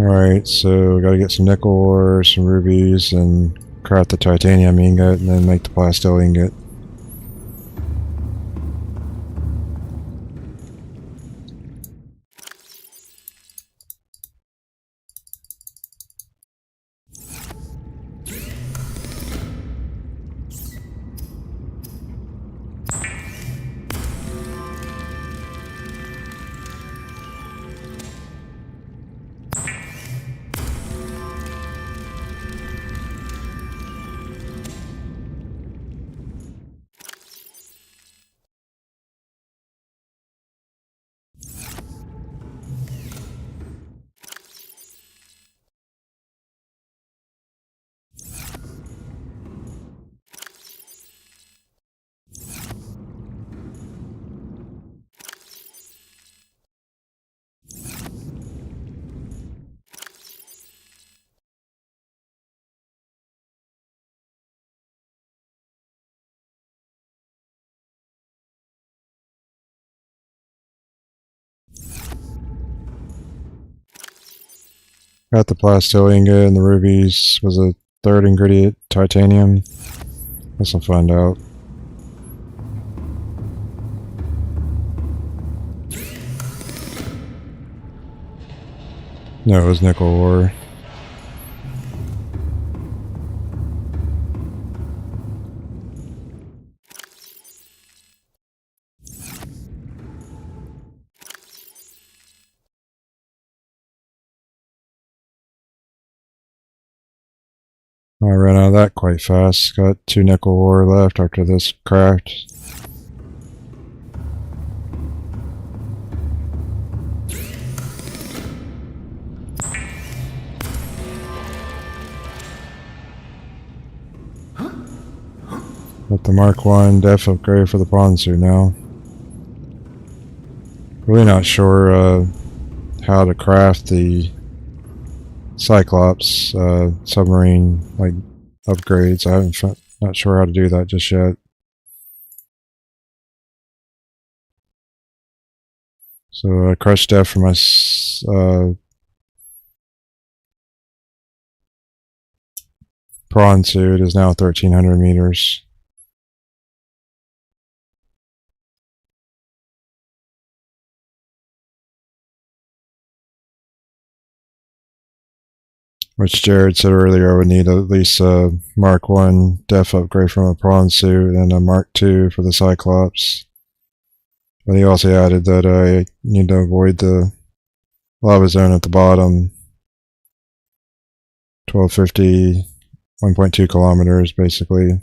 Alright, so we gotta get some nickel ore, some rubies, and craft the titanium ingot, and then make the plasteel ingot. Got the plasteel ingot and the rubies. Was a third ingredient titanium? Guess I'll find out. No, it was nickel ore. I ran out of that quite fast. Got 2 nickel ore left after this craft. Got the Mark 1 def upgrade for the PRAWN Suit now. Really not sure how to craft the Cyclops submarine like upgrades. I haven't not sure how to do that just yet. So crush def for my PRAWN Suit is now 1300 meters. Which Jared said earlier I would need at least a Mark 1 def upgrade from a PRAWN Suit and a Mark 2 for the Cyclops. But he also added that I need to avoid the lava zone at the bottom. 1250, 1.2 kilometers basically.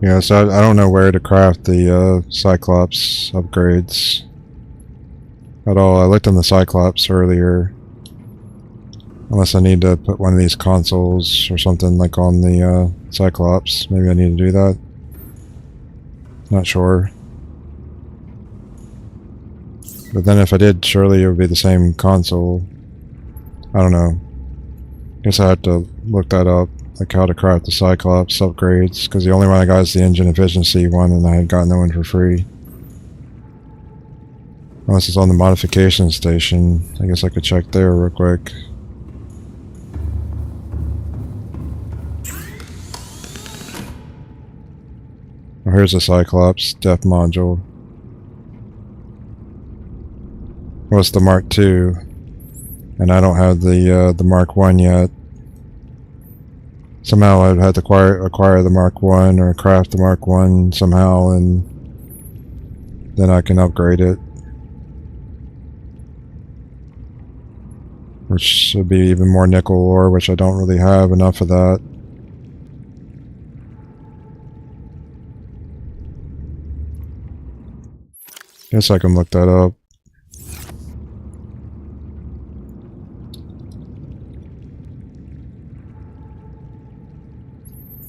Yeah, so I don't know where to craft the Cyclops upgrades at all. I looked on the Cyclops earlier. Unless I need to put one of these consoles or something like on the Cyclops. Maybe I need to do that. Not sure. But then if I did, surely it would be the same console. I don't know. Guess I have to look that up. Like how to craft the Cyclops upgrades, because the only one I got is the engine efficiency one, and I had gotten that one for free. Unless it's on the modification station. I guess I could check there real quick. Oh, here's the Cyclops depth module. Well, it's the Mark 2, and I don't have the Mark 1 yet. Somehow I'd have to acquire the Mark 1 or craft the Mark 1 somehow, and then I can upgrade it. Which should be even more nickel ore, which I don't really have enough of that. Guess I can look that up.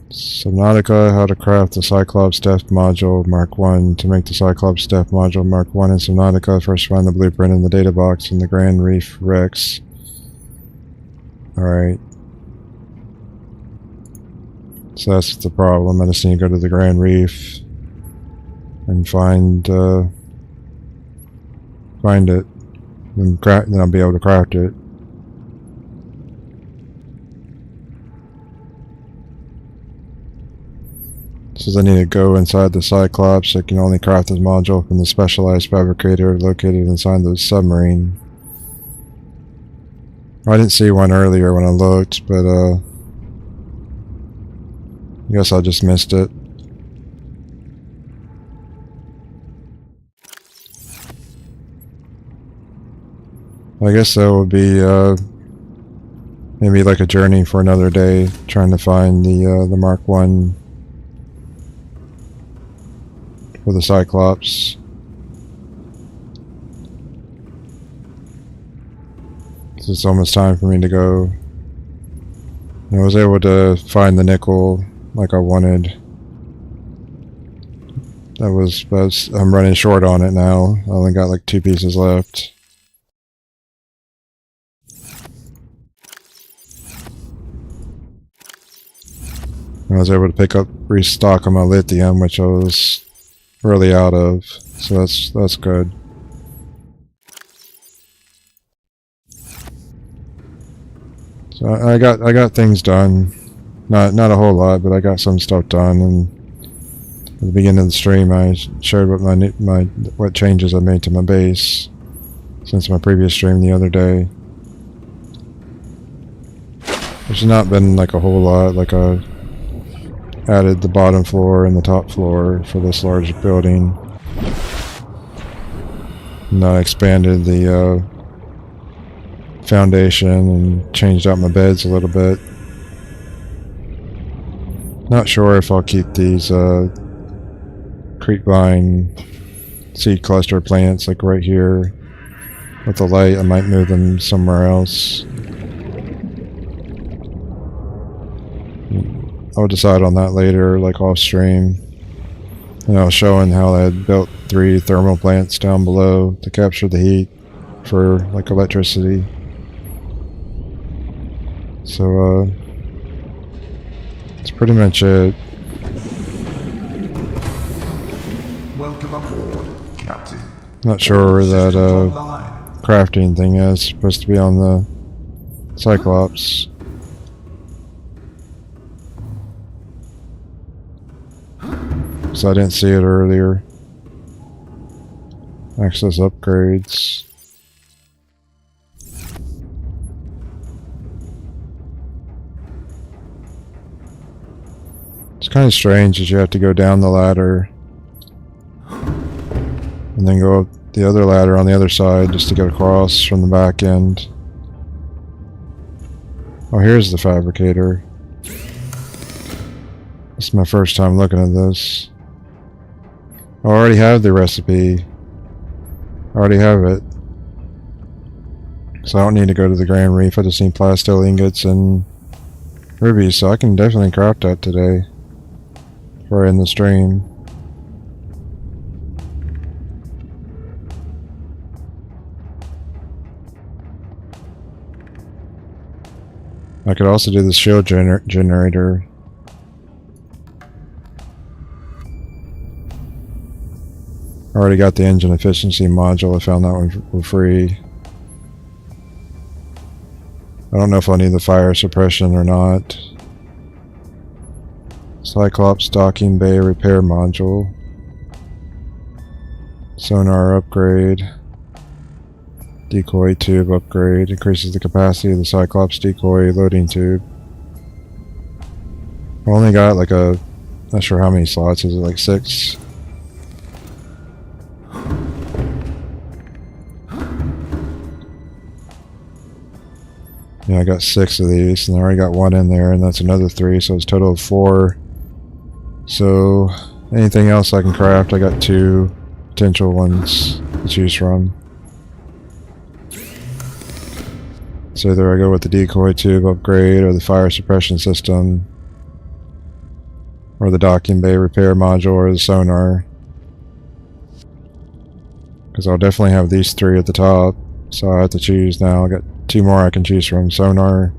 Subnautica, how to craft the Cyclops depth module Mark 1. To make the Cyclops depth module Mark 1 in Subnautica, first find the blueprint in the data box in the Grand Reef Rex. Alright. So that's the problem. I just need to go to the Grand Reef and find it. And then I'll be able to craft it. Says I need to go inside the Cyclops. I can only craft this module from the specialized fabricator located inside the submarine. I didn't see one earlier when I looked, but I guess I just missed it. I guess that would be maybe like a journey for another day, trying to find the Mark 1 for the Cyclops. It's almost time for me to go. I was able to find the nickel like I wanted. But I'm running short on it now. I only got like 2 pieces left. I was able to restock on my lithium, which I was really out of, so that's good. So I got things done, not a whole lot, but I got some stuff done. And at the beginning of the stream, I showed what changes I made to my base since my previous stream the other day. There's not been like a whole lot. Like I added the bottom floor and the top floor for this large building, and I expanded the foundation and changed out my beds a little bit. Not sure if I'll keep these creepvine seed cluster plants like right here with the light. I might move them somewhere else. I'll decide on that later, like off stream. And I was showing how I had built 3 thermal plants down below to capture the heat for like electricity. So that's pretty much it. Welcome aboard, Captain. Not sure where that Systems online. crafting thing is. Supposed to be on the Cyclops. So I didn't see it earlier. Access upgrades. It's kind of strange that you have to go down the ladder and then go up the other ladder on the other side just to get across from the back end. Oh, here's the fabricator. This is my first time looking at this. I already have the recipe. I already have it. So I don't need to go to the Grand Reef. I just need plasteel ingots and rubies, so I can definitely craft that today. Before I end the stream. I could also do the shield generator. I already got the engine efficiency module. I found that one for free. I don't know if I need the fire suppression or not. Cyclops docking bay repair module. Sonar upgrade. Decoy tube upgrade. Increases the capacity of the Cyclops decoy loading tube. I only got like not sure how many slots. Is it like 6? Yeah, I got 6 of these, and I already got 1 in there, and that's another 3, so it's a total of 4. So, anything else I can craft, I got 2 potential ones to choose from. So either I go with the decoy tube upgrade, or the fire suppression system, or the docking bay repair module, or the sonar. Because I'll definitely have these 3 at the top, so I have to choose now. I got 2 more I can choose from: sonar,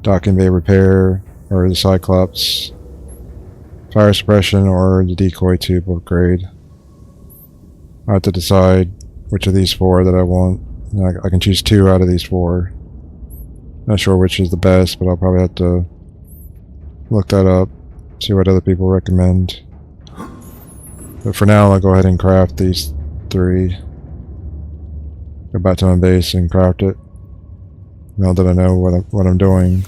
docking bay repair, or the Cyclops fire suppression, or the decoy tube upgrade. I have to decide which of these 4 that I want. I can choose 2 out of these 4. Not sure which is the best, but I'll probably have to look that up, see what other people recommend. But for now, I'll go ahead and craft these 3. Go back to my base and craft it. Now that I know what I'm doing.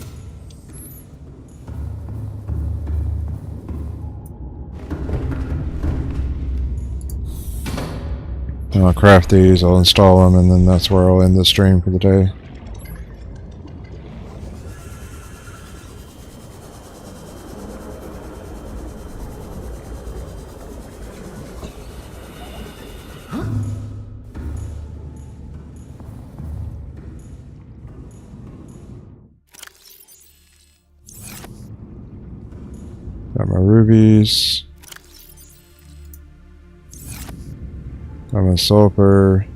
And I'll craft these, I'll install them, and then that's where I'll end the stream for the day. Got my rubies. Got my sulfur.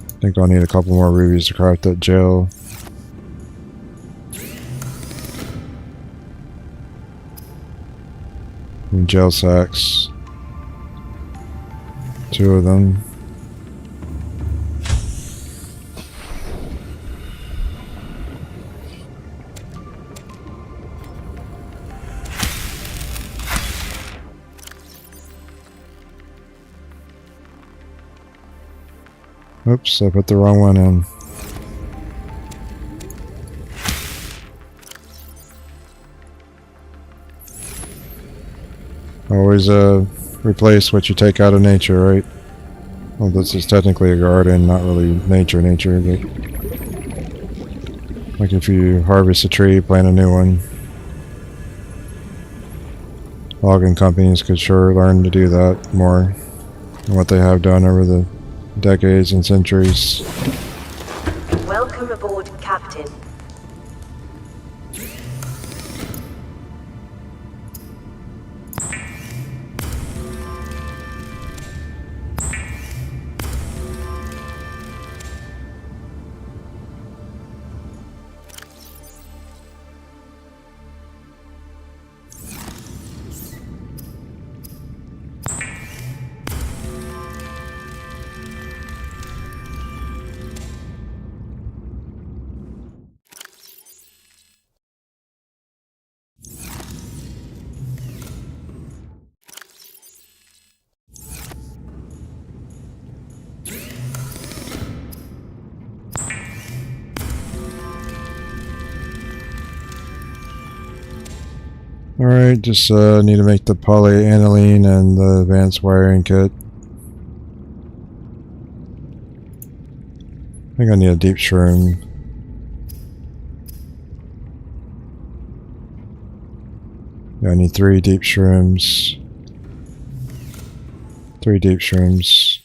I think I'll need a couple more rubies to craft that gel. And gel sacks. 2 of them. Oops, I put the wrong one in. Always replace what you take out of nature, right? Well, this is technically a garden, not really nature, but like if you harvest a tree, plant a new one. Logging companies could sure learn to do that more than what they have done over the decades and centuries. Welcome aboard, Captain. Alright, just need to make the polyaniline and the advanced wiring kit. I think I need a deep shroom. Yeah, I need 3 deep shrooms. 3 deep shrooms.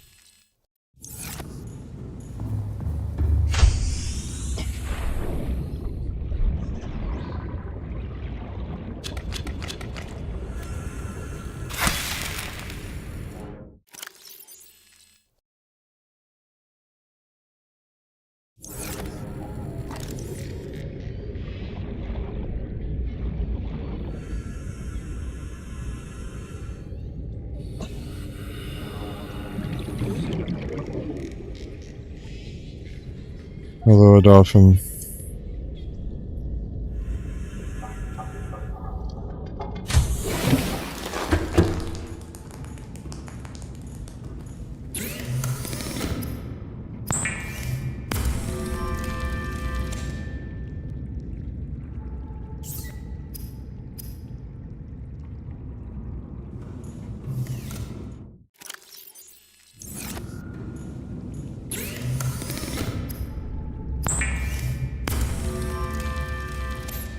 Hello, dolphin.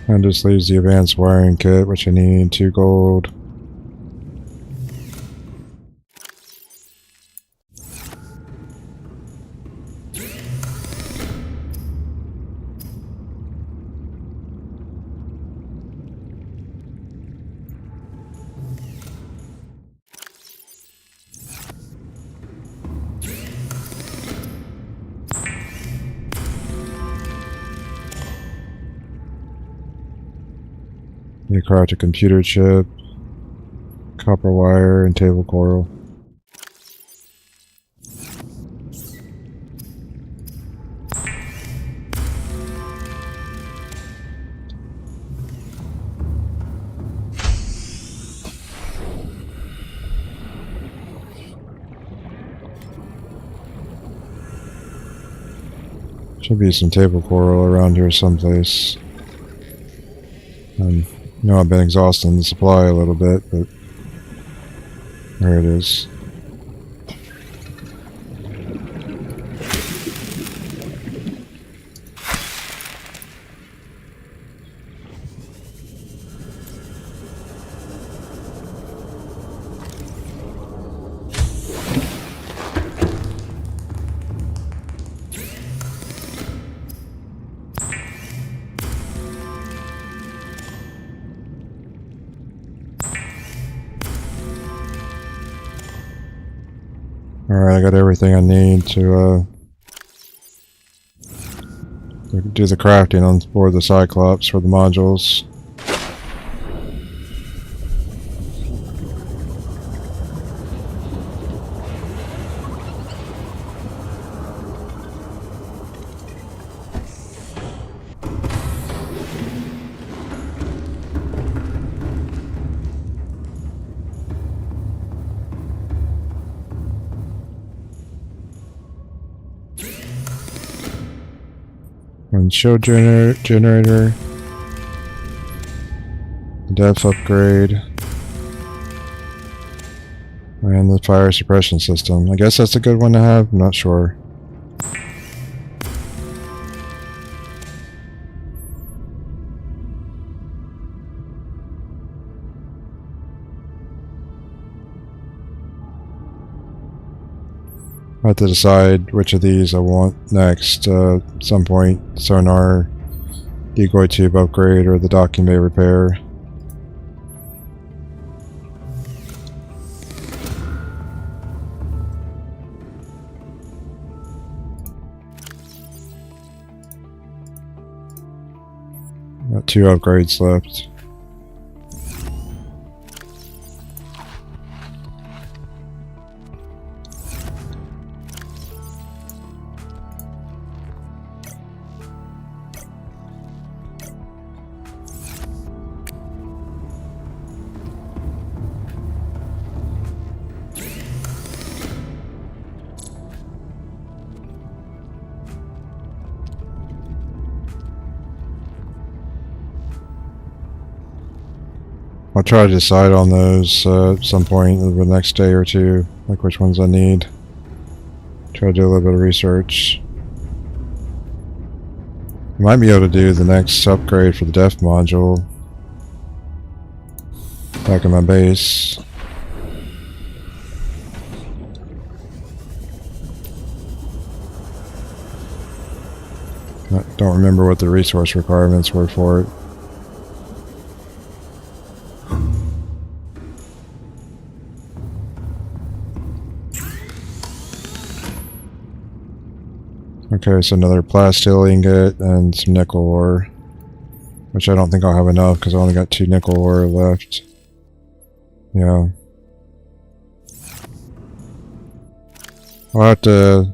And just leaves the advanced wiring kit, which I need 2 gold. You craft a computer chip, copper wire, and table coral. Should be some table coral around here someplace. I know I've been exhausting the supply a little bit, but there it is. Alright, I got everything I need to do the crafting on board the Cyclops for the modules. Windshield generator. Depth upgrade. And the fire suppression system. I guess that's a good one to have, I'm not sure. I have to decide which of these I want next at some point. Sonar, decoy tube upgrade, or the docking bay repair. Got 2 upgrades left. I'll try to decide on those at some point over the next day or two, like which ones I need. Try to do a little bit of research. I might be able to do the next upgrade for the depth module back in my base. I don't remember what the resource requirements were for it. Okay, so another plasteel ingot and some nickel ore, which I don't think I'll have enough because I only got 2 nickel ore left. Yeah. I'll have to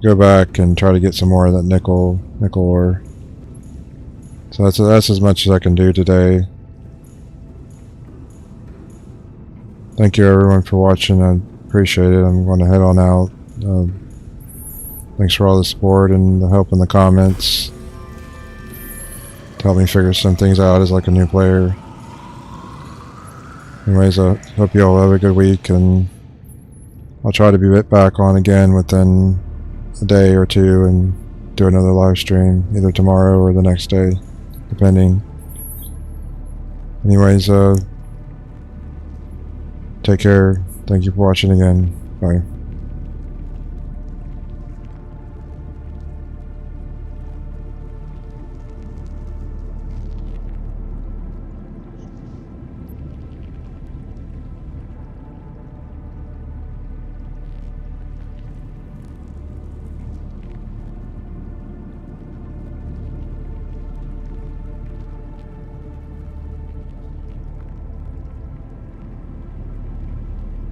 go back and try to get some more of that nickel ore. So that's as much as I can do today. Thank you everyone for watching, I appreciate it. I'm going to head on out. Thanks for all the support and the help in the comments to help me figure some things out as like a new player. Anyways, I hope you all have a good week, and I'll try to be back on again within a day or two and do another live stream either tomorrow or the next day, depending. Anyways, take care. Thank you for watching again. Bye.